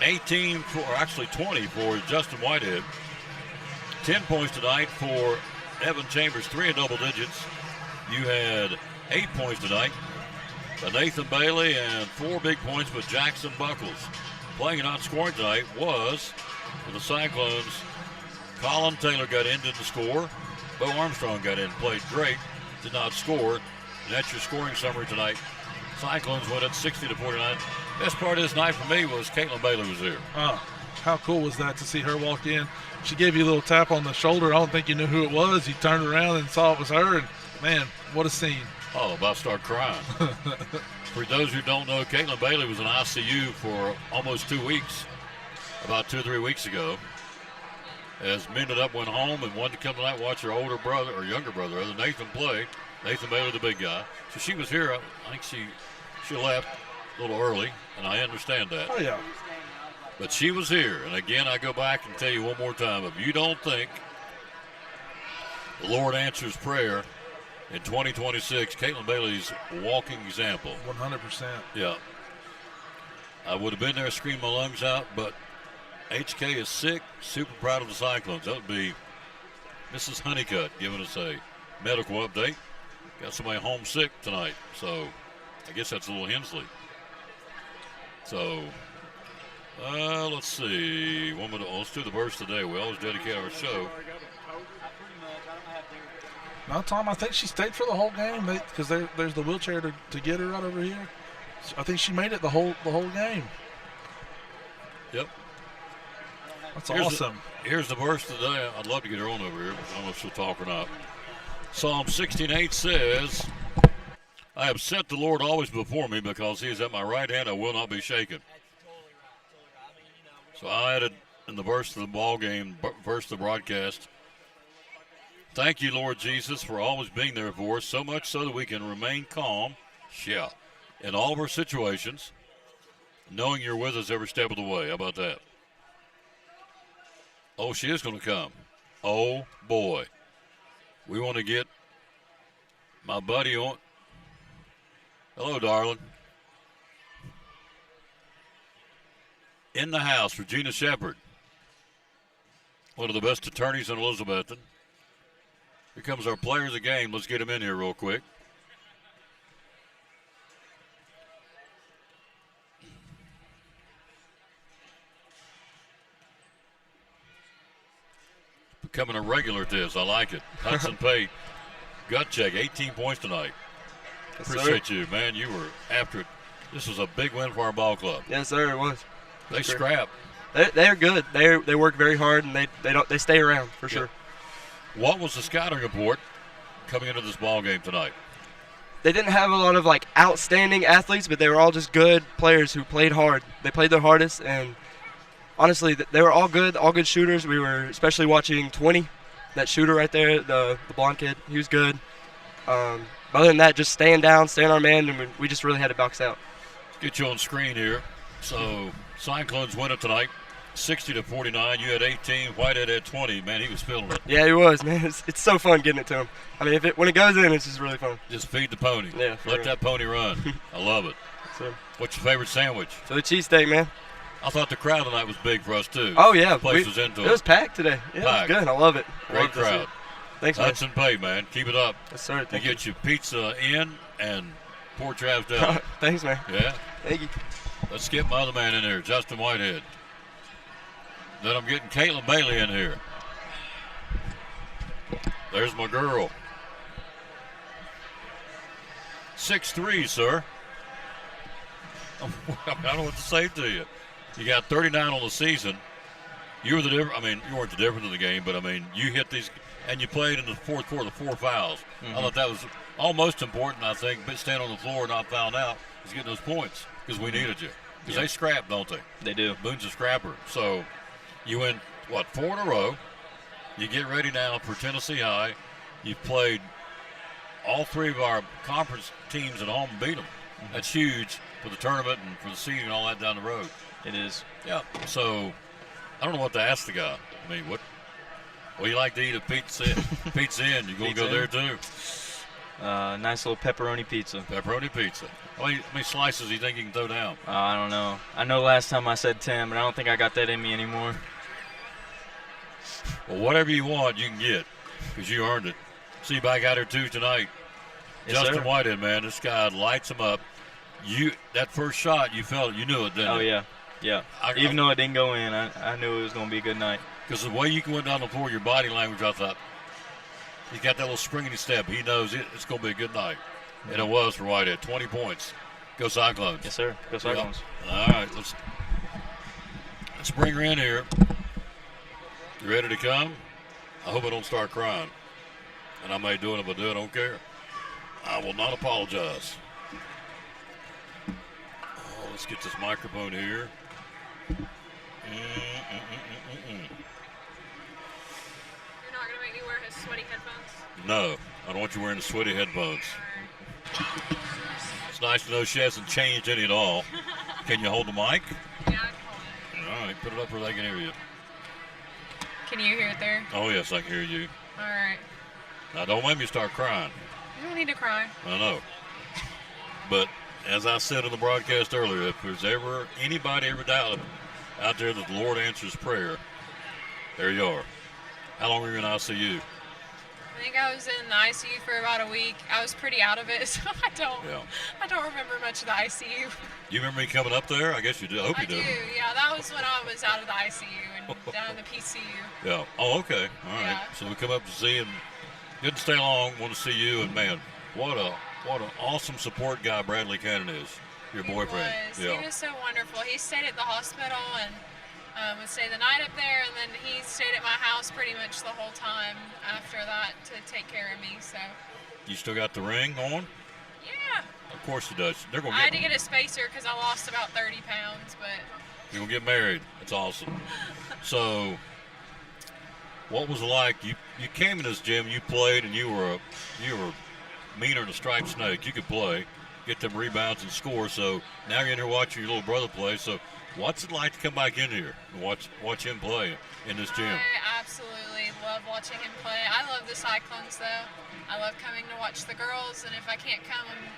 [SPEAKER 1] 20 for Justin Whitehead. 10 points tonight for Evan Chambers, 3 in double digits. You had 8 points tonight by Nathan Bailey and 4 big points by Jackson Buckles. Playing and not scoring tonight was for the Cyclones. Colin Taylor got in, didn't score. Bo Armstrong got in, played great, did not score. And that's your scoring summary tonight. Cyclones went at 60-49. Best part of this night for me was Caitlin Bailey was here.
[SPEAKER 2] Oh, how cool was that to see her walk in? She gave you a little tap on the shoulder. I don't think you knew who it was. You turned around and saw it was her, and man, what a scene.
[SPEAKER 1] Oh, about to start crying. For those who don't know, Caitlin Bailey was in ICU for almost 2 weeks, about 2 or 3 weeks ago. As mended up, went home and wanted to come tonight watch her older brother, or younger brother, rather, Nathan play. Nathan Bailey, the big guy. So she was here. I think she left a little early, and I understand that.
[SPEAKER 2] Oh, yeah.
[SPEAKER 1] But she was here. And again, I go back and tell you one more time, if you don't think the Lord answers prayer in 2026, Caitlin Bailey's walking example.
[SPEAKER 2] 100%.
[SPEAKER 1] Yeah. I would have been there screaming my lungs out, but HK is sick. Super proud of the Cyclones. That would be Mrs. Honeycutt giving us a medical update. Got somebody homesick tonight, so I guess that's a little Hensley. So, let's see. Let's do the verse today. We always dedicate our show.
[SPEAKER 2] No, Tom, I think she stayed for the whole game because there's the wheelchair to get her right over here. I think she made it the whole game.
[SPEAKER 1] Yep.
[SPEAKER 2] That's awesome.
[SPEAKER 1] Here's the verse today. I'd love to get her on over here, but I don't know if she'll talk or not. Psalm 16:8 says, I have set the Lord always before me because he is at my right hand. I will not be shaken. So I added in the verse of the ball game, verse of the broadcast, thank you, Lord Jesus, for always being there for us, so much so that we can remain calm, in all of our situations, knowing you're with us every step of the way. How about that? Oh, she is going to come. Oh, boy. We want to get My buddy on. Hello, darling. In the house, Regina Shepard. One of the best attorneys in Elizabethton. Here comes our player of the game. Let's get him in here real quick. Becoming a regular at this. I like it. Hudson Pate, gut check, 18 points tonight.
[SPEAKER 7] Yes,
[SPEAKER 1] Appreciate
[SPEAKER 7] sir.
[SPEAKER 1] you, man. You were after it. This was a big win for our ball club.
[SPEAKER 7] Yes, sir, it was.
[SPEAKER 1] They
[SPEAKER 7] Sure.
[SPEAKER 1] scrap.
[SPEAKER 7] They're good. They work very hard, and they stay around for sure.
[SPEAKER 1] What was the scouting report coming into this ball game tonight?
[SPEAKER 7] They didn't have a lot of like outstanding athletes, but they were all just good players who played hard. They played their hardest, and honestly, they were all good shooters. We were especially watching 20, that shooter right there, the blonde kid. He was good. Other than that, just staying down, staying our man, and we just really had to box out.
[SPEAKER 1] Let's get you on screen here. So Cyclones win it tonight, 60-49. You had 18. Whitehead had 20. Man, he was feeling it.
[SPEAKER 7] Yeah, he was, man. It's so fun getting it to him. I mean, when it goes in, it's just really fun.
[SPEAKER 1] Just feed the pony.
[SPEAKER 7] Yeah,
[SPEAKER 1] Let
[SPEAKER 7] real.
[SPEAKER 1] that pony run. I love it.
[SPEAKER 7] So,
[SPEAKER 1] What's your favorite sandwich?
[SPEAKER 7] So the cheesesteak, man.
[SPEAKER 1] I thought the crowd tonight was big for us, too.
[SPEAKER 7] Oh, yeah.
[SPEAKER 1] The place was into it.
[SPEAKER 7] It was packed today. Yeah,
[SPEAKER 1] Packed.
[SPEAKER 7] it was good. I love it.
[SPEAKER 1] Great
[SPEAKER 7] Love to see
[SPEAKER 1] crowd.
[SPEAKER 7] it. Thanks, man.
[SPEAKER 1] Hudson Pay, man. Keep it up.
[SPEAKER 7] Yes, sir.
[SPEAKER 1] You
[SPEAKER 7] Thank
[SPEAKER 1] get your pizza in and pork traps down.
[SPEAKER 7] Thanks, man.
[SPEAKER 1] Yeah?
[SPEAKER 7] Thank you.
[SPEAKER 1] Let's get my other man in there, Justin Whitehead. Then I'm getting Caitlin Bailey in here. There's my girl. 6'3", sir. I don't know what to say to you. You got 39 on the season. You were the difference. I mean, you weren't the difference in the game, but I mean, you hit these, and you played in the fourth quarter, 4 fouls. I thought that was almost important. I think, but standing on the floor, not fouled out, is getting those points because we needed you. Because they scrap, don't they?
[SPEAKER 8] They do.
[SPEAKER 1] Boone's a scrapper. So you win, 4 in a row. You get ready now for Tennessee High. You've played all 3 of our conference teams at home and beat them. That's huge for the tournament and for the seeding and all that down the road.
[SPEAKER 8] It is.
[SPEAKER 1] Yeah. So I don't know what to ask the guy. I mean, what you like to eat at Pizza Inn? You gonna go there too?
[SPEAKER 8] Nice little pepperoni pizza.
[SPEAKER 1] Pepperoni pizza. How many slices do you think you can throw down?
[SPEAKER 8] I don't know. I know last time I said 10, but I don't think I got that in me anymore.
[SPEAKER 1] Well, whatever you want, you can get because you earned it. See you back out here too tonight.
[SPEAKER 8] Yes,
[SPEAKER 1] Justin
[SPEAKER 8] sir.
[SPEAKER 1] Whitehead, man, this guy lights him up. That first shot, you felt it, you knew it, didn't
[SPEAKER 8] Oh,
[SPEAKER 1] you?
[SPEAKER 8] yeah. Even though it didn't go in, I knew it was going to be a good night.
[SPEAKER 1] Because the way you went down the floor, your body language, I thought, he got that little springy step. He knows it's going to be a good night. And it was for Whitehead. 20 points. Go Cyclones.
[SPEAKER 8] Yes, sir. Go Cyclones.
[SPEAKER 1] Yep. All right, let's bring her in here. You ready to come? I hope I don't start crying. And I may do it if I do, I don't care. I will not apologize. Oh, let's get this microphone here.
[SPEAKER 22] You're not going to make me wear his sweaty headphones?
[SPEAKER 1] No, I don't want you wearing the sweaty headphones. It's nice to know she hasn't changed any at all. Can you hold the mic?
[SPEAKER 22] Yeah, I can hold it.
[SPEAKER 1] All right, put it up where they can hear you.
[SPEAKER 22] Can you hear it there?
[SPEAKER 1] Oh, yes, I can hear you.
[SPEAKER 22] All right.
[SPEAKER 1] Now, don't make me start crying.
[SPEAKER 22] You don't need to cry.
[SPEAKER 1] I know. But as I said in the broadcast earlier, if there's ever anybody ever doubted out there that the Lord answers prayer, there you are. How long were you in ICU?
[SPEAKER 22] I think I was in the ICU for about a week. I was pretty out of it, so I don't remember much of the ICU.
[SPEAKER 1] You remember me coming up there? I guess you do. I hope you do.
[SPEAKER 22] Yeah, that was when I was out of the ICU and down in the PCU.
[SPEAKER 1] Yeah. Oh, okay. All right.
[SPEAKER 22] Yeah.
[SPEAKER 1] So we come up to see him. Didn't stay long. Want to see you, and man, what an awesome support guy Bradley Cannon is. Your boyfriend.
[SPEAKER 22] He was so wonderful. He stayed at the hospital and would stay the night up there, and then he stayed at my house pretty much the whole time after that to take care of me. So.
[SPEAKER 1] You still got the ring on?
[SPEAKER 22] Yeah.
[SPEAKER 1] Of course he does. They're gonna
[SPEAKER 22] I had to get a spacer because I lost about 30 pounds, but.
[SPEAKER 1] You're gonna get married. That's awesome. So, what was it like? You came in this gym, you played, and you were meaner than a striped snake. You could play, get them rebounds and score. So now you're in here watching your little brother play. So, what's it like to come back in here and watch him play in this gym?
[SPEAKER 22] I absolutely love love watching him play. I love the Cyclones, though. I love coming to watch the girls, and if I can't come, I'm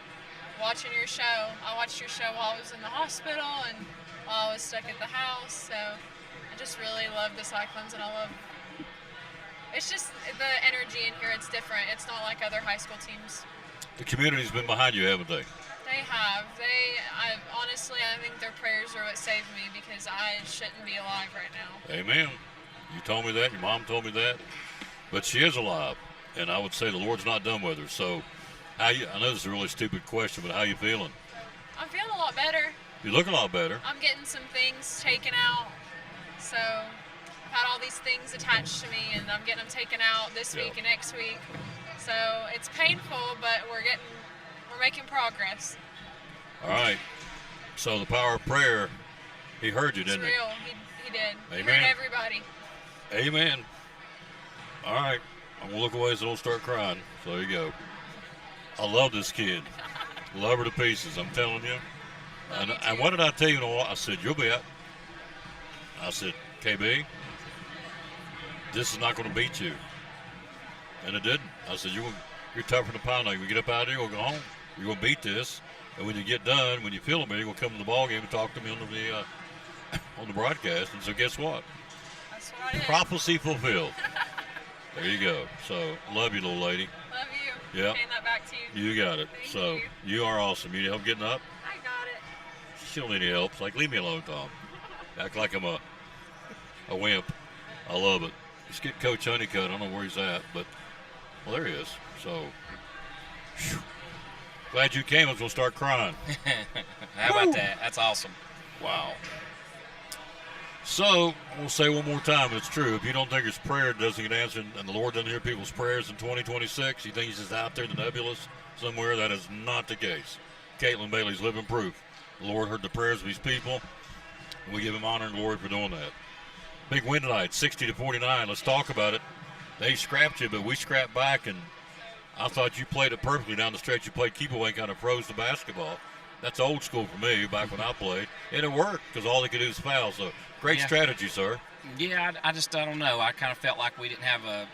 [SPEAKER 22] watching your show. I watched your show while I was in the hospital and while I was stuck at the house, so I just really love the Cyclones, and I love it's just the energy in here. It's different. It's not like other high school teams.
[SPEAKER 1] The community's been behind you, haven't they?
[SPEAKER 22] They have. Honestly, I think their prayers are what saved me because I shouldn't be alive right now.
[SPEAKER 1] Amen. You told me that. Your mom told me that. But she is alive, and I would say the Lord's not done with her. So, I know this is a really stupid question, but how you feeling?
[SPEAKER 22] I'm feeling a lot better.
[SPEAKER 1] You look a lot better.
[SPEAKER 22] I'm getting some things taken out. So, I've had all these things attached to me, and I'm getting them taken out this week and next week. So, it's painful, but we're making progress.
[SPEAKER 1] All right. So the power of prayer, he heard you, didn't he?
[SPEAKER 22] It's real. He did.
[SPEAKER 1] Amen.
[SPEAKER 22] He heard everybody.
[SPEAKER 1] Amen. All right. I'm going to look away so I don't start crying. So there you go. I love this kid. Love her to pieces, I'm telling you. And what did I tell you? I said, you'll be out. I said, KB, this is not going to beat you. And it didn't. I said, you're tougher than a pound. You get up out of here, we'll go home. You're going to beat this. And when you get done, when you feel it, you're going to come to the ball game and talk to me on the broadcast. And so guess what?
[SPEAKER 22] That's what I did.
[SPEAKER 1] Prophecy fulfilled. There you go. So love you, little lady.
[SPEAKER 22] Love you.
[SPEAKER 1] Yeah.
[SPEAKER 22] Hand that back to you.
[SPEAKER 1] You got it.
[SPEAKER 22] Thank
[SPEAKER 1] So you are awesome. You need help getting up?
[SPEAKER 22] I got it.
[SPEAKER 1] She don't need any help. It's like, leave me alone, Tom. Act like I'm a wimp. I love it. Let's get Coach Honeycutt. I don't know where he's at, but, well, there he is. So, whew. Glad you came. I was going to start crying.
[SPEAKER 8] How about that? That's awesome.
[SPEAKER 1] Wow. So, we'll say one more time, it's true. If you don't think his prayer doesn't get answered and the Lord doesn't hear people's prayers in 2026, you think he's just out there in the nebulous somewhere, that is not the case. Caitlin Bailey's living proof. The Lord heard the prayers of his people, and we give him honor and glory for doing that. Big win tonight, 60-49. Let's talk about it. They scrapped you, but we scrapped back, and I thought you played it perfectly down the stretch. You played keep away, kind of froze the basketball. That's old school for me back when I played, and it worked because all they could do is foul. So great strategy, sir.
[SPEAKER 8] Yeah, I don't know. I kind of felt like we didn't have a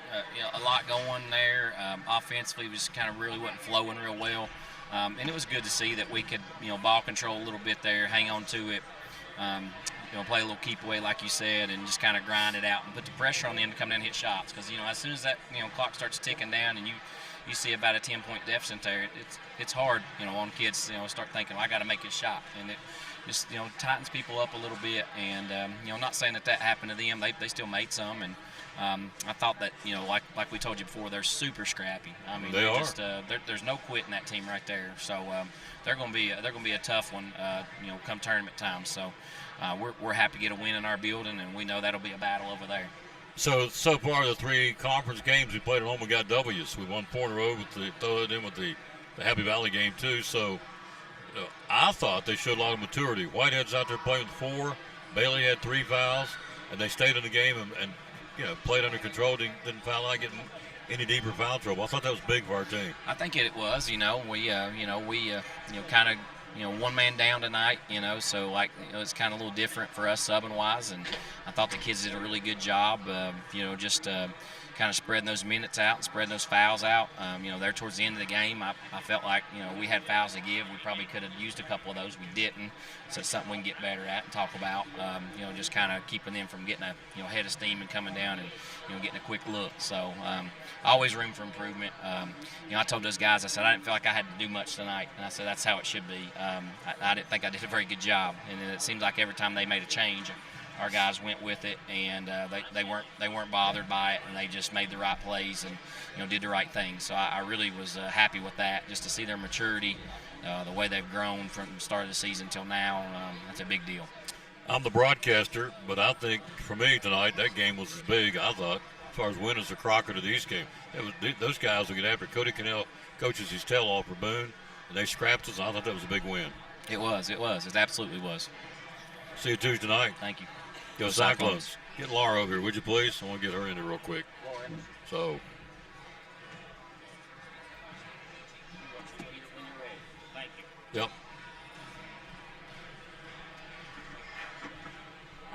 [SPEAKER 8] lot going there. Offensively, we just kind of really wasn't flowing real well. And it was good to see that we could, ball control a little bit there, hang on to it, play a little keep away like you said, and just kind of grind it out and put the pressure on them to come down and hit shots. Because as soon as that clock starts ticking down and you see about a 10-point deficit there, it's hard on kids start thinking, well, I got to make a shot, and it just tightens people up a little bit. And not saying that happened to them, they still made some, and I thought that like we told you before, they're super scrappy. I mean,
[SPEAKER 1] they are.
[SPEAKER 8] Just there's no quitting that team right there. So they're going to be a tough one come tournament time. So we're happy to get a win in our building, and we know that'll be a battle over there.
[SPEAKER 1] So far, the 3 conference games we played at home, we got W's. We won 4 in a row throw it in with the Happy Valley game too. So I thought they showed a lot of maturity. Whitehead's out there playing with 4. Bailey had 3 fouls, and they stayed in the game and played under control. Didn't foul out, getting any deeper foul trouble. I thought that was big for our team.
[SPEAKER 8] I think it was. We kind of one man down tonight. So it's kind of a little different for us subbing wise, and I thought the kids did a really good job. Just kind of spreading those minutes out and spreading those fouls out. There towards the end of the game, I felt like we had fouls to give. We probably could have used a couple of those. We didn't. So it's something we can get better at and talk about. Just kind of keeping them from getting a head of steam and coming down and getting a quick look. So always room for improvement. I told those guys, I said I didn't feel like I had to do much tonight, and I said that's how it should be. I didn't think I did a very good job, and it seemed like every time they made a change, our guys went with it, and they weren't bothered by it, and they just made the right plays and did the right thing. So I really was happy with that, just to see their maturity, the way they've grown from the start of the season till now. That's a big deal.
[SPEAKER 1] I'm the broadcaster, but I think for me tonight that game was as big, I thought, as far as winning the Crocker to the East game. Those guys will get after Cody Cannell coaches his tail off for Boone, and they scrapped us, and I thought that was a big win.
[SPEAKER 8] It was. It absolutely was.
[SPEAKER 1] See you Tuesday night.
[SPEAKER 8] Thank you.
[SPEAKER 1] Go Cyclones. Get Laura over here, would you please? I want to get her in there real quick. So.
[SPEAKER 8] Thank you.
[SPEAKER 1] Yep.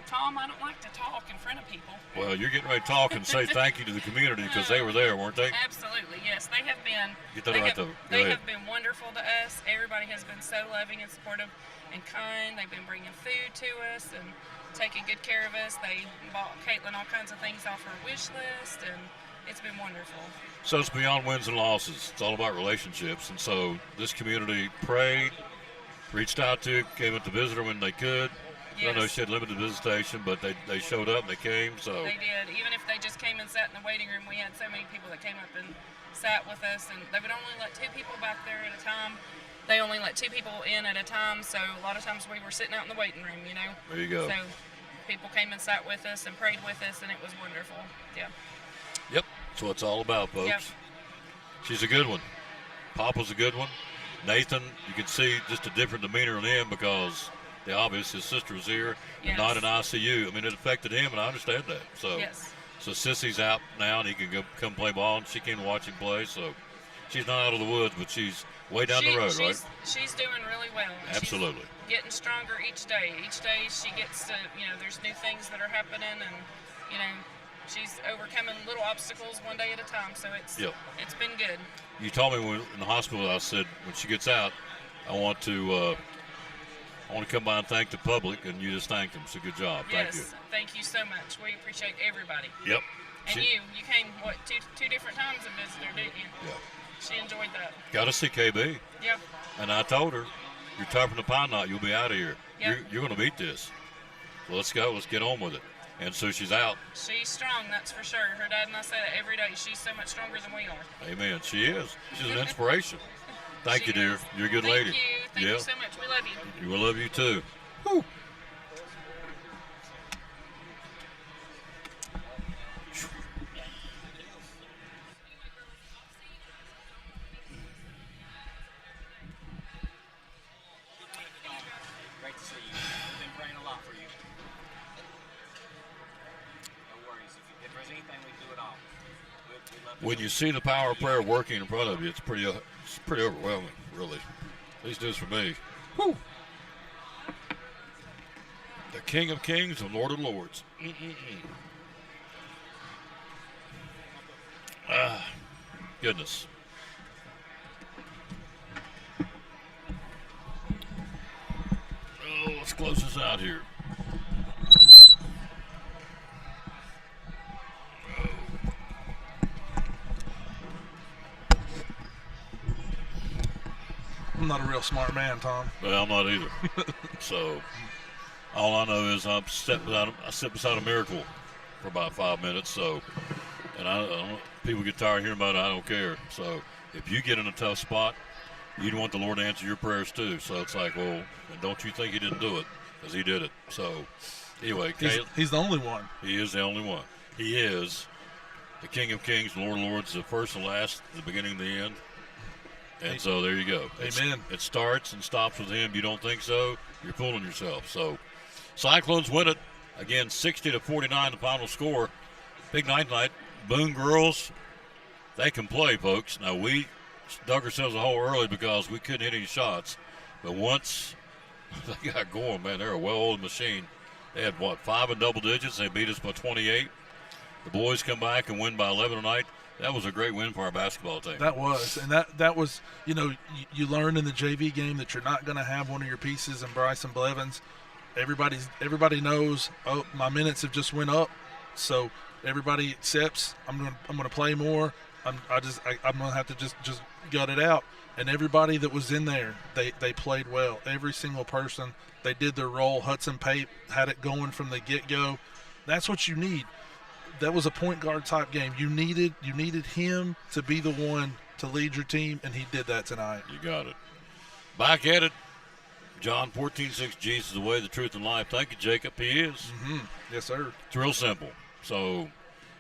[SPEAKER 22] Tom, I don't like to talk and
[SPEAKER 11] in front of people.
[SPEAKER 1] Well, you're getting ready to talk and say thank you to the community because they were there, weren't they?
[SPEAKER 11] Absolutely, yes. They have been.
[SPEAKER 1] Get that right there.
[SPEAKER 11] They have been wonderful to us. Everybody has been so loving and supportive and kind. They've been bringing food to us and taking good care of us. They bought Caitlin all kinds of things off her wish list, and it's been wonderful.
[SPEAKER 1] So it's beyond wins and losses. It's all about relationships. And so this community prayed, reached out to, came up to visit her when they could.
[SPEAKER 11] Yes.
[SPEAKER 1] I know she had limited visitation, but they showed up and they came. So
[SPEAKER 11] They did. Even if they just came and sat in the waiting room, we had so many people that came up and sat with us, and they would only let 2 people back there at a time. They only let 2 people in at a time, so a lot of times we were sitting out in the waiting room, you know.
[SPEAKER 1] There you go.
[SPEAKER 11] So people came and sat with us and prayed with us, and it was wonderful. Yeah.
[SPEAKER 1] Yep, that's what it's all about, folks.
[SPEAKER 11] Yep.
[SPEAKER 1] She's a good one. Papa's a good one. Nathan, you can see just a different demeanor in him because the obvious, his sister was here and
[SPEAKER 11] Yes.
[SPEAKER 1] not in ICU. I mean, it affected him, and I understand that. So,
[SPEAKER 11] Yes.
[SPEAKER 1] so Sissy's out now, and he can come play ball, and she came to watch him play. So she's not out of the woods, but she's way down the road, right?
[SPEAKER 11] She's doing really well.
[SPEAKER 1] Absolutely.
[SPEAKER 11] She's getting stronger each day. Each day she gets to, there's new things that are happening, and, she's overcoming little obstacles one day at a time. So it's been good.
[SPEAKER 1] You told me when in the hospital, I said, when she gets out, I want to come by and thank the public, and you just thanked them. So good job. Thank you.
[SPEAKER 11] Yes, thank you so much. We appreciate everybody.
[SPEAKER 1] Yep.
[SPEAKER 11] And you came, two different times and visited her, didn't you?
[SPEAKER 1] Yeah.
[SPEAKER 11] She enjoyed that.
[SPEAKER 1] Got to see KB.
[SPEAKER 11] Yep.
[SPEAKER 1] And I told her, you're tougher than a pine knot. You'll be out of here.
[SPEAKER 11] Yep.
[SPEAKER 1] You're going to beat this. So let's go. Let's get on with it. And so she's out.
[SPEAKER 11] She's strong, that's for sure. Her dad and I say that every day. She's so much stronger than we are.
[SPEAKER 1] Amen. She is. She's an inspiration. Thank you, dear. You're a good lady.
[SPEAKER 11] Thank you. Thank you so much. We love you.
[SPEAKER 1] We love you too. Woo.
[SPEAKER 12] Great to see you. We've been praying a lot for you. No worries. If there's anything, we do it all. We love
[SPEAKER 1] When you see the power of prayer working in front of you, it's pretty overwhelming, really. At least it is for me. Woo. The King of Kings and Lord of Lords. Goodness. Oh, let's close this out here.
[SPEAKER 2] I'm not a real smart man, Tom.
[SPEAKER 1] Well, I'm not either. So, all I know is I sit beside a miracle for about 5 minutes. So, and I don't, people get tired of hearing about it. I don't care. So, if you get in a tough spot, you'd want the Lord to answer your prayers too. So it's like, well, and don't you think He didn't do it? Because He did it. So, anyway,
[SPEAKER 2] he's the only one.
[SPEAKER 1] He is the only one. He is the King of Kings, Lord of Lords, the first and last, the beginning and the end. And so there you go.
[SPEAKER 2] Amen.
[SPEAKER 1] It starts and stops with Him. You don't think so? You're fooling yourself. So, Cyclones win it again, 60-49, the final score. Big night tonight. Boone girls, they can play, folks. Now we dug ourselves a hole early because we couldn't hit any shots, but once they got going, man, they're a well-oiled machine. They had 5 in double digits. They beat us by 28. The boys come back and win by 11 tonight. That was a great win for our basketball team.
[SPEAKER 2] That was, and that was, you learn in the JV game that you're not going to have one of your pieces in Bryson Blevins. Everybody knows. Oh, my minutes have just went up, so everybody accepts. I'm gonna play more. I'm gonna have to just gut it out. And everybody that was in there, they played well. Every single person, they did their role. Hudson Pape had it going from the get-go. That's what you need. That was a point guard type game. You needed him to be the one to lead your team, and he did that tonight.
[SPEAKER 1] You got it. Back at it. John 14:6, Jesus is the way, the truth, and life. Thank you, Jacob. He is.
[SPEAKER 2] Mm-hmm. Yes, sir.
[SPEAKER 1] It's real simple. So,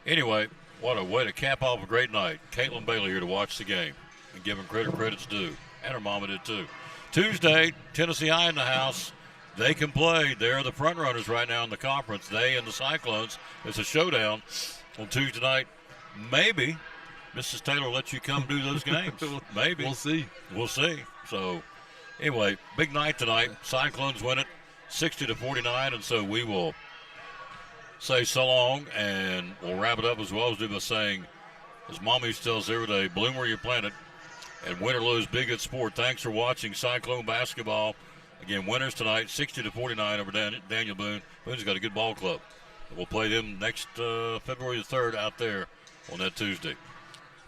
[SPEAKER 1] anyway, what a way to cap off a great night. Caitlin Bailey here to watch the game and give him credit's due. And her mama did too. Tuesday, Tennessee High in the house. They can play. They're the front runners right now in the conference. They and the Cyclones. It's a showdown on Tuesday night. Maybe Mrs. Taylor lets you come do those games. Maybe.
[SPEAKER 2] We'll see.
[SPEAKER 1] We'll see. So, anyway, big night tonight. Cyclones win it 60-49, and so we will say so long, and we'll wrap it up as well as do by saying, as Mom used to tell us every day, bloom where you're planted, and win or lose, be a good sport. Thanks for watching Cyclone basketball. Again, winners tonight, 60-49 over Daniel Boone. Boone's got a good ball club. We'll play them next February the 3rd out there on that Tuesday.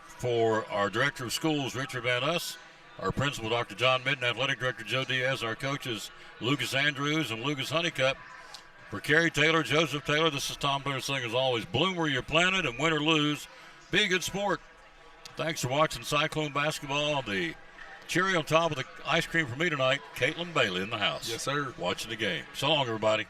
[SPEAKER 1] For our Director of Schools, Richard Van Us, our Principal, Dr. John Midden, Athletic Director Joe Diaz, our coaches, Lucas Andrews and Lucas Honeycutt. For Kerry Taylor, Joseph Taylor, this is Tom Booner saying, as always, bloom where you're planted and win or lose, be a good sport. Thanks for watching Cyclone basketball. The cherry on top of the ice cream for me tonight, Caitlin Bailey in the house.
[SPEAKER 2] Yes, sir.
[SPEAKER 1] Watching the game. So long, everybody.